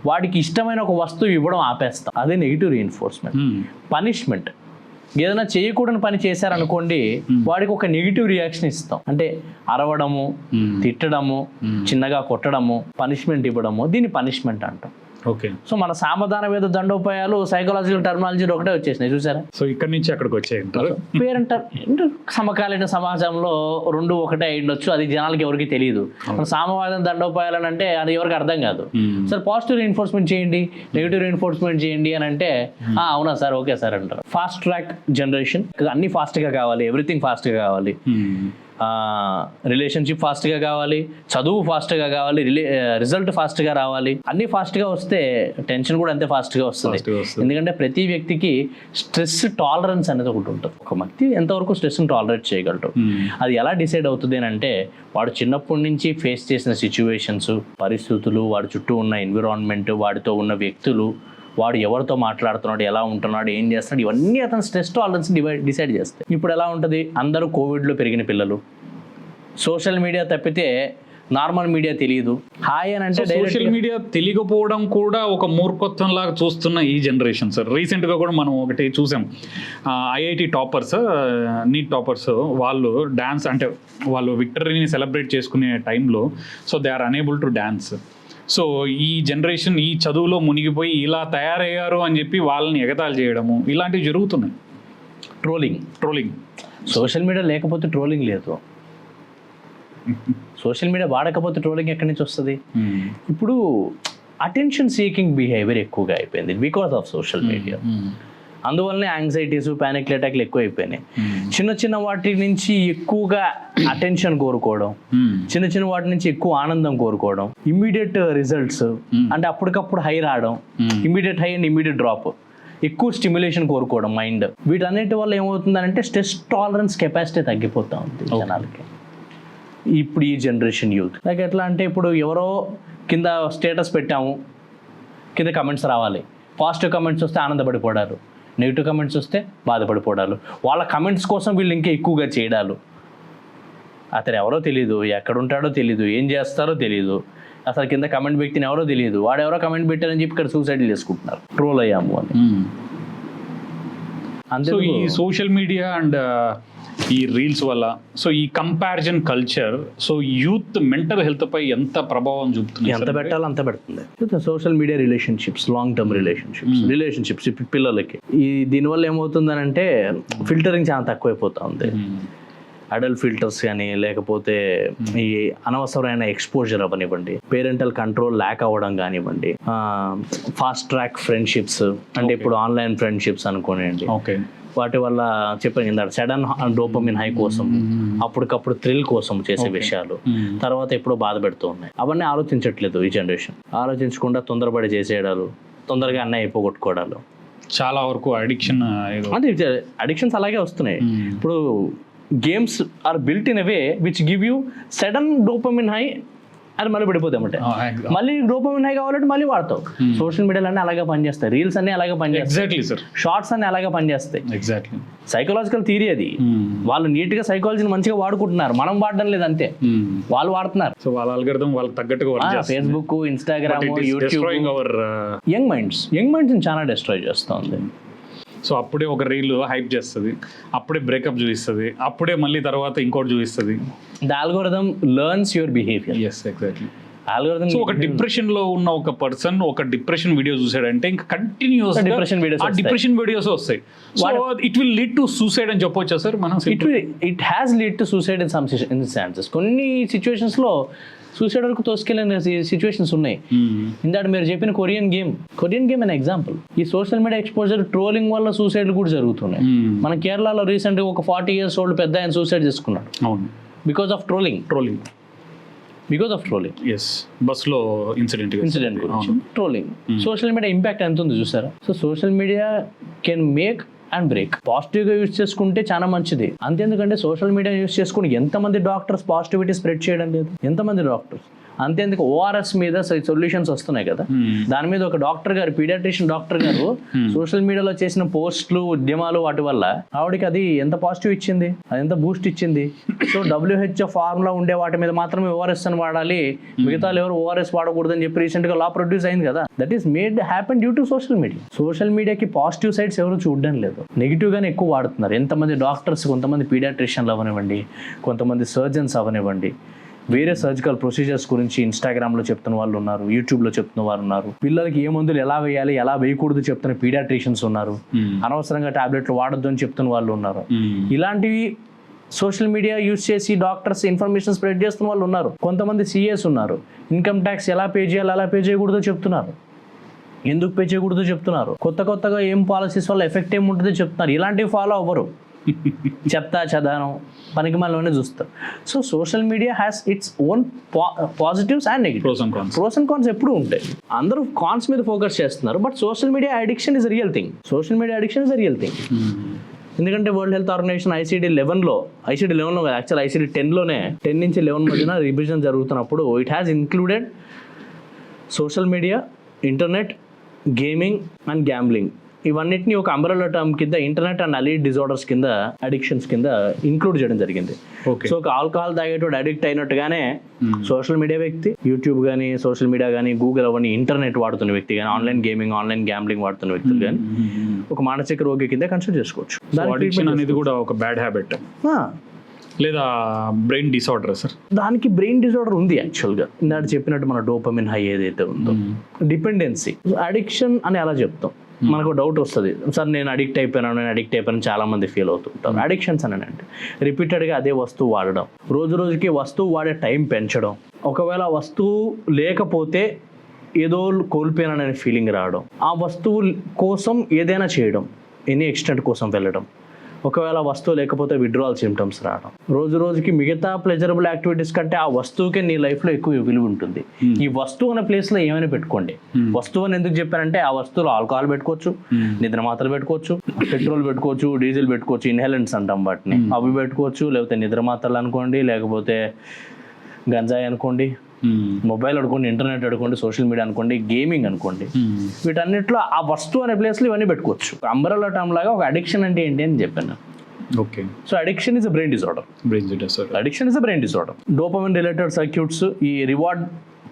వాడికి ఇష్టమైన ఒక వస్తువు ఇవ్వడం ఆపేస్తాం, అదే నెగిటివ్ రీఎన్ఫోర్స్మెంట్. పనిష్మెంట్ ఏదైనా చేయకూడని పని చేశారనుకోండి, వాడికి ఒక నెగిటివ్ రియాక్షన్ ఇస్తాం, అంటే అరవడము, తిట్టడము, చిన్నగా కొట్టడము, పనిష్మెంట్ ఇవ్వడము, దీన్ని పనిష్మెంట్ అంటాం. ఓకే. సో మన సామధాన వేద దండోపాయాలు సైకలాజికల్ టర్మినాలజీలో ఒకటే వచ్చేసినాయి, చూసారా? సో ఇక్కడ నుంచి అక్కడికి వచ్చాయంటారు. పేరెంట్ సమకాలీన సమాజంలో 2 ఒకటే అయ్యుండొచ్చు, అది జనాలకి ఎవరికి తెలియదు. మన సామవాదం దండోపాయాలు అంటే అది ఎవరికి అర్థం కాదు. సార్ పాజిటివ్ రీఎన్ఫోర్స్మెంట్ చేయండి, నెగిటివ్ రీఎన్ఫోర్స్మెంట్ చేయండి అని అంటే అవునా సార్, ఓకే సార్ అంటారు. ఫాస్ట్ ట్రాక్ జనరేషన్, అన్ని ఫాస్ట్గా కావాలి, ఎవ్రీథింగ్ ఫాస్ట్గా కావాలి, రిలేషన్షిప్ ఫాస్ట్గా కావాలి, చదువు ఫాస్ట్గా కావాలి, రిజల్ట్ ఫాస్ట్గా రావాలి. అన్నీ ఫాస్ట్గా వస్తే టెన్షన్ కూడా అంతే ఫాస్ట్గా వస్తుంది. ఎందుకంటే ప్రతి వ్యక్తికి స్ట్రెస్ టాలరెన్స్ అనేది ఒకటి ఉంటుంది. ఒక వ్యక్తి ఎంతవరకు స్ట్రెస్ని టాలరేట్ చేయగలరు, అది ఎలా డిసైడ్ అవుతుంది అని అంటే వాడు చిన్నప్పటి నుంచి ఫేస్ చేసిన సిచ్యువేషన్స్, పరిస్థితులు, వాడి చుట్టూ ఉన్న ఎన్విరాన్మెంట్, వాడితో ఉన్న వ్యక్తులు, వాడు ఎవరితో మాట్లాడుతున్నాడు, ఎలా ఉంటున్నాడు, ఏం చేస్తున్నాడు, ఇవన్నీ అతను స్ట్రెస్ టాలరెన్స్ డిసైడ్ చేస్తాయి. ఇప్పుడు ఎలా ఉంటుంది, అందరూ కోవిడ్లో పెరిగిన పిల్లలు, సోషల్ మీడియా తప్పితే నార్మల్ మీడియా తెలియదు. హాయ్ అని అంటే సోషల్ మీడియా తెలియకపోవడం కూడా ఒక మూర్ఖత్వం లాగా చూస్తున్న ఈ జనరేషన్ సార్. రీసెంట్గా కూడా మనం ఒకటి చూసాం, ఐఐటి టాపర్స్, నీట్ టాపర్స్, వాళ్ళు డ్యాన్స్ అంటే వాళ్ళు విక్టరీని సెలబ్రేట్ చేసుకునే టైంలో so they are unable to dance. So ఈ జనరేషన్ ఈ చదువులో మునిగిపోయి ఇలా తయారయ్యారు అని చెప్పి వాళ్ళని ఎగతాళి చేయడము ఇలాంటివి జరుగుతున్నాయి. ట్రోలింగ్ సోషల్ మీడియా లేకపోతే ట్రోలింగ్ లేదు, సోషల్ మీడియా వాడకపోతే ట్రోలింగ్ ఎక్కడి నుంచి వస్తుంది? ఇప్పుడు అటెన్షన్ సీకింగ్ బిహేవియర్ ఎక్కువగా అయిపోయింది బికాస్ ఆఫ్ సోషల్ మీడియా. అందువల్లనే యాంగ్జైటీస్, ప్యానిక్ అటాక్లు ఎక్కువ అయిపోయినాయి. చిన్న చిన్న వాటి నుంచి ఎక్కువగా అటెన్షన్ కోరుకోవడం, చిన్న చిన్న వాటి నుంచి ఎక్కువ ఆనందం కోరుకోవడం, ఇమ్మీడియట్ రిజల్ట్స్ అంటే అప్పటికప్పుడు హై రావడం, immediate high and immediate drop, ఎక్కువ స్టిమ్యులేషన్ కోరుకోవడం మైండ్. వీటన్నిటి వల్ల ఏమవుతుందంటే స్ట్రెస్ టాలరెన్స్ కెపాసిటీ తగ్గిపోతా ఉంది జనాలకి ఇప్పుడు ఈ జనరేషన్ యూత్. లైక్ ఎట్లా అంటే ఇప్పుడు ఎవరో కింద స్టేటస్ పెట్టాము, కింద కమెంట్స్ రావాలి. పాజిటివ్ కమెంట్స్ వస్తే ఆనందపడిపోవడాలు, నెగిటివ్ కమెంట్స్ వస్తే బాధపడిపోవడాలు, వాళ్ళ కమెంట్స్ కోసం వీళ్ళు ఇంకా ఎక్కువగా చేయడాలు. అతను ఎవరో తెలీదు, ఎక్కడుంటాడో తెలీదు, ఏం చేస్తారో తెలీదు, అసలు కింద కమెంట్ వ్యక్తిని ఎవరో తెలియదు, వాడు ఎవరో కమెంట్ పెట్టారని చెప్పి ఇక్కడ సూసైడ్ చేసుకుంటున్నారు, ట్రోల్ అయ్యాము అని. సో ఈ సోషల్ మీడియా అండ్ ఈ రీల్స్ వల్ల, సో ఈ comparison culture, so youth mental health పై ఎంత ప్రభావం చూపుతుంది? ఎంత పెట్టాలో అంత పెడుతుంది. Social media relationships, long term relationships ఇప్పుడు పిల్లలకి దీనివల్ల ఏమవుతుందని అంటే ఫిల్టరింగ్ చాలా తక్కువైపోతా ఉంది. అడల్ట్ ఫిల్టర్స్ కానీ లేకపోతే ఈ అనవసరమైన ఎక్స్పోజర్ అవనివ్వండి, పేరెంటల్ కంట్రోల్ ల్యాక్ అవ్వడం కానివ్వండి, ఫాస్ట్ ట్రాక్ ఫ్రెండ్షిప్స్ అంటే ఇప్పుడు ఆన్లైన్ ఫ్రెండ్షిప్స్ అనుకోనండి, వాటి వల్ల చెప్పాను కింద సడన్ డోపమిన్ హై కోసం, అప్పటికప్పుడు థ్రిల్ కోసం చేసే విషయాలు తర్వాత ఎప్పుడో బాధ పెడుతూ ఉన్నాయి. అవన్నీ ఆలోచించట్లేదు ఈ జనరేషన్. ఆలోచించకుండా తొందరపడి చేసేయడాలు, తొందరగా అన్నీ అయిపోగొట్టుకోవడాలు, చాలా వరకు అడిక్షన్. అంటే అడిక్షన్స్ అలాగే వస్తున్నాయి. ఇప్పుడు games are built in a way which give you sudden dopamine high అని మళ్ళీ పడిపోతామంటే మళ్ళీ డోపమిన్ హై కావాలంటే మళ్ళీ వాడతావు. సోషల్ మీడియాలో అన్నీ అలాగే పనిచేస్తాయి, రీల్స్ అన్నీ అలాగే పనిచేస్తాయి, షార్ట్స్ అన్ని అలాగే పనిచేస్తాయి. సైకలాజికల్ థియరీ అది. వాళ్ళు నీట్ గా సైకాలజీని మంచిగా వాడుకుంటున్నారు, మనం వాడడం లేదు అంతే, వాళ్ళు వాడుతున్నారు. సో వాళ్ళ అల్గోరిథం వాళ్ళకి తగ్గట్టుగా Facebook, Instagram, YouTube young minds చాలా డిస్ట్రాయ్ చేస్తుంది. సో అప్పుడే ఒక రీల్ హైప్ చేస్తుంది, అప్పుడే బ్రేకప్ చూపిస్తుంది, అప్పుడే మళ్ళీ తర్వాత ఇంకోటి చూపిస్తుంది. The algorithm learns your behaviour. Yes, exactly. So ఒక డిప్రెషన్ లో ఉన్న ఒక పర్సన్ ఒక డిప్రెషన్ వీడియో చూసాడంటే ఇంకా కంటిన్యూస్ డిప్రెషన్ వీడియోస్ వస్తాయి. So it will lead to suicide అని చెప్పొచ్చా సార్ మనం? It has lead to suicide in some instances. కొన్ని సిచ్యువేషన్స్ లో సూసైడ్ వరకు తోసుకెళ్ళిన సిచ్యువేషన్స్ ఉన్నాయి. ఇందాక మీరు చెప్పిన కొరియన్ గేమ్ అనే ఎగ్జాంపుల్. ఈ సోషల్ మీడియా ఎక్స్పోజర్, ట్రోలింగ్ వల్ల సూసైడ్ కూడా జరుగుతున్నాయి. మన కేరళలో రీసెంట్ గా ఒక 40 years old పెద్ద ఆయన సూసైడ్ చేసుకున్నాడు. Because of trolling. Yes, bus లో ఇన్సిడెంట్ గురించి ట్రోలింగ్. సోషల్ మీడియా ఇంపాక్ట్ ఎంత ఉంది చూసారా? So social media can make and break. పాజిటివ్గా యూజ్ చేసుకుంటే చాలా మంచిది. అంతేందుకంటే సోషల్ మీడియా యూజ్ చేసుకుని ఎంతమంది డాక్టర్స్ పాజిటివిటీ స్ప్రెడ్ చేయడం లేదు, ఎంతమంది డాక్టర్స్. అంతేందుకు ORS మీద సొల్యూషన్స్ వస్తున్నాయి కదా, దాని మీద ఒక డాక్టర్ గారు, పీడియాట్రిషియన్ డాక్టర్ గారు సోషల్ మీడియాలో చేసిన పోస్టులు, ఉద్యమాలు, వాటి వల్ల ఆవిడకి అది ఎంత పాజిటివ్ ఇచ్చింది, అది ఎంత బూస్ట్ ఇచ్చింది. సో WHO ఫార్ములా ఉండే వాటి మీద మాత్రమే ORS అని వాడాలి, మిగతా ఎవరు ORS వాడకూడదని చెప్పి రీసెంట్ గా లా ప్రొడ్యూస్ అయింది కదా. That is made happen due to social media. Social మీడియాకి పాజిటివ్ సైడ్స్ ఎవరు చూడడం లేదు, నెగిటివ్ గానే ఎక్కువ వాడుతున్నారు. ఎంతమంది డాక్టర్స్, కొంతమంది పీడియాట్రిషియన్లు అవనివ్వండి, కొంతమంది సర్జన్స్ అవనివ్వండి, వేరే సర్జికల్ ప్రొసీజర్స్ గురించి ఇన్స్టాగ్రామ్లో చెప్తున్న వాళ్ళు ఉన్నారు, యూట్యూబ్లో చెప్తున్న వారు ఉన్నారు. పిల్లలకి ఏ మందులు ఎలా వేయాలి, ఎలా వేయకూడదు చెప్తున్న పీడియాట్రిషియన్స్ ఉన్నారు. అనవసరంగా టాబ్లెట్లు వాడొద్దు అని చెప్తున్న వాళ్ళు ఉన్నారు. ఇలాంటివి సోషల్ మీడియా యూజ్ చేసి డాక్టర్స్ ఇన్ఫర్మేషన్ స్ప్రెడ్ చేస్తున్న వాళ్ళు ఉన్నారు. కొంతమంది CAs ఉన్నారు, ఇన్కమ్ ట్యాక్స్ ఎలా పే చేయాలి, ఎలా పే చేయకూడదో చెప్తున్నారు, ఎందుకు పే చేయకూడదో చెప్తున్నారు, కొత్తగా ఏం పాలసీస్ వల్ల ఎఫెక్ట్ ఏముంటుందో చెప్తున్నారు. ఇలాంటివి ఫాలో అవ్వరు, చెప్తా చదవడం పనికి మనలోనే చూస్తారు. So social media has its own positives and negatives. Pros and cons ఎప్పుడు ఉంటాయి. అందరూ కాన్స్ మీద ఫోకస్ చేస్తున్నారు, but social media addiction is real thing. ఎందుకంటే వరల్డ్ హెల్త్ ఆర్గనైజేషన్ ICD-11లో యాక్చువల్ ICD-10లోనే 10 నుంచి 11 మధ్యన రివిజన్ జరుగుతున్నప్పుడు it has included social media, internet, gaming and gambling. ఇవన్నిటిని ఒక అంబ్రెల్లా టర్మ్ కింద ఇంటర్నెట్ అండ్ అలీడ్ డిజార్డర్స్ కింద, అడిక్షన్స్ కింద ఇంక్లూడ్ చేయడం జరిగింది. సో ఒక ఆల్కహాల్ తాగేటోడు అడిక్ట్ అయినట్టుగానే సోషల్ మీడియా వ్యక్తి, యూట్యూబ్ కానీ, సోషల్ మీడియా కానీ, గూగుల్ అవన్నీ ఇంటర్నెట్ వాడుతున్న వ్యక్తి కానీ, ఆన్లైన్ గేమింగ్, ఆన్లైన్ గ్యాంబ్లింగ్ వాడుతున్న వ్యక్తులు కానీ ఒక మానసిక రోగి కింద కన్సిడర్ చేసుకోవచ్చు. అడిక్షన్ అనేది కూడా ఒక బ్యాడ్ హ్యాబిట్ లేదా బ్రెయిన్ డిసార్డర్ సార్? దానికి బ్రెయిన్ డిసార్డర్ ఉంది యాక్చువల్గా. ఇందాక చెప్పినట్టు మన డోపమిన్ హై ఏదైతే ఉందో, డిపెండెన్సీ. అడిక్షన్ అని అలా చెప్తాం. మనకు డౌట్ వస్తుంది, సార్ నేను అడిక్ట్ అయిపోయాను చాలా మంది ఫీల్ అవుతుంటారు. అడిక్షన్స్ అని అంటే రిపీటెడ్గా అదే వస్తువు వాడడం, రోజుకి వస్తువు వాడే టైం పెంచడం, ఒకవేళ వస్తువు లేకపోతే ఏదో కోల్పోయాననే ఫీలింగ్ రావడం, ఆ వస్తువు కోసం ఏదైనా చేయడం, ఎనీ ఎక్స్టెంట్ కోసం వెళ్ళడం, ఒకవేళ వస్తువు లేకపోతే విడ్రాల్ సిమ్టమ్స్ రావడం, రోజు రోజుకి మిగతా ప్లెజరబుల్ యాక్టివిటీస్ కంటే ఆ వస్తువుకే నీ లైఫ్లో ఎక్కువ విలువ ఉంటుంది. ఈ వస్తువు అనే ప్లేస్లో ఏమైనా పెట్టుకోండి. వస్తువు అని ఎందుకు చెప్పారంటే ఆ వస్తువులో ఆల్కహాల్ పెట్టుకోవచ్చు, నిద్ర మాత్రలు పెట్టుకోవచ్చు, పెట్రోల్ పెట్టుకోవచ్చు, డీజిల్ పెట్టుకోవచ్చు, ఇన్హెలెంట్స్ అంటాం వాటిని, అవి పెట్టుకోవచ్చు, లేకపోతే నిద్ర మాత్రలు అనుకోండి, లేకపోతే గంజాయి అనుకోండి, మొబైల్ అనుకోండి, ఇంటర్నెట్ అనుకోండి, సోషల్ మీడియా అనుకోండి, గేమింగ్ అనుకోండి. వీటన్నిటిలో ఆ వస్తువు అనే ప్లేస్లో ఇవన్నీ పెట్టుకోవచ్చు. అంబరెల్లా టర్మ్ లాగా ఒక అడిక్షన్ అంటే ఏంటి అని చెప్పాను. Okay. So addiction is a brain disorder. Addiction is a brain disorder. Dopamine related circuits, ఈ రివార్డ్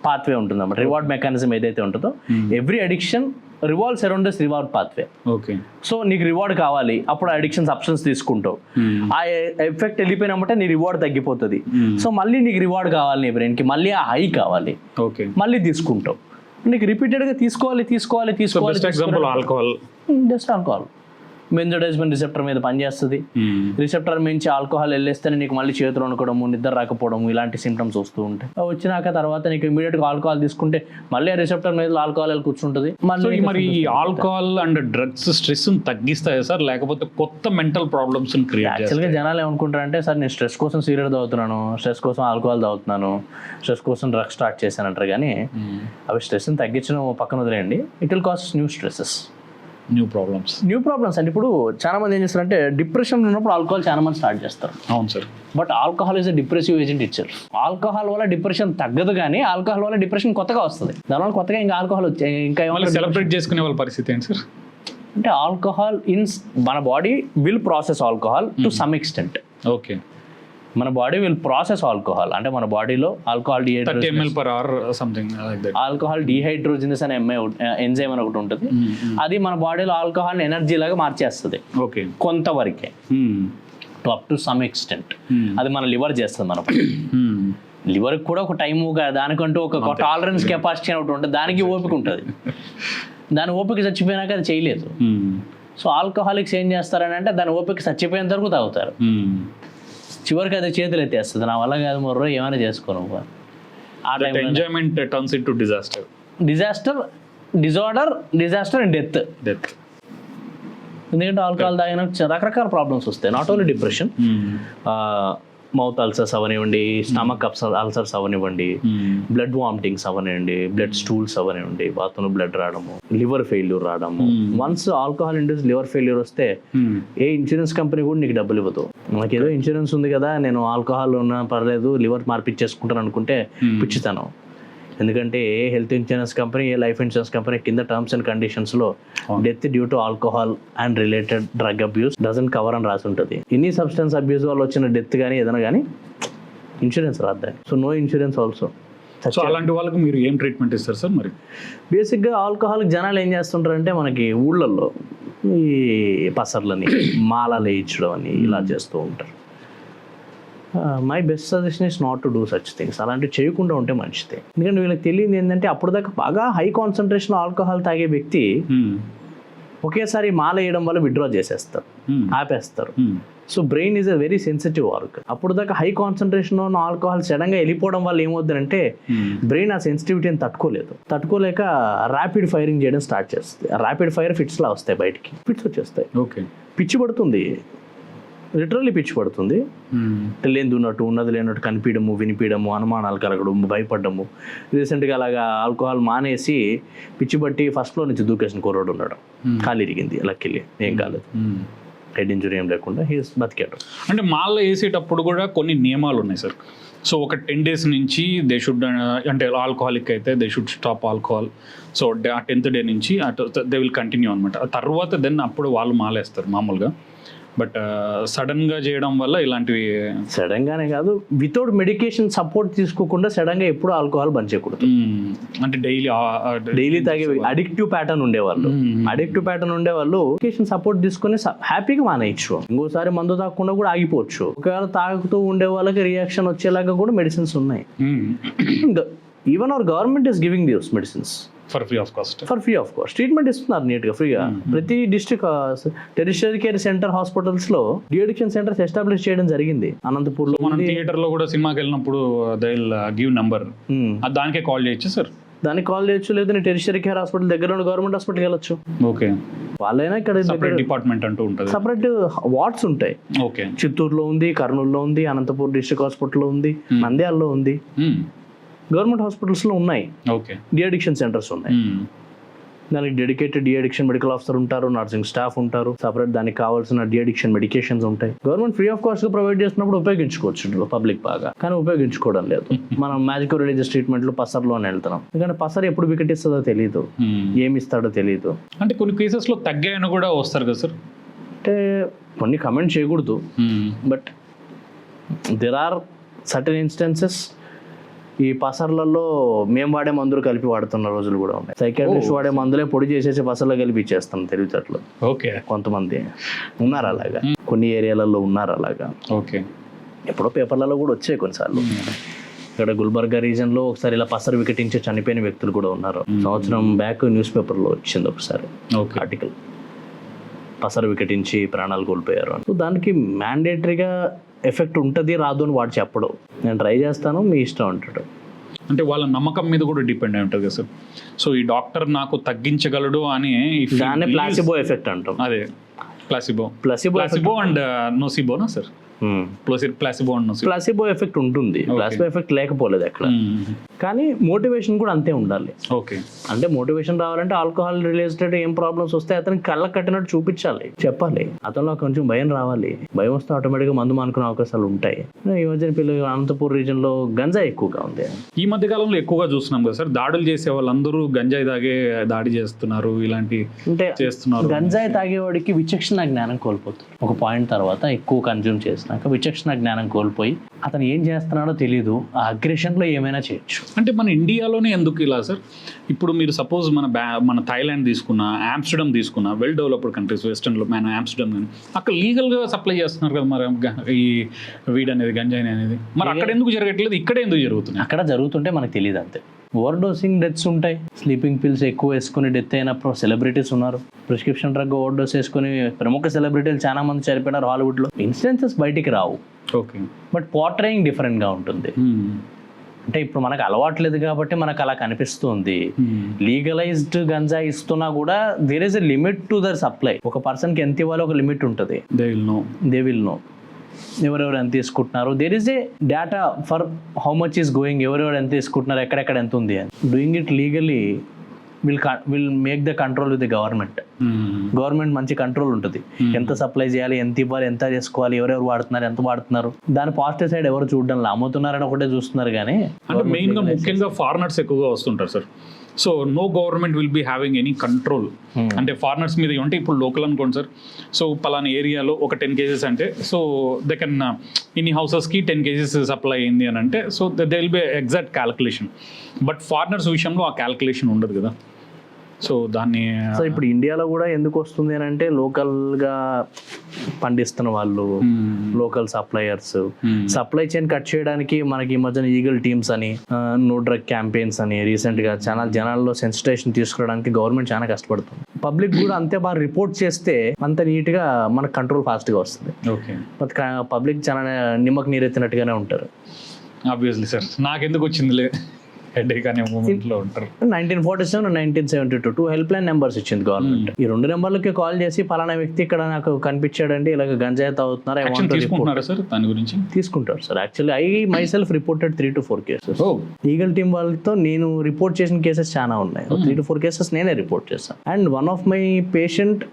పాత్వే ఉంటుంది అన్నమాట. రివార్డ్ మెకానిజం ఏదైతే ఉంటుందో every addiction revolves around this reward pathway. Okay. So నీకు రివార్డ్ కావాలి, అప్పుడు అడిక్షన్ సబ్స్టెన్స్ తీసుకుంటావు, ఆ ఎఫెక్ట్ వెళ్ళిపోయినామంటే నీ రివార్డ్ తగ్గిపోతుంది. సో మళ్ళీ నీకు రివార్డ్ కావాలి, నీ బ్రెయిన్కి మళ్ళీ ఆ హై కావాలి, ఓకే, మళ్ళీ మళ్ళీ తీసుకుంటావు. నీకు రిపీటెడ్గా తీసుకోవాలి. ఆల్కహాల్, జస్ట్ ఆల్కహాల్ బెంజోడైజపిన్ రిసెప్టర్ మీద పనిచేస్తుంది. రిసెప్టర్ నుంచి ఆల్కహాల్ వెళ్ళేస్తేనే నీకు మళ్ళీ చేతులు వణుకోవడము, నిద్ర రాకపోవడము, ఇలాంటి సిమ్టమ్స్ వస్తూ ఉంటాయి. వచ్చినాక తర్వాత నీకు ఇమీడియట్గా ఆల్కహాల్ తీసుకుంటే మళ్ళీ రిసెప్టర్ మీద ఆల్కహాల్ కూర్చుంటుంది. మరి ఆల్కహాల్ అండ్ డ్రగ్స్ స్ట్రెస్ తగ్గిస్తాయా సార్, లేకపోతే కొత్త మెంటల్ ప్రాబ్లమ్స్ క్రియేట్? యాక్చువల్గా జనాలు ఏమనుకుంటారంటే, సార్ నేను స్ట్రెస్ కోసం సిగరెట్ తాగుతున్నాను, స్ట్రెస్ కోసం ఆల్కహాల్ తాగుతున్నాను, స్ట్రెస్ కోసం డ్రగ్స్ స్టార్ట్ చేశానంటారు. కానీ అవి స్ట్రెస్ని తగ్గించడం పక్కన వదిలేయండి, it will cost new stresses, new problems అంటే ఇప్పుడు చాలా మంది ఏం చేస్తారంటే డిప్రెషన్ ఉన్నప్పుడు ఆల్కహాల్ చాలా మంది స్టార్ట్ చేస్తారు. అవును sir. But alcohol is a depressive agent itself. Alcohol వల్ల డిప్రెషన్ తగ్గదు, కానీ ఆల్కహాల్ వల్ల డిప్రెషన్ కొత్తగా వస్తుంది. దానివల్ల కొత్తగా ఇంకా ఆల్కహాల్ వచ్చాయి, ఇంకా ఏమైనా సెలబ్రేట్ చేసుకునే వాళ్ళ పరిస్థితి ఏంటి సార్? అంటే ఆల్కహాల్ మన body will process alcohol to some extent. Okay. మన బాడీ విల్ ప్రాసెస్ ఆల్కహాల్, అంటే మన బాడీలో ఆల్కహాల్ డిహైడ్రోజినస్ అనే ఎంజైమ్ అని ఒకటి ఉంటుంది. అది మన బాడీలో ఆల్కహాల్ ఎనర్జీ లాగా మార్చేస్తుంది. ఓకే. కొంతవరకే, అప్ టు సమ్ ఎక్స్టెంట్. అది మన లివర్ చేస్తుంది. మన లివర్ కూడా ఒక టైము, దానికంటూ ఒక టాలరెన్స్ కెపాసిటీ అని ఒకటి ఉంటుంది, దానికి ఓపిక ఉంటుంది. దాని ఓపిక చచ్చిపోయినాక అది చేయలేదు. సో ఆల్కహాలిక్స్ ఏం చేస్తారని అంటే దాని ఓపిక చచ్చిపోయేంత వరకు తాగుతారు. చివరికి అది చేతులు ఎత్తేస్తుంది, నా వల్ల కాదు మొర్రో ఏమైనా చేసుకోను. ఆ time enjoyment turns into disaster and death. ఎందుకంటే ఆల్కహాల్ తాగిన రకరకాల ప్రాబ్లమ్స్ వస్తాయి. Not only depression, mouth ulcers అవనివ్వండి, స్టమక్ అల్సర్స్ అవనివ్వండి, బ్లడ్ వామిటింగ్స్ అవనివ్వండి, బ్లడ్ స్టూల్స్ అవనివ్వండి, బాత్రూమ్ బ్లడ్ రావడము, లివర్ ఫెయిల్యూర్ రావడము. Once alcohol induce liver failure వస్తే ఏ ఇన్సూరెన్స్ కంపెనీ కూడా నీకు డబ్బులు ఇవ్వదు. నాకు ఏదో ఇన్సూరెన్స్ ఉంది కదా, నేను ఆల్కహాల్ ఉన్నా పర్లేదు, లివర్ మార్పిచ్చేసుకుంటాను అనుకుంటే పిచ్చితాను. ఎందుకంటే ఏ హెల్త్ ఇన్సూరెన్స్ కంపెనీ, ఏ లైఫ్ ఇన్సూరెన్స్ కంపెనీ కింద టర్మ్స్ అండ్ కండిషన్స్లో death due to alcohol and related drug abuse doesn't cover అని రాసి ఉంటుంది. ఎనీ సబ్స్టెన్స్ అబ్యూస్ వల్ల వచ్చిన డెత్ కానీ ఏదైనా కానీ ఇన్సూరెన్స్ రాద్దాని. So no insurance also. So అలాంటి వాళ్ళకి మీరు ఏం ట్రీట్మెంట్ ఇస్తారు సార్? మరి బేసిక్గా ఆల్కహాల్కి జనాలు ఏం చేస్తుంటారంటే మనకి ఊళ్ళల్లో ఈ పసర్లని మాలలు వేయించడం అని ఇలా చేస్తూ ఉంటారు. My best suggestion is not to do such things. అలాంటివి చేయకుండా ఉంటే మంచిదే. ఎందుకంటే వీళ్ళకి తెలియదు ఏంటంటే అప్పుడు దాకా బాగా హై కాన్సన్ట్రేషన్ ఆల్కహాల్ తాగే వ్యక్తి ఒకేసారి మాల వేయడం వల్ల విత్డ్రా చేసేస్తారు, ఆపేస్తారు. So brain is a very sensitive organ. అప్పుడు దాకా హై కాన్సన్ట్రేషన్ ఉన్న ఆల్కహాల్ సడన్గా వెళ్ళిపోవడం వల్ల ఏమవుతుందంటే బ్రెయిన్ ఆ సెన్సిటివిటీని తట్టుకోలేక ర్యాపిడ్ ఫైరింగ్ చేయడం స్టార్ట్ చేస్తుంది. ర్యాపిడ్ ఫైర్ ఫిట్స్లా వస్తాయి, బయటికి ఫిట్స్ వచ్చేస్తాయి. ఓకే. పిచ్చి పడుతుంది, లిటరల్లీ పిచ్చి పడుతుంది. లేదున్నట్టు ఉన్నది లేనట్టు కనిపించడము, వినిపించడము, అనుమానాలు కలగడము, భయపడము. రీసెంట్గా అలాగా ఆల్కహాల్ మానేసి పిచ్చి పట్టి ఫస్ట్లో నుంచి దూకేసిన కుర్రోడు ఉన్నాడు, కాలు ఇరిగింది, లక్కీలీ ఏం కాలేదు, హెడ్ ఇంజురీ ఏం లేకుండా బతికాడు. అంటే మాల వేసేటప్పుడు కూడా కొన్ని నియమాలు ఉన్నాయి సార్. సో ఒక 10 days నుంచి దే షుడ్, అంటే ఆల్కహాలిక్ అయితే they should stop alcohol. So ఆ 10th day నుంచి దే విల్ కంటిన్యూ అనమాట. తర్వాత దెన్ అప్పుడు వాళ్ళు మాలేస్తారు మామూలుగా. బట్ సడన్గా చేయడం వల్ల ఇలాంటివి, సడన్గానే కాదు, వితౌట్ మెడికేషన్ సపోర్ట్ తీసుకోకుండా సడన్గా ఎప్పుడు ఆల్కహాల్ బంద్ చేయకూడదు. అంటే డైలీ తాగే అడిక్టివ్ ప్యాటర్న్ ఉండేవాళ్ళు మెడికేషన్ సపోర్ట్ తీసుకుని హ్యాపీగా మానేయచ్చు. ఇంకోసారి మందు తాగకుండా కూడా ఆగిపోవచ్చు. ఒకవేళ తాగుతూ ఉండే వాళ్ళకి రియాక్షన్ వచ్చేలాగా కూడా మెడిసిన్స్ ఉన్నాయి. Even our government is giving this medicines for free of cost. Treatment ఇస్తున్నారు నీట్గా, ఫ్రీగా. ప్రతి district tertiary care centre hospitals లో డిఅడిక్షన్ సెంటర్స్ ఎస్టాబ్లిష్ చేయడం జరిగింది. అనంతపూర్లో మనం థియేటర్ లో కూడా సినిమాకి వెళ్ళినప్పుడు దే విల్ గివ్ నంబర్, దానికే కాల్ చేయొచ్చు సార్. దానికి కాల్ చేయొచ్చు, లేదా టెరిషరీ కేర్ హాస్పిటల్ దగ్గర ఉన్న గవర్నమెంట్ హాస్పిటల్కి వెళ్ళొచ్చు. ఓకే. వాళ్ళైనా ఇక్కడ సపరేట్ డిపార్ట్మెంట్ అంటూ ఉంటుంది. సపరేట్ వార్డ్స్ ఉంటాయి. ఓకే. చిత్తూరులో ఉంది, కర్నూలులో ఉంది, అనంతపూర్ డిస్ట్రిక్ట్ హాస్పిటల్లో ఉంది, నంద్యాలలో ఉంది, గవర్నమెంట్ హాస్పిటల్స్లో ఉన్నాయి. ఓకే. డి అడిక్షన్ సెంటర్స్ ఉన్నాయి. దానికి dedicated de addiction medical officer ఉంటారు, నర్సింగ్ స్టాఫ్ ఉంటారు, సపరేట్ దానికి కావాల్సిన డి అడిక్షన్ మెడికేషన్స్ ఉంటాయి. గవర్నమెంట్ ఫ్రీ ఆఫ్ కాస్ట్ గా ప్రొవైడ్ చేసినప్పుడు ఉపయోగించుకోవచ్చు పబ్లిక్ బాగా, కానీ ఉపయోగించుకోవడం లేదు. మనం మ్యాజికో రిలీజియస్ ట్రీట్మెంట్లు పసర్లోనే వెళ్తున్నాం, ఎందుకంటే పసర్ ఎప్పుడు వికటిస్తుందో తెలియదు, ఏమి ఇస్తాడో తెలియదు. అంటే కొన్ని కేసెస్ లో తగ్గాయని కూడా వస్తారు కదా సార్? అంటే కొన్ని కమెంట్ చేయకూడదు, but there are certain instances ఈ పసర్లలో మేము వాడే మందులు కలిపి వాడుతున్న రోజులు కూడా ఉన్నాయి. సైకాట్రిస్ట్ వాడే మందులే పొడి చేసేసి పసర్లో కలిపి ఇచ్చేస్తాం తెలివితేటలు. ఓకే. కొంతమంది ఉన్నారు అలాగా, కొన్ని ఏరియాలలో ఉన్నారు అలాగా. ఓకే. ఎప్పుడో పేపర్లలో కూడా వచ్చాయి కొన్నిసార్లు. ఇక్కడ గుల్బర్గా రీజన్ లో ఒకసారి ఇలా పసరు వికటించి చనిపోయిన వ్యక్తులు కూడా ఉన్నారు. సంవత్సరం బ్యాక్ న్యూస్ పేపర్లో వచ్చింది ఒకసారి ఆర్టికల్, పసరు వికటించి ప్రాణాలు కోల్పోయారు అని. సో దానికి మ్యాండేటరీగా ఎఫెక్ట్ ఉంటుంది రాదు అని వాడు చెప్పడు. నేను ట్రై చేస్తాను, మీ ఇష్టం అంటాడు. అంటే వాళ్ళ నమ్మకం మీద కూడా డిపెండ్ అయి ఉంటుంది కదా సార్. సో ఈ డాక్టర్ నాకు తగ్గించగలడు అని దాన్ని ప్లాసిబో ఎఫెక్ట్ అంటాం. అదే ప్లాసిబో అండ్ నోసిబోనా సార్? ప్లాసిబో ఎఫెక్ట్ ఉంటుంది, ప్లాసిబో ఎఫెక్ట్ లేకపోలేదు అక్కడ. కానీ మోటివేషన్ కూడా అంతే ఉండాలి. ఓకే. అంటే మోటివేషన్ రావాలంటే ఆల్కహాల్ రిలేటెడ్ ఏం ప్రాబ్లమ్స్ వస్తే అతనికి కళ్ళకు కట్టినట్టు చూపించాలి, చెప్పాలి. అతనిలో కొంచెం భయం రావాలి. భయం వస్తే ఆటోమేటిక్గా మందు మానుకునే అవకాశాలు ఉంటాయి. ఈ మధ్యన పిల్లలు అనంతపూర్ రీజన్ లో గంజాయి ఎక్కువగా ఉంది. ఈ మధ్య కాలంలో ఎక్కువగా చూస్తున్నాం కదా సార్, దాడులు చేసే వాళ్ళందరూ గంజాయి తాగే దాడి చేస్తున్నారు, ఇలాంటి అంటే చేస్తున్నారు. గంజాయి తాగేవాడికి విచక్షణ జ్ఞానం కోల్పోతుంది. ఒక పాయింట్ తర్వాత ఎక్కువ కన్జ్యూమ్ చేసినాక విచక్షణ జ్ఞానం కోల్పోయి అతను ఏం చేస్తున్నాడో తెలియదు, ఆ అగ్రెషన్ లో ఏమైనా చేయొచ్చు. అంటే మన ఇండియాలోనే ఎందుకు ఇలా సార్? ఇప్పుడు మీరు సపోజ్ మన థాయిలాండ్ తీసుకున్నా, ఆమ్స్టర్డామ్ తీసుకున్నా, వెల్ డెవలప్డ్ కంట్రీస్ వెస్టర్న్లో మన ఆమ్స్టర్డామ్ కానీ అక్కడ లీగల్గా సప్లై చేస్తున్నారు కదా మరి ఈ వీడ్ అనేది, గంజాయి అనేది. మరి అక్కడ ఎందుకు జరగట్లేదు, ఇక్కడ ఎందుకు జరుగుతుంది? అక్కడ జరుగుతుంటే మనకు తెలియదు అంతే. ఓవర్ డోసింగ్ డెత్స్ ఉంటాయి, స్లీపింగ్ పిల్స్ ఎక్కువ వేసుకుని డెత్ అయినప్పుడు సెలబ్రిటీస్ ఉన్నారు. ప్రిస్క్రిప్షన్ డ్రగ్ ఓవర్ డోస్ వేసుకుని ప్రముఖ సెలబ్రిటీలు చాలా మంది చనిపోయినారు హాలీవుడ్లో. ఇన్సిడెన్సెస్ బయటికి రావు, ఓకే, బట్ పోర్ట్రేయింగ్ డిఫరెంట్గా ఉంటుంది. అంటే ఇప్పుడు మనకు అలవాట్లేదు కాబట్టి మనకు అలా కనిపిస్తుంది. లీగలైజ్డ్ గంజా ఇస్తున్నా కూడా there is a limit to their supply. ఒక పర్సన్కి ఎంత ఇవ్వాలో ఒక లిమిట్ ఉంటుంది. దే విల్ నో ఎవరెవరు ఎంత తీసుకుంటున్నారు. There is a data for how much is going, ఎవరెవరు ఎంత తీసుకుంటున్నారు, ఎక్కడెక్కడ ఎంత ఉంది అని. Doing it legally will make the control with the government. Government మంచి కంట్రోల్ ఉంటుంది, ఎంత సప్లై చేయాలి, ఎంత ఇవ్వాలి, ఎంత చేసుకోవాలి, ఎవరెవరు వాడుతున్నారు, ఎంత వాడుతున్నారు. దాని పాజిటివ్ సైడ్ ఎవరు చూడడం, అమ్ముతున్నారని ఒకటే చూస్తున్నారు. కానీ అంటే మెయిన్గా ముఖ్యంగా ఫారినర్స్ ఎక్కువగా వస్తుంటారు sir. So no government will be having any control. అంటే ఫారినర్స్ మీద అంటే ఇప్పుడు లోకల్ అనుకోండి సార్, సో పలానా ఏరియాలో ఒక 10 cases అంటే సో దే కెన్ ఇన్ని హౌసెస్కి 10 cases సప్లై అయింది అని అంటే so they will be exact calculation. But foreigners విషయంలో ఆ క్యాల్కులేషన్ ఉండదు కదా. సో దాన్ని ఇప్పుడు ఇండియాలో కూడా ఎందుకు వస్తుంది అని అంటే లోకల్గా పండిస్తున్న వాళ్ళు, local suppliers, supply chain cut చేయడానికి మనకి ఈ మధ్యన ఈగల్ టీమ్స్ అని, నో డ్రగ్ క్యాంపెయిన్స్ అని రీసెంట్ గా చాలా జనాల్లో సెన్సిటైజేషన్ తీసుకురావడానికి గవర్నమెంట్ చాలా కష్టపడుతుంది. పబ్లిక్ కూడా అంతే బాగా రిపోర్ట్ చేస్తే అంత నీట్ గా మనకు కంట్రోల్ ఫాస్ట్ గా వస్తుంది. పబ్లిక్ చాలా నిమ్మకు నీరెత్తినట్టుగానే ఉంటారు. ఆబ్వియస్లీ సార్, నాకెందుకు వచ్చిందిలే హెడేక్ అనే మూమెంట్లో ఉంటారు. 1947 1972 2 హెల్ప్ లైన్ నెంబర్స్ ఇచ్చింది గవర్నమెంట్. ఈ 2 నెంబర్లకి కాల్ చేసి పలానా వ్యక్తి ఇక్కడ నాకు కనిపించాడండి, ఇలాగ గంజాయి తాగుతున్నారు, తీసుకుంటున్నారా సార్? దాని గురించి తీసుకుంటారు sir. Actually I my self reported 3 to 4 cases. Eagle team వాళ్ళతో నేను రిపోర్ట్ చేసిన కేసెస్ చాలా ఉన్నాయి. 3 to 4 cases నేనే రిపోర్ట్ చేశాను. And one of my patient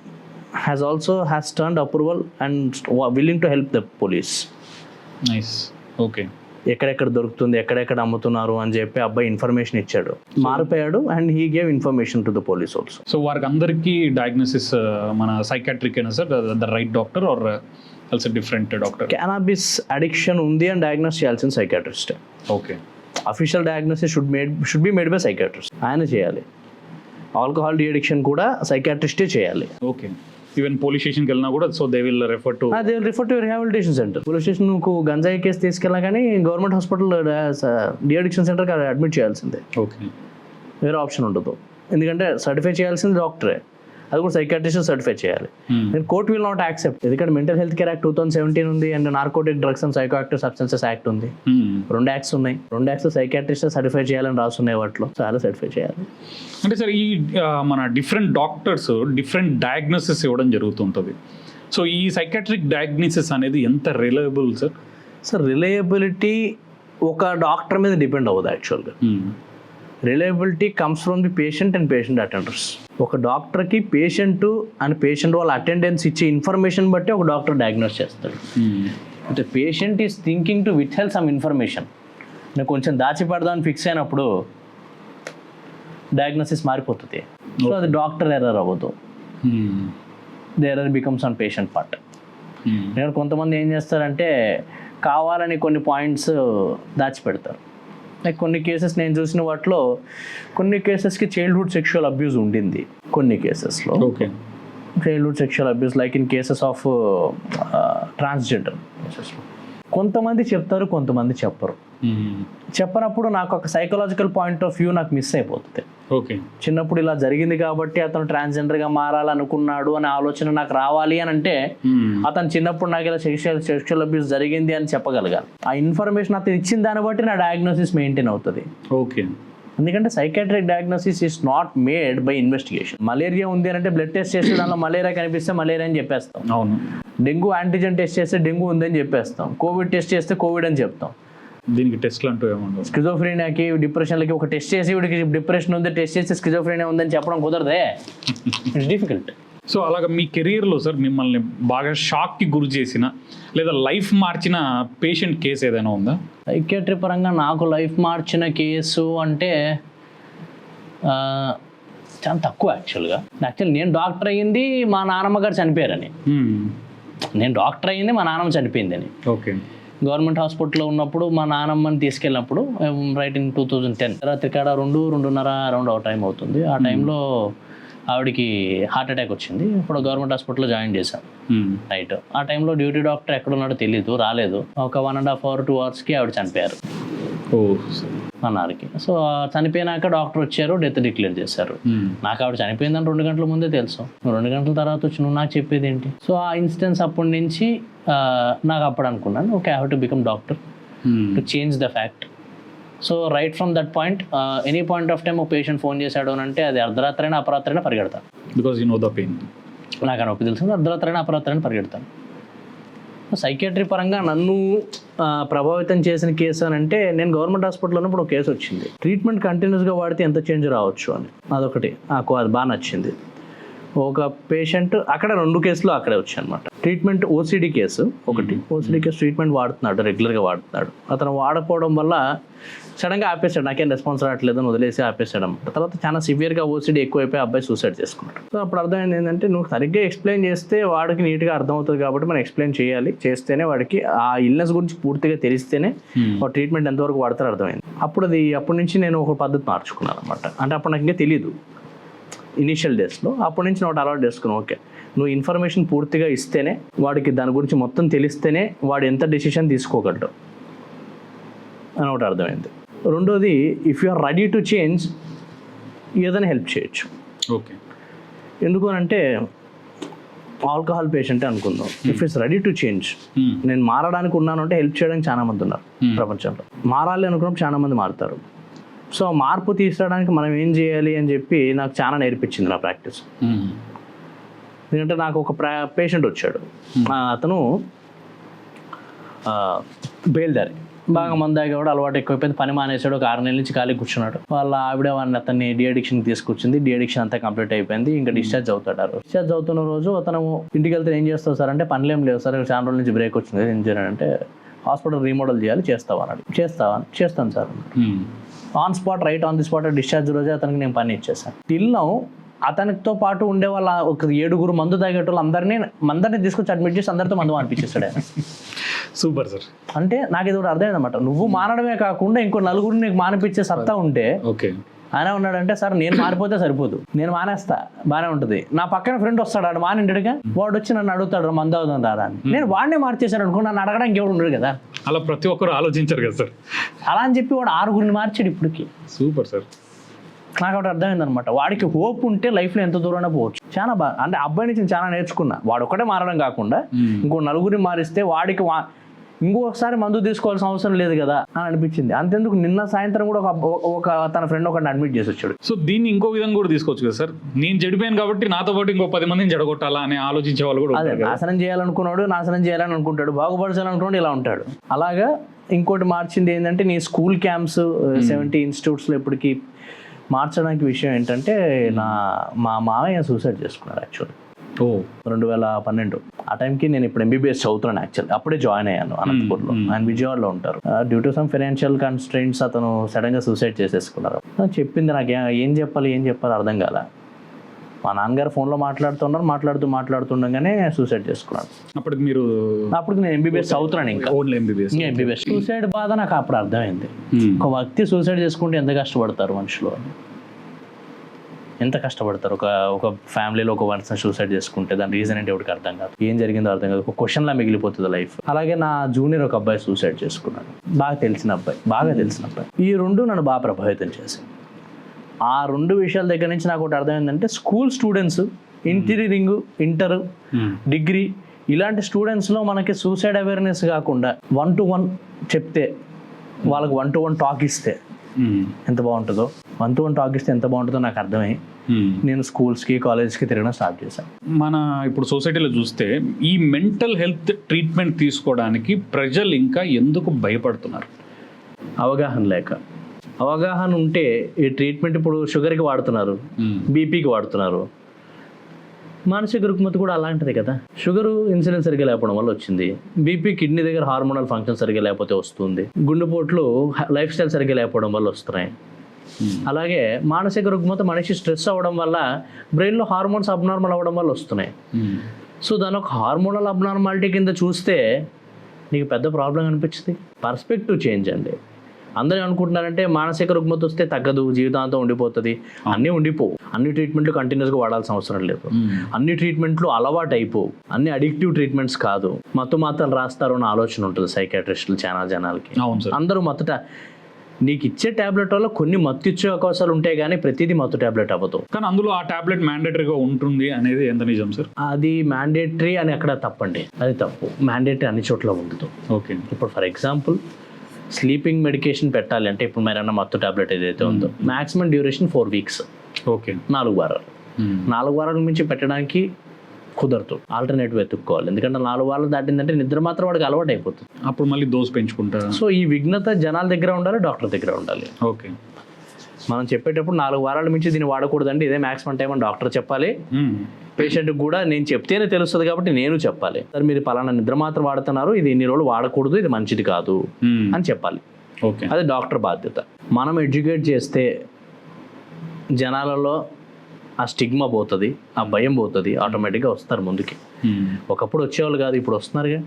has turned approval and willing to help the police. Nice. Okay. ఎక్కడెక్కడ దొరుకుతుంది, ఎక్కడెక్కడ అమ్ముతున్నారు అని చెప్పి అబ్బాయి ఇన్ఫర్మేషన్ ఇచ్చాడు, మారిపోయాడు. And he gave information to the police also. So వారికి అందరికీ డయాగ్నోసిస్ మన సైకాట్రిక్ అయినా sir, the right doctor or also different doctor? Cannabis addiction ఉంది అని డయాగ్నోస్ చేయాల్సిన psychiatrist. Okay. Official diagnosis should be made by psychiatrist, ఆయన చేయాలి. Alcohol de addiction కూడా సైకాట్రిస్టే చేయాలి. ఓకే. ఈవెన్ పోలీస్ స్టేషన్కి వెళ్ళినా కూడా so they will refer to rehabilitation centre. Police station నువ్వు గంజాయి కేసు తీసుకెళ్ళినా కానీ గవర్నమెంట్ హాస్పిటల్ డి అడిక్షన్ సెంటర్కి అడ్మిట్ చేయాల్సిందే. ఓకే. వేరే ఆప్షన్ ఉండదు, ఎందుకంటే సర్టిఫై చేయాల్సింది డాక్టరే. అది కూడా సైకాట్రిస్ట్ సర్టిఫై చేయాలి. నేను కోర్ట్ విల్ నాట్ యాక్సెప్ట్, ఎందుకంటే మెంటల్ హెల్త్ కేర్ యాక్ట్ 2017 ఉంది and narcotic drugs and psychoactive substances act ఉంది. 2 యాక్ట్స్ ఉన్నాయి. 2 యాక్ట్స్ సైకాట్రిస్ట్ సర్టిఫై చేయాలని రాస్తున్నాయి, వాటిలో చాలా సర్టిఫై చేయాలి. అంటే సార్ ఈ మన డిఫరెంట్ డాక్టర్స్ డిఫరెంట్ డయాగ్నోసిస్ ఇవ్వడం జరుగుతుంటుంది. సో ఈ సైకాట్రిక్ డయాగ్నోసిస్ అనేది ఎంత రిలయబుల్ సార్? సార్ రిలయబిలిటీ ఒక డాక్టర్ మీద డిపెండ్ అవ్వదు యాక్చువల్గా. Reliability comes from the patient and patient attenders. ఒక డాక్టర్కి పేషెంట్ అండ్ పేషెంట్ వాళ్ళ అటెండెన్స్ ఇచ్చే ఇన్ఫర్మేషన్ బట్టి ఒక డాక్టర్ డయాగ్నోస్ చేస్తాడు. అంటే patient is thinking to withheld some information, నేను కొంచెం దాచిపెడదాన్ని ఫిక్స్ అయినప్పుడు డయాగ్నోసిస్ మారిపోతుంది. సో అది డాక్టర్ ఎర్రర్ అవ్వదు, the error becomes on patient part. నేను కొంతమంది ఏం చేస్తారంటే కావాలని కొన్ని పాయింట్స్ దాచిపెడతారు. లైక్ కొన్ని కేసెస్ నేను చూసిన వాటిలో కొన్ని కేసెస్కి చైల్డ్హుడ్ సెక్షువల్ అబ్యూస్ ఉండింది. కొన్ని కేసెస్లో childhood sexual abuse like in cases of transgender కేసెస్లో కొంతమంది చెప్తారు, కొంతమంది చెప్పరు. చెప్పనప్పుడు నాకు ఒక సైకలాజికల్ పాయింట్ ఆఫ్ వ్యూ నాకు మిస్ అయిపోతుంది. ఓకే, చిన్నప్పుడు ఇలా జరిగింది కాబట్టి అతను ట్రాన్స్జెండర్గా మారాలనుకున్నాడు అనే ఆలోచన నాకు రావాలి అని అంటే అతను చిన్నప్పుడు నాకు ఇలా సెక్షువల్ అబ్యూస్ జరిగింది అని చెప్పగలగాలి. ఆ ఇన్ఫర్మేషన్ అతను ఇచ్చిన దాన్ని బట్టి నా డయాగ్నోసిస్ మెయింటైన్ అవుతుంది. ఓకే, ఎందుకంటే psychiatric diagnosis is not made by investigation. Malaria ఉంది అని అంటే బ్లడ్ టెస్ట్ చేసి దానిలో మలేరియా కనిపిస్తే మలేరియా అని చెప్పేస్తాం. అవును. డెంగ్యూ యాంటీజెన్ టెస్ట్ చేస్తే డెంగ్యూ ఉందని చెప్పేస్తాం. కోవిడ్ టెస్ట్ చేస్తే కోవిడ్ అని చెప్తాం. దీనికి టెస్ట్లు అంటూ ఏమన్నా? స్కిజోఫ్రీనియాకి డిప్రెషన్లకి ఒక టెస్ట్ చేసి వీడికి డిప్రెషన్ ఉంది టెస్ట్ చేసి స్కిజోఫ్రీనియా ఉందని చెప్పడం కుదరదే. It's difficult. సో అలాగా మీ కెరీర్లో సార్ మిమ్మల్ని బాగా షాక్కి గురి చేసిన లేదా లైఫ్ మార్చిన పేషెంట్ కేసు ఏదైనా ఉందా? సైకియాట్రీ పరంగా నాకు లైఫ్ మార్చిన కేసు అంటే చాలా తక్కువ యాక్చువల్గా. నేను డాక్టర్ అయ్యింది మా నాన్నమ్మ గారు చనిపోయారని. నేను డాక్టర్ అయ్యింది మా నాన్నమ్మ చనిపోయిందని. ఓకే. గవర్నమెంట్ హాస్పిటల్లో ఉన్నప్పుడు మా నాన్నమ్మని తీసుకెళ్ళినప్పుడు రైట్ ఇన్ 2010 రాత్రి కాడ 2-2:30 అరౌండ్ ఆ టైం అవుతుంది. ఆ టైంలో ఆవిడకి హార్ట్ అటాక్ వచ్చింది. ఇప్పుడు గవర్నమెంట్ హాస్పిటల్లో జాయిన్ చేశాను నైట్. ఆ టైంలో డ్యూటీ డాక్టర్ ఎక్కడున్నాడో తెలీదు, రాలేదు. ఒక 1.5 hour 2 hours ఆవిడ చనిపోయారు అన్నారికి. సో చనిపోయినాక డాక్టర్ వచ్చారు, డెత్ డిక్లేర్ చేశారు. నాకు ఆవిడ చనిపోయిందని 2 గంటల ముందే తెలుసు. 2 గంటల తర్వాత వచ్చి నువ్వు నాకు చెప్పేది ఏంటి? సో ఆ ఇన్సిడెన్స్ అప్పటి నుంచి నాకు అప్పుడు అనుకున్నాను, okay, I have to become doctor to change the fact. So right from that point any point of time ఒక పేషెంట్ ఫోన్ చేశాడు అని అంటే అది అర్ధరాత్రైనా అపరాత్రైనా పరిగెడతాను. Because you know the pain. నాకు ఆ నొప్పి తెలుసు, అర్ధరాత్రైనా అపరాత్రైనా పరిగెడతాను. సైకియాట్రీ పరంగా నన్ను ప్రభావితం చేసిన కేసు అని అంటే నేను గవర్నమెంట్ హాస్పిటల్లో ఉన్నప్పుడు ఒక కేసు వచ్చింది. ట్రీట్మెంట్ కంటిన్యూస్గా వాడితే ఎంత చేంజ్ రావచ్చు అని. అదొకటి నాకు అది బాగా నచ్చింది. ఒక పేషెంట్ అక్కడ 2 కేసులు అక్కడే వచ్చాయి అనమాట. ట్రీట్మెంట్ ఓసిడి కేసు ఒకటి. ఓసిడి కేసు ట్రీట్మెంట్ వాడుతున్నాడు, రెగ్యులర్గా వాడుతున్నాడు. అతను వాడకపోవడం వల్ల సడన్గా ఆపేసాడు, నాకేం రెస్పాన్స్ రావట్లేదు అని వదిలేసి ఆపేసాడు అనమాట. తర్వాత చాలా సివియర్గా ఓసిడి ఎక్కువైపోయి అబ్బాయి సూసైడ్ చేసుకున్నాడు. సో అప్పుడు అర్థమైంది ఏంటంటే నువ్వు సరిగ్గా ఎక్స్ప్లెయిన్ చేస్తే వాడికి నీట్గా అర్థమవుతుంది కాబట్టి మనం ఎక్స్ప్లెయిన్ చేయాలి, చేస్తేనే వాడికి ఆ ఇల్నెస్ గురించి పూర్తిగా తెలిస్తేనే వాడు ట్రీట్మెంట్ ఎంతవరకు వాడతారో అర్థమైంది. అప్పటి నుంచి నేను ఒక పద్ధతి మార్చుకున్నాను అనమాట. అంటే అప్పుడు నాకు ఇంకా తెలియదు ఇనీషియల్ డేస్లో. అప్పటి నుంచి నేను అలవాటు చేసుకున్నాను, ఓకే నువ్వు ఇన్ఫర్మేషన్ పూర్తిగా ఇస్తేనే వాడికి దాని గురించి మొత్తం తెలిస్తేనే వాడు ఎంత డెసిషన్ తీసుకోగలడు అని ఒకటి అర్థమైంది. రెండోది, if you are ready to change ఏదైనా హెల్ప్ చేయొచ్చు. ఓకే. ఎందుకు అంటే ఆల్కహాల్ పేషెంట్ అనుకుందాం, if it's ready to change, నేను మారడానికి ఉన్నాను అంటే హెల్ప్ చేయడానికి చాలా మంది ఉన్నారు ప్రపంచంలో. మారాలి అనుకున్నప్పుడు చాలా మంది మారుతారు. సో మార్పు తీసుకురావడానికి మనం ఏం చేయాలి అని చెప్పి నాకు చాలా నేర్పించింది నా ప్రాక్టీస్. ఎందుకంటే నాకు ఒక పేషెంట్ వచ్చాడు, అతను బయలుదేరి బాగా మందాగా కూడా అలవాటు ఎక్కువైపోయింది, పని మానేసాడు, ఒక 6 నెలల నుంచి ఖాళీ కూర్చున్నాడు. వాళ్ళ ఆవిడ వాడిని అతన్ని డిఅడిక్షన్కి తీసుకొచ్చింది. డిఅడిక్షన్ అంతా కంప్లీట్ అయిపోయింది, ఇంకా డిశ్చార్జ్ అవుతాడు. డిశ్చార్జ్ అవుతున్న రోజు అతను ఇంటికి వెళ్తే ఏం చేస్తావు సార్ అంటే పనులేం లేవు సార్, చాలా రోజుల నుంచి బ్రేక్ వచ్చింది, ఏం చేయాలంటే హాస్పిటల్ రీమోడల్ చేయాలి, చేస్తావా అన్నాడు. చేస్తాను sir. On spot right on the spot discharge రోజే అతనికి నేను పని ఇచ్చేసాను. టిల్నో అతనితో పాటు ఉండే వాళ్ళ ఒక 7 మందు తాగేటోళ్ళు అందరినీ తీసుకొచ్చి అడ్మిట్ చేసి అందరితో మందు అనిపించేస్తాడు ఆయన. Super sir. అంటే నాకు ఇది కూడా అర్థమైంది అనమాట, నువ్వు మానడమే కాకుండా ఇంకో 4 నీకు మానిపించే సత్తా ఉంటే. ఓకే. ఆయన ఉన్నాడంటే సార్ నేను మారిపోతే సరిపోదు, నేను మానేస్తా బాగానే ఉంటుంది. నా పక్కన ఫ్రెండ్ వస్తాడు, ఆడు మానింటాడుగా, వాడు వచ్చి నన్ను అడుగుతాడు మందు అవుదాం రాదా అని. నేను వాడినే మార్చేశాను అనుకో, నన్ను అడగడానికి ఎవడు ఉండడు కదా. అలా ప్రతి ఒక్కరు ఆలోచించారు కదా సార్. అలా అని చెప్పి వాడు 6 మార్చాడు ఇప్పటికి. Super sir. నాకు ఒకటి అర్థమైంది అనమాట. వాడికి హోప్ ఉంటే లైఫ్లో ఎంత దూరమైనా పోవచ్చు. చాలా బాగా అంటే అబ్బాయి నుంచి చాలా నేర్చుకున్నా. వాడు ఒకటే మారడం కాకుండా ఇంకో నలుగురిని మారిస్తే వాడికి ఇంకొకసారి మందు తీసుకోవాల్సిన అవసరం లేదు కదా అని అనిపించింది. అంతెందుకు నిన్న సాయంత్రం కూడా ఒక తన ఫ్రెండ్ ఒకటి అడ్మిట్ చేసి వచ్చాడు. సో దీన్ని ఇంకో విధంగా కూడా తీసుకోవచ్చు కదా సార్, నేను చెడిపోయాను కాబట్టి నాతో పాటు ఇంకో 10 మందిని చెడగొట్టాలా అని ఆలోచించే వాళ్ళు కూడా అదే ఉంటారు కదా. నాశనం చేయాలనుకున్నాడు, నాశనం చేయాలని అనుకుంటాడు, బాగుపరచాలనుకున్నాడు, ఇలా ఉంటాడు. అలాగా ఇంకోటి మార్చింది ఏంటంటే నీ స్కూల్ క్యాంప్స్ 70 ఇన్స్టిట్యూట్స్లో ఇప్పటికి మార్చడానికి విషయం ఏంటంటే మా మామయ్య సూసైడ్ చేసుకున్నాడు యాక్చువల్లీ. 2012 ఆ టైంకి నేను ఇప్పుడు ఎంబీబీఎస్ చదువుతున్నాను యాక్చువల్లీ. అప్పుడే జాయిన్ అయ్యాను అనంతపూర్లో. ఆయన విజయవాడలో ఉంటారు. Due to some financial constraints అతను సడన్గా సూసైడ్ చేసేసుకున్నారు. చెప్పింది నాకు ఏం చెప్పాలి అర్థం కాల. మా నాన్నగారు ఫోన్లో మాట్లాడుతుండగానే సూసైడ్ చేసుకున్నాడు. అప్పుడు నేను ఎంబీబీఎస్ చదువుతున్నాను. ఇంకా ఎంబీబీఎస్ సూసైడ్ బాధ నాకు అప్పుడు అర్థమైంది. ఒక వ్యక్తి సూసైడ్ చేసుకుంటే ఎంత కష్టపడతారు మనుషులు, ఎంత కష్టపడతారు. ఒక ఫ్యామిలీలో ఒక పర్సన్ సూసైడ్ చేసుకుంటే దాని రీజన్ ఏంటి ఎవరికి అర్థం కాదు, ఏం జరిగిందో అర్థం కాదు, ఒక క్వశ్చన్లా మిగిలిపోతుంది లైఫ్. అలాగే నా జూనియర్ ఒక అబ్బాయి సూసైడ్ చేసుకున్నాడు, బాగా తెలిసిన అబ్బాయి. ఈ రెండు నన్ను బాగా ప్రభావితం చేశాయి. ఆ 2 విషయాల దగ్గర నుంచి నాకు ఒకటి అర్థమైందంటే school students, engineering, inter, degree ఇలాంటి స్టూడెంట్స్లో మనకి సూసైడ్ అవేర్నెస్ కాకుండా 1-to-1 చెప్తే, వాళ్ళకి 1-to-1 టాక్ ఇస్తే ఎంత బాగుంటుందో, 1-to-1 టాక్ ఇస్తే ఎంత బాగుంటుందో నాకు అర్థమై నేను స్కూల్స్కి కాలేజ్కి తిరగడం స్టార్ట్ చేశాను. మన ఇప్పుడు సొసైటీలో చూస్తే ఈ మెంటల్ హెల్త్ ట్రీట్మెంట్ తీసుకోవడానికి ప్రజలు ఇంకా ఎందుకు భయపడుతున్నారు? అవగాహన ఉంటే ఈ ట్రీట్మెంట్ ఇప్పుడు షుగర్కి వాడుతున్నారు, బీపీకి వాడుతున్నారు, మానసిక రుగ్మత కూడా అలాంటిది కదా. షుగరు ఇన్సులిన్ సరిగ్గా లేకపోవడం వల్ల వచ్చింది, బీపీ కిడ్నీ దగ్గర హార్మోనల్ ఫంక్షన్ సరిగ్గా లేకపోతే వస్తుంది, గుండెపోట్లు లైఫ్ స్టైల్ సరిగ్గా లేకపోవడం వల్ల వస్తున్నాయి. అలాగే మానసిక రుగ్మత మనిషి స్ట్రెస్ అవ్వడం వల్ల బ్రెయిన్లో హార్మోన్స్ అబ్నార్మల్ అవ్వడం వల్ల వస్తున్నాయి. సో దాని ఒక హార్మోనల్ అబ్నార్మాలిటీ కింద చూస్తే నీకు పెద్ద ప్రాబ్లం అనిపించింది. పర్స్పెక్టివ్ చేంజ్ అండి. అందరూ అనుకుంటున్నారంటే మానసిక రుగ్మత వస్తే తగ్గదు, జీవితాంతం ఉండిపోతుంది. అన్నీ ఉండిపోవు. అన్ని ట్రీట్మెంట్లు కంటిన్యూస్గా వాడాల్సిన అవసరం లేదు. అన్ని ట్రీట్మెంట్లు అలవాటు అయిపోవు. అన్ని అడిక్టివ్ ట్రీట్మెంట్స్ కాదు. మత్తు మాత్రలు రాస్తారు అన్న ఆలోచన ఉంటుంది సైకాట్రిస్టులు చాలా జనాలకి. అందరూ మత్తుట నీకు ఇచ్చే టాబ్లెట్ వల్ల కొన్ని మత్తు ఇచ్చే అవకాశాలు ఉంటాయి, కానీ ప్రతిదీ మత్తు టాబ్లెట్ అవ్వదు. కానీ అందులో ఆ టాబ్లెట్ మ్యాండేటరీగా ఉంటుంది అనేది ఎంత నిజం సార్? అది మ్యాండేటరీ అని అక్కడ తప్పండి, అది తప్పు. మ్యాండేటరీ అన్ని చోట్ల ఉండదు. ఓకే, ఇప్పుడు ఫర్ ఎగ్జాంపుల్ స్లీపింగ్ మెడికేషన్ పెట్టాలి అంటే ఇప్పుడు మీరన్న మత్తు టాబ్లెట్ ఏదైతే ఉందో మాక్సిమం డ్యూరేషన్ 4 weeks. ఓకే, 4 వారాలు. 4 వారాల మించి పెట్టడానికి కుదరదు, ఆల్టర్నేటివ్ వెతుక్కోవాలి. ఎందుకంటే 4 వారాలు దాటిందంటే నిద్ర మాత్రం వాడికి అలవాటు అయిపోతుంది. అప్పుడు మళ్ళీ డోస్ పెంచుకుంటారు. సో ఈ విఘ్నత జనాల దగ్గర ఉండాలి, డాక్టర్ దగ్గర ఉండాలి. ఓకే, మనం చెప్పేటప్పుడు 4 వారాల మించి దీన్ని వాడకూడదండి, ఇదే మాక్సిమం టైం అని డాక్టర్ చెప్పాలి. పేషెంట్కి కూడా నేను చెప్తేనే తెలుస్తుంది కాబట్టి నేను చెప్పాలి, సార్ మీరు పలానా నిద్ర మాత్రం వాడుతున్నారు, ఇది ఇన్ని రోజులు వాడకూడదు, ఇది మంచిది కాదు అని చెప్పాలి. ఓకే, అది డాక్టర్ బాధ్యత. మనం ఎడ్యుకేట్ చేస్తే జనాలలో ఆ స్టిగ్మా పోతుంది, ఆ భయం పోతుంది, ఆటోమేటిక్గా వస్తారు ముందుకి. ఒకప్పుడు వచ్చేవాళ్ళు కాదు, ఇప్పుడు వస్తున్నారుగా.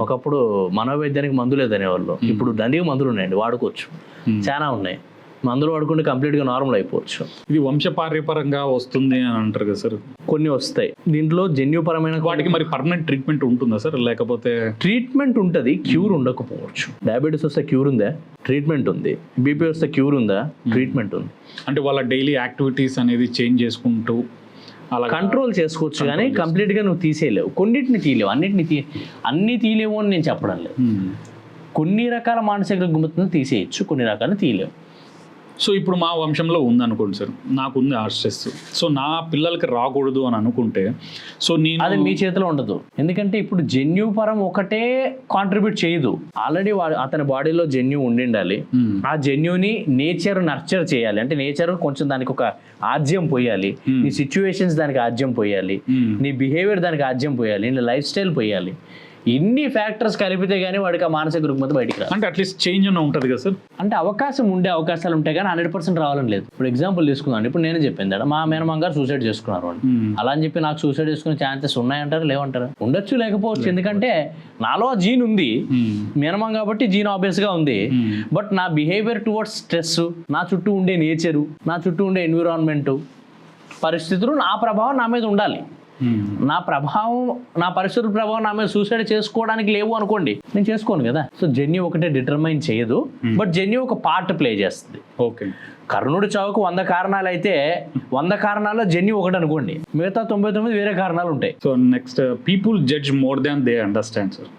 ఒకప్పుడు మనోవైద్యానికి మందు లేదనేవాళ్ళు, ఇప్పుడు దండిగా మందులు ఉన్నాయండి, వాడుకోవచ్చు. చాలా ఉన్నాయి, మందులు వాడుకుంటే కంప్లీట్గా నార్మల్ అయిపోవచ్చు. ఇది వంశపార్యపరంగా వస్తుంది అని అంటారు కదా సార్? కొన్ని వస్తాయి, దీంట్లో జన్యుపరమైన వాటికి మరి పర్మనెంట్ ట్రీట్మెంట్ ఉంటుందా సార్? లేకపోతే ట్రీట్మెంట్ ఉంటుంది, క్యూర్ ఉండకపోవచ్చు. డయాబెటీస్ వస్తే క్యూర్ ఉందా? ట్రీట్మెంట్ ఉంది. బీపీ వస్తే క్యూర్ ఉందా? ట్రీట్మెంట్ ఉంది. అంటే వాళ్ళ డైలీ యాక్టివిటీస్ అనేది చేంజ్ చేసుకుంటూ అలా కంట్రోల్ చేసుకోవచ్చు, కానీ కంప్లీట్గా నువ్వు తీసేయలేవు. కొన్నిటిని తీయలేవు, అన్ని తీయలేవు అని నేను చెప్పడం లేదు. కొన్ని రకాల మానసిక రుగ్మతను తీసేయచ్చు, కొన్ని రకాలను తీయలేవు. సో ఇప్పుడు మా వంశంలో ఉందనుకోండి సార్, నాకు ఉంది ఆ స్ట్రెస్, సో నా పిల్లలకి రాకూడదు అని అనుకుంటే, సో నేను అది మీ చేతిలో ఉండదు. ఎందుకంటే ఇప్పుడు జన్యు పరం ఒకటే కాంట్రిబ్యూట్ చేయదు. ఆల్రెడీ అతని బాడీలో జన్యు ఉండిండాలి. ఆ జన్యుని నేచర్ నర్చర్ చేయాలి. అంటే నేచర్ కొంచెం దానికి ఒక ఆజ్యం పోయాలి, నీ సిచ్యువేషన్స్ దానికి ఆజ్యం పోయాలి, నీ బిహేవియర్ దానికి ఆజ్యం పోయాలి, నీ లైఫ్ స్టైల్ పోయాలి. ఇన్ని ఫ్యాక్టర్స్ కలిపితే కానీ వాడికి ఆ మానసిక రుగ్మత బయటికి రాదు. అంటే అట్లీస్ట్ చేంజ్ అన్న ఉంటుంది కదా సార్? అంటే అవకాశాలు ఉంటాయి, కానీ 100% రావాలని లేదు. ఇప్పుడు ఎగ్జాంపుల్ తీసుకుందాం, ఇప్పుడు నేను చెప్పింది మా మేనమామ గారు సూసైడ్ చేసుకున్నారు అని. అలా అని చెప్పి నాకు సూసైడ్ చేసుకునే ఛాన్సెస్ ఉన్నాయంటారు, లేవంటారు? ఉండొచ్చు, లేకపోవచ్చు. ఎందుకంటే నాలో ఆ జీన్ ఉంది, మేనమామ కాబట్టి జీన్ ఆబ్వియస్ గా ఉంది. బట్ నా బిహేవియర్ టువర్డ్స్ స్ట్రెస్, నా చుట్టూ ఉండే నేచరు, నా చుట్టూ ఉండే ఎన్విరాన్మెంట్ పరిస్థితులు, నా ప్రభావం నా మీద ఉండాలి. నా ప్రభావం, నా పరిస్థితుల ప్రభావం నా మీద సూసైడ్ చేసుకోవడానికి లేవు అనుకోండి, నేను చేసుకోను కదా. సో జన్యు ఒకటే డిటర్మైన్ చేయదు, బట్ జన్యు ఒక పార్ట్ ప్లే చేస్తుంది. ఓకే, కర్ణుడి చావుకు 100 కారణాలు అయితే 100 కారణాల్లో జన్యు ఒకటి అనుకోండి, మిగతా 99 వేరే కారణాలు ఉంటాయి. So next, people judge more than they understand sir.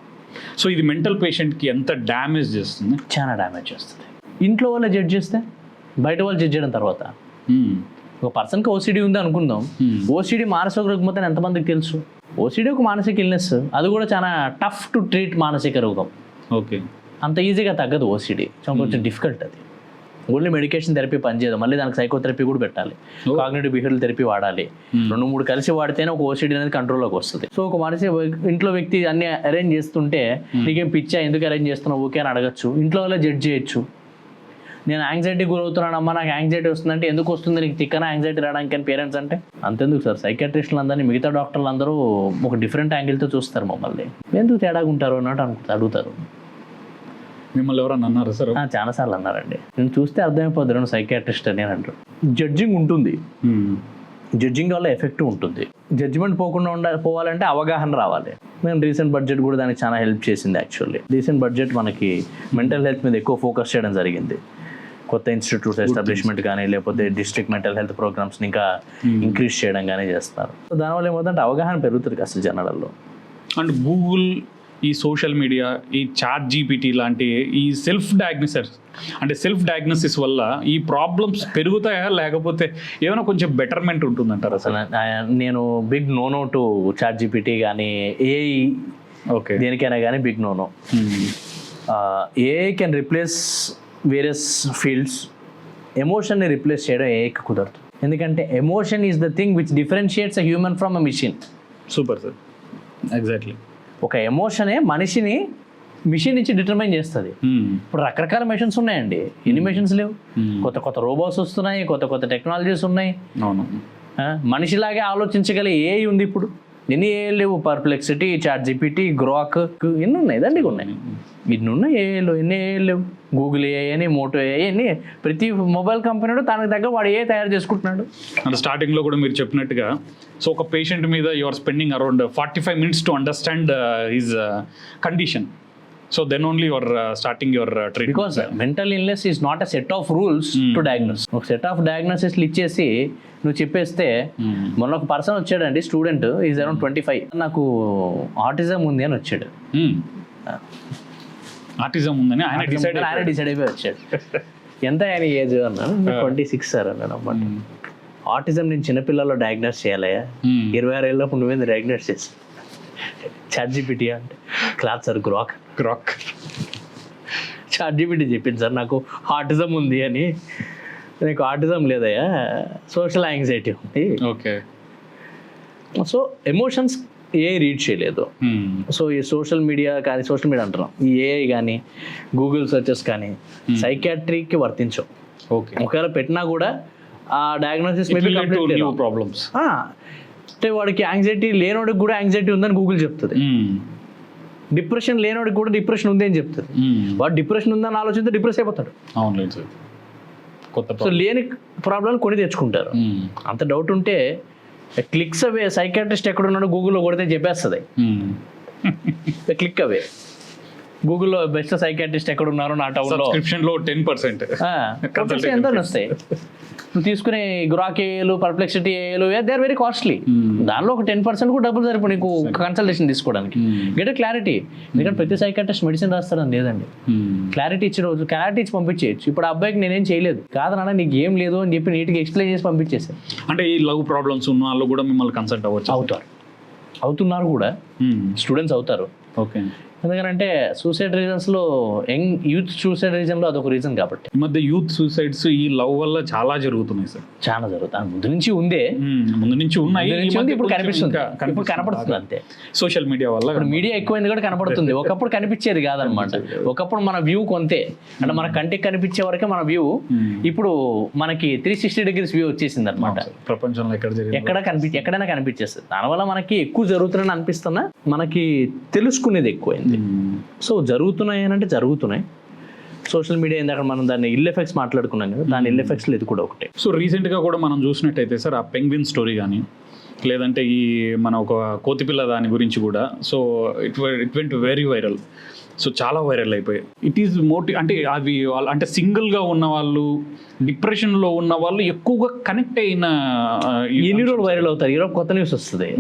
So ఇది మెంటల్ పేషెంట్కి ఎంత డ్యామేజ్ చేస్తుంది? చాలా డ్యామేజ్ చేస్తుంది. ఇంట్లో వాళ్ళే జడ్జ్ చేస్తే బయట వాళ్ళు జడ్జ్ చేయడం తర్వాత. ఒక పర్సన్కి ఓసిడి ఉంది అనుకుందాం, ఓసిడి మానసిక రుగ్మత అని ఎంతమందికి తెలుసు? ఓసిడి ఒక మానసిక ఇల్నెస్, అది కూడా చాలా టఫ్ టు ట్రీట్ మానసిక రోగం. ఓకే, అంత ఈజీగా తగ్గదు ఓసిడి, కొంచెం డిఫికల్ట్ అది. ఓన్లీ మెడికేషన్ థెరపీ పనిచేయదు, మళ్ళీ దానికి సైకోథెరపీ కూడా పెట్టాలి, కాగ్నిటివ్ బిహేవియరల్ థెరపీ వాడాలి. 2-3 కలిసి వాడితేనే ఒక ఓసిడి అనేది కంట్రోల్లోకి వస్తుంది. సో ఒక మనిషి ఇంట్లో వ్యక్తి అన్ని అరేంజ్ చేస్తుంటే నీకేం పిచ్చా, ఎందుకు అరేంజ్ చేస్తున్నావు ఓకే అని అడగచ్చు, ఇంట్లో వాళ్ళే జడ్జ్ చేయొచ్చు. నేను యాంగ్జైటీ గురవుతున్నానమ్మా, నాకు యాంగ్జైటీ వస్తుందంటే ఎందుకు వస్తుంది నీకు తిక్కన యాంగ్జైటీ రావడానికి అని పేరెంట్స్ అంటే అంతెందుకు సార్, సైకాట్రిస్టులు అందరినీ మిగతా డాక్టర్లు అందరూ ఒక డిఫరెంట్ యాంగిల్తో చూస్తారు మమ్మల్ని, ఎందుకు తేడాగా ఉంటారు అన్నట్టు అడుగుతారు. మిమ్మల్ని ఎవరన్నా అన్నారు సార్? చాలాసార్లు అన్నారండి. నేను చూస్తే అర్థమైపోద్ది నేను సైకాట్రిస్ట్ అని అంటారు. జడ్జింగ్ ఉంటుంది, జడ్జింగ్ వల్ల ఎఫెక్టివ్ ఉంటుంది. జడ్జిమెంట్ పోకుండా పోవాలంటే అవగాహన రావాలి. నేను రీసెంట్ బడ్జెట్ కూడా దానికి చాలా హెల్ప్ చేసింది. యాక్చువల్లీ రీసెంట్ బడ్జెట్ మనకి మెంటల్ హెల్త్ మీద ఎక్కువ ఫోకస్ చేయడం జరిగింది. కొత్త ఇన్స్టిట్యూట్స్ ఎస్టాబ్లిష్మెంట్ కానీ లేకపోతే డిస్ట్రిక్ట్ మెంటల్ హెల్త్ ప్రోగ్రామ్స్ని ఇంకా ఇంక్రీజ్ చేయడం కానీ చేస్తారు. సో దానివల్ల ఏమవుతుందంటే అవగాహన పెరుగుతుంది అసలు జనాలలో. అండ్ గూగుల్, ఈ సోషల్ మీడియా, ఈ చాట్ జీపీటీ లాంటి ఈ సెల్ఫ్ డయాగ్నోసిస్ వల్ల ఈ ప్రాబ్లమ్స్ పెరుగుతాయా, లేకపోతే ఏమైనా కొంచెం బెటర్మెంట్ ఉంటుందంటారా అసలు? నేను big no to chat GPT కానీ ఏఐ, ఓకే, దేనికైనా కానీ big no. AI can replace various fields, ఎమోషన్ని రిప్లేస్ చేయడం ఏఐకి కుదరదు. ఎందుకంటే emotion is the thing which differentiates a human from a machine. Super sir, exactly. ఒక ఎమోషనే మనిషిని మిషన్ నుంచి డిటర్మైన్ చేస్తుంది. ఇప్పుడు రకరకాల మెషిన్స్ ఉన్నాయండి, ఎన్ని మెషిన్స్ లేవు? కొత్త కొత్త రోబోట్స్ వస్తున్నాయి, కొత్త కొత్త టెక్నాలజీస్ ఉన్నాయి. అవును, మనిషిలాగే ఆలోచించగల ఏఐ ఉంది ఇప్పుడు. ఎన్ని ఏఐ లేవు? పర్ప్లెక్సిటీ, చాట్ జీపీటీ, గ్రాక్, ఎన్ని ఉన్నాయి, దండిగా ఉన్నాయి. ఇన్ని ఉన్నాయి ఏఐలో, ఎన్ని ఏఐ లేవు? గూగుల్ ఏఐ అని, మోటో ఏఐ అని, ప్రతి మొబైల్ కంపెనీ తనకు దగ్గర వాడు ఏఐ తయారు చేసుకుంటున్నాడు. అంటే స్టార్టింగ్లో కూడా మీరు చెప్పినట్టుగా, సో ఒక పేషెంట్ మీద you are spending around 45 minutes to understand his condition. So then only your starting your treatment. Because mental illness is not a set of rules to diagnose. ఒక సెట్ ఆఫ్ డయాగ్నోసిస్లు ఇచ్చేసి నువ్వు చెప్పేస్తే, మొన్న ఒక person వచ్చాడండి, student, is around 25, నాకు autism ఉంది అని వచ్చాడు. ఆటిజం ఉందని ఆయన డిసైడ్ అయిపోయి వచ్చాడు. ఎంత ఆయన ఏజ్ అన్నాను, 26 సార్ అన్నాను. అన్నమాట ఆటిజం నేను చిన్నపిల్లల్లో డయాగ్నోస్ చేయాలయ్యా, 26 ఏళ్ళప్పుడు నువ్వేంది డయాగ్నోస్ చేసి? చాట్ జీపీటీ అంటే Claude sir, Grok chat GPT చెప్పింది సార్ నాకు ఆటిజం ఉంది అని. నీకు ఆటిజం లేదయ్యా, సోషల్ యాంగ్జైటీ ఉంది. ఓకే, సో ఎమోషన్స్ ఏ రీడ్ చేయలేదు. సో ఈ సోషల్ మీడియా కానీ, సోషల్ మీడియా అంటున్నాం, ఈ ఏఐ కానీ, గూగుల్ సెర్చెస్ కానీ సైకాట్రీకి వర్తించవు. ఓకే, ఒకవేళ పెట్టినా కూడా ఆ డయాగ్నోసిస్ ప్రాబ్లమ్స్. అంటే వాడికి యాంగ్జైటీ లేనోడికి కూడా యాంగ్జైటీ ఉందని గూగుల్ చెప్తుంది, డిప్రెషన్ లేనోడికి కూడా డిప్రెషన్ ఉంది అని చెప్తుంది. వాడు డిప్రెషన్ ఉందని ఆలోచిస్తే డిప్రెస్ అయిపోతాడు. అవును సార్, కొత్త. సో లేని ప్రాబ్లం కొని తెచ్చుకుంటారు. అంత డౌట్ ఉంటే క్లిక్స్ అవే సైకాట్రిస్ట్ ఎక్కడున్నాడో గూగుల్లో కొడితే చెప్పేస్తుంది. క్లిక్ అవే గూగుల్లో బెస్ట్ సైకాట్రిస్ట్ ఎక్కడున్నారో నా టౌన్లో సబ్స్క్రిప్షన్లో 10% ఎంత వస్తాయి. నువ్వు తీసుకునే గ్రాక్ ఏలు, పర్ప్లెక్సిటీ ఏలు, దే ఆర్ వెరీ కాస్ట్లీ. దానిలో ఒక 10% కూడా డబ్బులు సరిపో నీకు కన్సల్టేషన్ తీసుకోవడానికి. Get clarity. ఎందుకంటే ప్రతి సైకాట్రిస్ట్ మెడిసిన్ రాస్తారని లేదండి. క్లారిటీ ఇచ్చిన రోజు క్లారిటీ ఇచ్చి పంపించేయచ్చు. ఇప్పుడు అబ్బాయికి నేనేం చేయలేదు కాదు నాన్న, నీకు ఏం లేదు అని చెప్పి నీట్గా ఎక్స్ప్లెయిన్ చేసి పంపించేసాను. అంటే ఈ లవ్ ప్రాబ్లమ్స్ ఉన్న వాళ్ళు కూడా మిమ్మల్ని కన్సల్ట్ అవ్వచ్చు? అవుతున్నారు కూడా, స్టూడెంట్స్ అవుతారు. ఓకే, ఎందుకంటే సూసైడ్ రీజన్స్లో యూత్ సూసైడ్ రీజన్లో అదొక రీజన్ కాబట్టి. ఈ మధ్య యూత్ సూసైడ్స్ ఈ లవ్ వల్ల చాలా జరుగుతున్నాయి సార్. చాలా జరుగుతాయి. ముందు నుంచి ఉందే, ముందు నుంచి ఉన్నాయి, ఇప్పుడు కనిపిస్తుంది, ఇప్పుడు కనపడుతుంది అంతే. సోషల్ మీడియా వల్ల ఇప్పుడు మీడియా ఎక్కువైంది కూడా కనపడుతుంది. ఒకప్పుడు కనిపించేది కాదనమాట. ఒకప్పుడు మన వ్యూ కొంతే, అంటే మన కంటికి కనిపించే వరకే మన వ్యూ. ఇప్పుడు మనకి 360 degrees వ్యూ వచ్చేసింది అనమాట. ప్రపంచంలో ఎక్కడైనా కనిపించేస్తుంది. దానివల్ల మనకి ఎక్కువ జరుగుతున్నాయని అనిపిస్తున్నా, మనకి తెలుసుకునేది ఎక్కువైంది. సో జరుగుతున్నాయి అంటే జరుగుతున్నాయి. సోషల్ మీడియా ఇందాక మనం దాన్ని ఇల్ ఎఫెక్ట్స్ మాట్లాడుకున్నాం కదా, దాని ఇల్ ఎఫెక్ట్స్లో ఇది కూడా ఒకటే. సో రీసెంట్గా కూడా మనం చూసినట్టయితే సార్, ఆ పెంగ్విన్ స్టోరీ కానీ, లేదంటే ఈ మన ఒక కోతిపిల్ల దాని గురించి కూడా. So it went very viral. So చాలా వైరల్ అయిపోయాయి. ఇట్ ఈజ్ అంటే అవి అంటే సింగిల్గా ఉన్న వాళ్ళు, డిప్రెషన్లో ఉన్న వాళ్ళు ఎక్కువగా కనెక్ట్ అయిన ఎన్ని రోజులు వైరల్ అవుతారు, ఈరోజు కొత్త న్యూస్ వస్తుంది,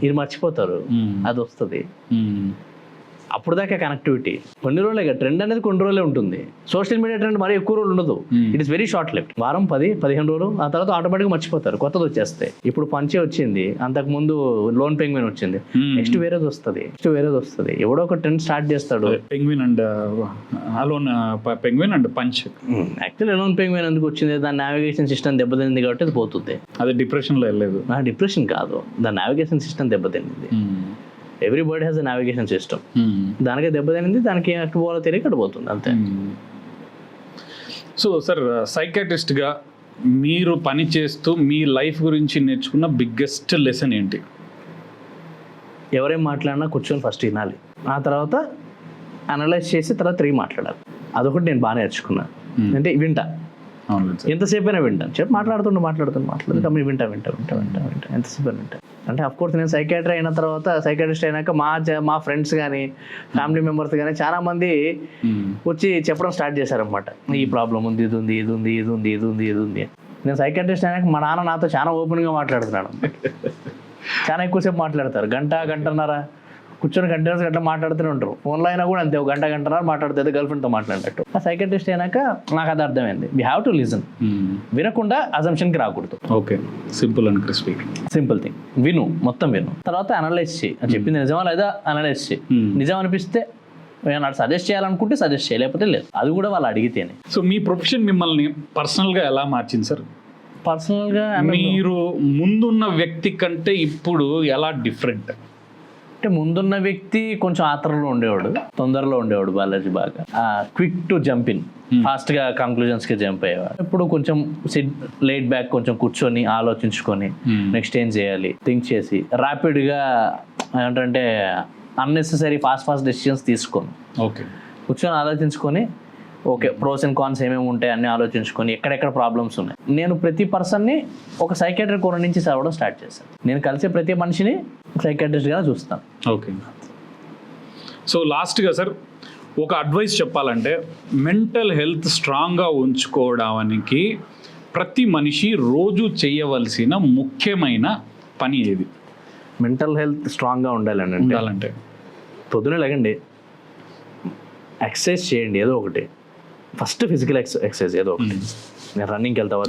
ఇది మర్చిపోతారు, అది వస్తుంది. అప్పుడు దాకా కనెక్టివిటీ కొన్ని రోజులే, ట్రెండ్ అనేది కొన్ని రోజులే ఉంటుంది. సోషల్ మీడియా ట్రెండ్ మరీ ఎక్కువ రోజులు ఉండదు. It is very short lift, వారం 10-15 రోజులు, ఆ తర్వాత ఆటోమేటిక్గా మర్చిపోతారు, కొత్తది వచ్చేస్తాయి. ఇప్పుడు పంచే వచ్చింది, అంతకుముందు లోన్ పెంగ్విన్ వచ్చింది, నెక్స్ట్ వేరేది వస్తుంది. ఎవడో ఒక ట్రెండ్ స్టార్ట్ చేస్తాడు. Penguin and alone penguin and punch. Actually loan penguin ఎందుకు వచ్చింది, దాని నావిగేషన్ సిస్టమ్ దెబ్బతింది కాబట్టి అది పోతుంది. అది డిప్రెషన్లో వెళ్ళలేదు. డిప్రెషన్ కాదు, దాని నావిగేషన్ సిస్టమ్ దెబ్బతింది. Every bird has a navigation system. దానికి దెబ్బతినింది, దానికి ఎక్కడ పోవాలో తెలియక అక్కడ పోతుంది, అంతే. సో సార్, సైకాట్రిస్ట్గా మీరు పని చేస్తూ మీ లైఫ్ గురించి నేర్చుకున్న బిగ్గెస్ట్ లెసన్ ఏంటి? ఎవరేం మాట్లాడినా కూర్చొని ఫస్ట్ వినాలి, ఆ తర్వాత అనలైజ్ చేసి తర్వాత 3 మాట్లాడాలి. అదొకటి నేను బాగా నేర్చుకున్నాను. అంటే వింటా, ఎంతసేపు అయినా వింటాను. మాట్లాడుతుంటే మీరు వింటా ఎంతసేపు అయినా వింటా. అంటే అఫ్కోర్స్ నేను సైకాట్రీ అయిన తర్వాత, సైకాట్రిస్ట్ అయినాక మా ఫ్రెండ్స్ కానీ ఫ్యామిలీ మెంబర్స్ కానీ చాలా మంది వచ్చి చెప్పడం స్టార్ట్ చేశారనమాట. ఈ ప్రాబ్లం ఉంది, ఇది ఉంది. నేను సైకాట్రిస్ట్ అయినాక మా నాన్న నాతో చాలా ఓపెన్గా మాట్లాడుతున్నాడు. చాలా ఎక్కువసేపు మాట్లాడతారు, గంటన్నర కూర్చొని కంటిన్యూస్గా అట్లా మాట్లాడుతూనే ఉంటారు. ఫోన్లో అయినా కూడా అంతే, ఒక గంటన్నర మాట్లాడుతుంది, గర్ల్ ఫ్రెండ్తో మాట్లాడినట్టు. ఆ సైకాట్రిస్ట్ అయినాక నాకు అది అర్థమైంది, వీ హ్యావ్ టు లిజన్. వినకుండా అజంప్షన్కి రాకూడదు. Okay, simple and crispy. Simple thing, మొత్తం విను, తర్వాత అనలైజ్ చేయి, చెప్పింది నిజమా లేదా అనలైజ్ చేయి. నిజం అనిపిస్తే నాకు సజెస్ట్ చేయాలనుకుంటే సజెస్ట్ చేయి, లేకపోతే లేదు. అది కూడా వాళ్ళు అడిగితేనే. సో మీ ప్రొఫెషన్ మిమ్మల్ని పర్సనల్గా ఎలా మార్చింది సార్? పర్సనల్గా మీరు ముందున్న వ్యక్తి కంటే ఇప్పుడు ఎలా డిఫరెంట్? అంటే ముందున్న వ్యక్తి కొంచెం ఆత్రంలో ఉండేవాడు, తొందరలో ఉండేవాడు బాలాజీ, బాగా క్విక్ టు జంప్ ఇన్, ఫాస్ట్గా కంక్లూజన్స్కి జంప్ అయ్యేవాడు. ఇప్పుడు కొంచెం లేట్ బ్యాక్, కొంచెం కూర్చొని ఆలోచించుకొని నెక్స్ట్ ఏం చేయాలి థింక్ చేసి, ర్యాపిడ్గా ఏంటంటే అన్నెసెసరీ ఫాస్ట్ డెసిషన్స్ తీసుకోను. ఓకే, కూర్చొని ఆలోచించుకొని, ఓకే ప్రోస్ అండ్ కాన్స్ ఏమేమి ఉంటాయి అన్నీ ఆలోచించుకొని, ఎక్కడెక్కడ ప్రాబ్లమ్స్ ఉన్నాయి. నేను ప్రతి పర్సన్ని ఒక సైకాట్రిక్ కోణం నుంచి చదవడం స్టార్ట్ చేశాను. నేను కలిసే ప్రతి మనిషిని సైకాట్రిస్ట్గా చూస్తాను. ఓకే. సో లాస్ట్గా సార్, ఒక అడ్వైస్ చెప్పాలంటే, మెంటల్ హెల్త్ స్ట్రాంగ్గా ఉంచుకోవడానికి ప్రతి మనిషి రోజు చేయవలసిన ముఖ్యమైన పని ఏది? మెంటల్ హెల్త్ స్ట్రాంగ్గా ఉండాలంటే పొద్దునే లేకండి, ఎక్సర్సైజ్ చేయండి, ఏదో ఒకటి. ఫస్ట్ ఫిజికల్ ఎక్సర్సైజ్ ఏదో ఒకటి. నేను రన్నింగ్కి వెళ్తావా,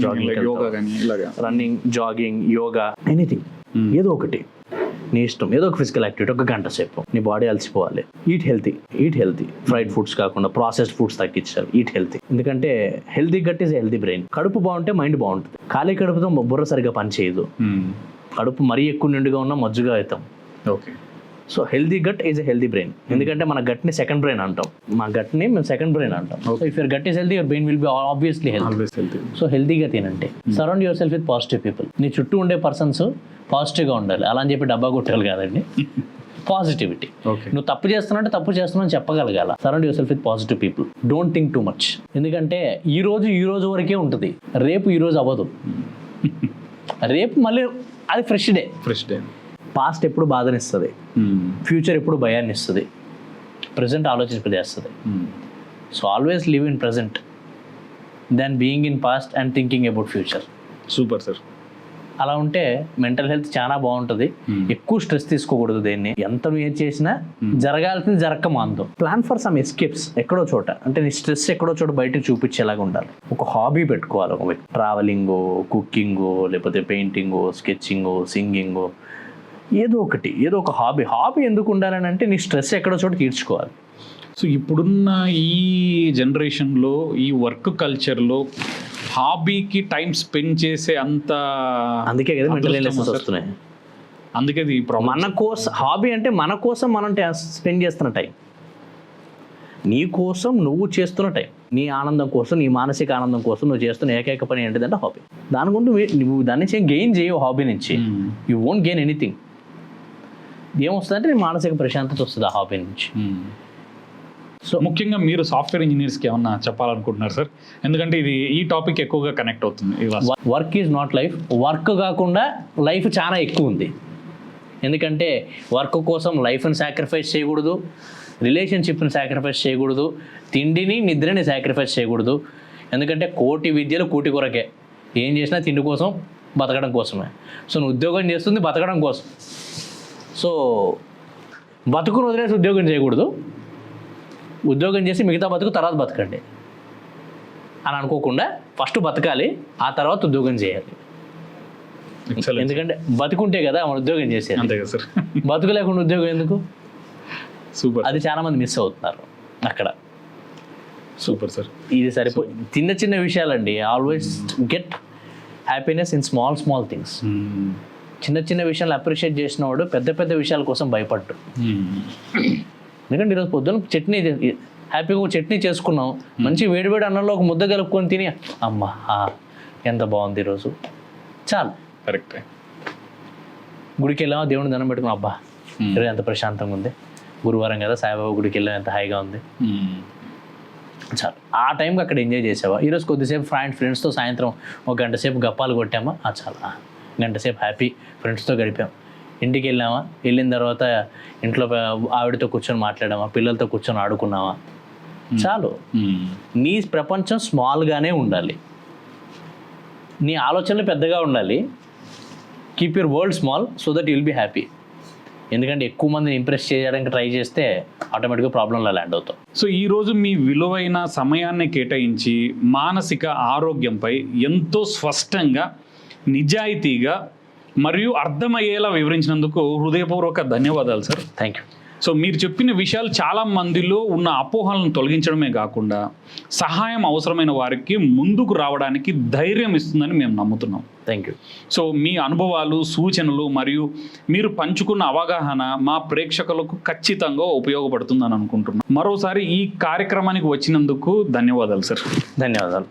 రన్నింగ్, జాగింగ్, యోగా, ఎనీథింగ్, ఏదో ఒకటి నీ ఇష్టం. ఏదో ఒక ఫిజికల్ యాక్టివిటీ, ఒక గంట సేపు. నీ బాడీ అలసిపోవాలి. Eat healthy. ఫ్రైడ్ ఫుడ్స్ కాకుండా ప్రాసెస్డ్ ఫుడ్స్ తగ్గించాలి. Eat healthy. ఎందుకంటే healthy gut is healthy brain. కడుపు బాగుంటే మైండ్ బాగుంటుంది. ఖాళీ కడుపుతో బుర్ర సరిగ్గా పనిచేయదు. కడుపు మరీ ఎక్కువ నిండుగా ఉన్నా మజ్జుగా అవుతాం. Okay. So healthy gut is a healthy brain. ఎందుకంటే మన గట్ని సెకండ్ బ్రెయిన్ అంటాం. మా గట్ని మేము సెకండ్ బ్రెయిన్ అంటాం. So if your gut is healthy, your brain will be obviously healthy. So హెల్దీగా తినండి. Surround yourself with positive people. నీ చుట్టూ ఉండే పర్సన్స్ పాజిటివ్గా ఉండాలి. అలా అని చెప్పి డబ్బా కొట్టాలి కాదండి. పాజిటివిటీ. నువ్వు తప్పు చేస్తున్నా తప్పు చేస్తున్నావు చెప్పగలగాల. Surround yourself with positive people. Don't think too much. ఎందుకంటే ఈ రోజు వరకే ఉంటుంది, రేపు ఈ రోజు అవ్వదు. రేపు మళ్ళీ అది ఫ్రెష్ డే. పాస్ట్ ఎప్పుడు బాధనిస్తుంది, ఫ్యూచర్ ఎప్పుడు భయాన్ని ఇస్తుంది, ప్రజెంట్ ఆలోచింపజేస్తుంది. So always live in present then being in past and thinking about future. Super sir. అలా ఉంటే మెంటల్ హెల్త్ చాలా బాగుంటుంది. ఎక్కువ స్ట్రెస్ తీసుకోకూడదు. దేన్ని ఎంత నువ్వు ఏం చేసినా జరగాల్సింది జరగక మాందో. Plan for some escapes. ఎక్కడో చోట, అంటే నీ స్ట్రెస్ ఎక్కడో చోట బయటకు చూపించేలాగా ఉండాలి. ఒక హాబీ పెట్టుకోవాలి. ఒక ట్రావెలింగో, కుకింగో, లేకపోతే పెయింటింగో, స్కెచింగో, సింగింగో, ఏదో ఒక హాబీ ఎందుకు ఉండాలని అంటే నీ స్ట్రెస్ ఎక్కడో చోట తీర్చుకోవాలి. సో ఇప్పుడున్న ఈ జనరేషన్లో, ఈ వర్క్ కల్చర్లో హాబీకి టైం స్పెండ్ చేసే అంత, అందుకే కదా మెంటల్ ఇల్నెసెస్ వస్తున్నాయి. అందుకే మన కోసం హాబీ అంటే మన కోసం మనం స్పెండ్ చేస్తున్న టైం, నీ కోసం నువ్వు చేస్తున్న టైం, నీ ఆనందం కోసం, నీ మానసిక ఆనందం కోసం నువ్వు చేస్తున్న ఏకైక పని ఏంటిదంటే హాబీ. దాని గురించి నువ్వు దాని నుంచి గెయిన్ చేయవు. హాబీ నుంచి యూ వోంట్ గెయిన్ ఎనీథింగ్. ఏమొస్తుందంటే నీ మానసిక ప్రశాంతత వస్తుంది ఆ హాబీ నుంచి. సో ముఖ్యంగా మీరు సాఫ్ట్వేర్ ఇంజనీర్స్కి ఏమన్నా చెప్పాలనుకుంటున్నారు సార్? ఎందుకంటే ఈ టాపిక్ ఎక్కువగా కనెక్ట్ అవుతుంది. Work is not life. Work కాకుండా లైఫ్ చాలా ఎక్కువ ఉంది. ఎందుకంటే వర్క్ కోసం లైఫ్ని సాక్రిఫైస్ చేయకూడదు, రిలేషన్షిప్ని సాక్రిఫైస్ చేయకూడదు, తిండిని నిద్రని సాక్రిఫైస్ చేయకూడదు. ఎందుకంటే కోటి విద్యలు కూటి కొరకే. ఏం చేసినా తిండి కోసం, బతకడం కోసమే. సో నువ్వు ఉద్యోగం చేస్తుంది బతకడం కోసం. సో బతుకును వదిలేసి ఉద్యోగం చేయకూడదు. ఉద్యోగం చేసి మిగతా బతుకు తర్వాత బతకండి అని అనుకోకుండా ఫస్ట్ బతకాలి, ఆ తర్వాత ఉద్యోగం చేయాలి. ఎందుకంటే బతుకుంటే కదా మన ఉద్యోగం చేసేది. అంతే కదా సార్. బతుకు లేకుండా ఉద్యోగం ఎందుకు? సూపర్. అది చాలా మంది మిస్ అవుతున్నారు అక్కడ. Super sir. ఇది సరిపోయి చిన్న చిన్న విషయాలండి. Always get happiness in small small things. చిన్న చిన్న విషయాలు అప్రిషియేట్ చేసిన వాడు పెద్ద పెద్ద విషయాల కోసం భయపడ్డు. ఎందుకంటే ఈరోజు పొద్దున్న చట్నీ హ్యాపీగా ఒక చట్నీ చేసుకున్నాం, మంచి వేడివేడి అన్నంలో ఒక ముద్ద కలుపుకొని తిని అమ్మా ఎంత బాగుంది ఈరోజు, చాలు. కరెక్ట్. గుడికి వెళ్ళామా, దేవుని దండం పెట్టుకున్నాం, అబ్బా ఈరోజు ఎంత ప్రశాంతంగా ఉంది, గురువారం కదా సాయిబాబా గుడికి వెళ్ళాం, ఎంత హాయిగా ఉంది, చాలు. ఆ టైంకి అక్కడ ఎంజాయ్ చేసావా? ఈరోజు కొద్దిసేపు ఫ్రెండ్స్తో సాయంత్రం ఒక గంట సేపు గప్పాలు కొట్టామా, చాలు. గంట సేపు హ్యాపీ ఫ్రెండ్స్తో గడిపాం. ఇంటికి వెళ్ళామా, వెళ్ళిన తర్వాత ఇంట్లో ఆవిడతో కూర్చొని మాట్లాడామా, పిల్లలతో కూర్చొని ఆడుకున్నామా, చాలు. నీ ప్రపంచం స్మాల్గానే ఉండాలి, నీ ఆలోచనలు పెద్దగా ఉండాలి. Keep your world small so that you'll be happy. ఎందుకంటే ఎక్కువ మందిని ఇంప్రెస్ చేయడానికి ట్రై చేస్తే ఆటోమేటిక్గా ప్రాబ్లంలో ల్యాండ్ అవుతాం. సో ఈరోజు మీ విలువైన సమయాన్ని కేటాయించి మానసిక ఆరోగ్యంపై ఎంతో స్పష్టంగా, నిజాయితీగా మరియు అర్థమయ్యేలా వివరించినందుకు హృదయపూర్వక ధన్యవాదాలు సార్. Thank you. సో మీరు చెప్పిన విషయాలు చాలా మందిలో ఉన్న అపోహలను తొలగించడమే కాకుండా సహాయం అవసరమైన వారికి ముందుకు రావడానికి ధైర్యం ఇస్తుందని మేము నమ్ముతున్నాం. Thank you. సో మీ అనుభవాలు, సూచనలు మరియు మీరు పంచుకున్న అవగాహన మా ప్రేక్షకులకు ఖచ్చితంగా ఉపయోగపడుతుందని అనుకుంటున్నాం. మరోసారి ఈ కార్యక్రమానికి వచ్చినందుకు ధన్యవాదాలు సార్. ధన్యవాదాలు.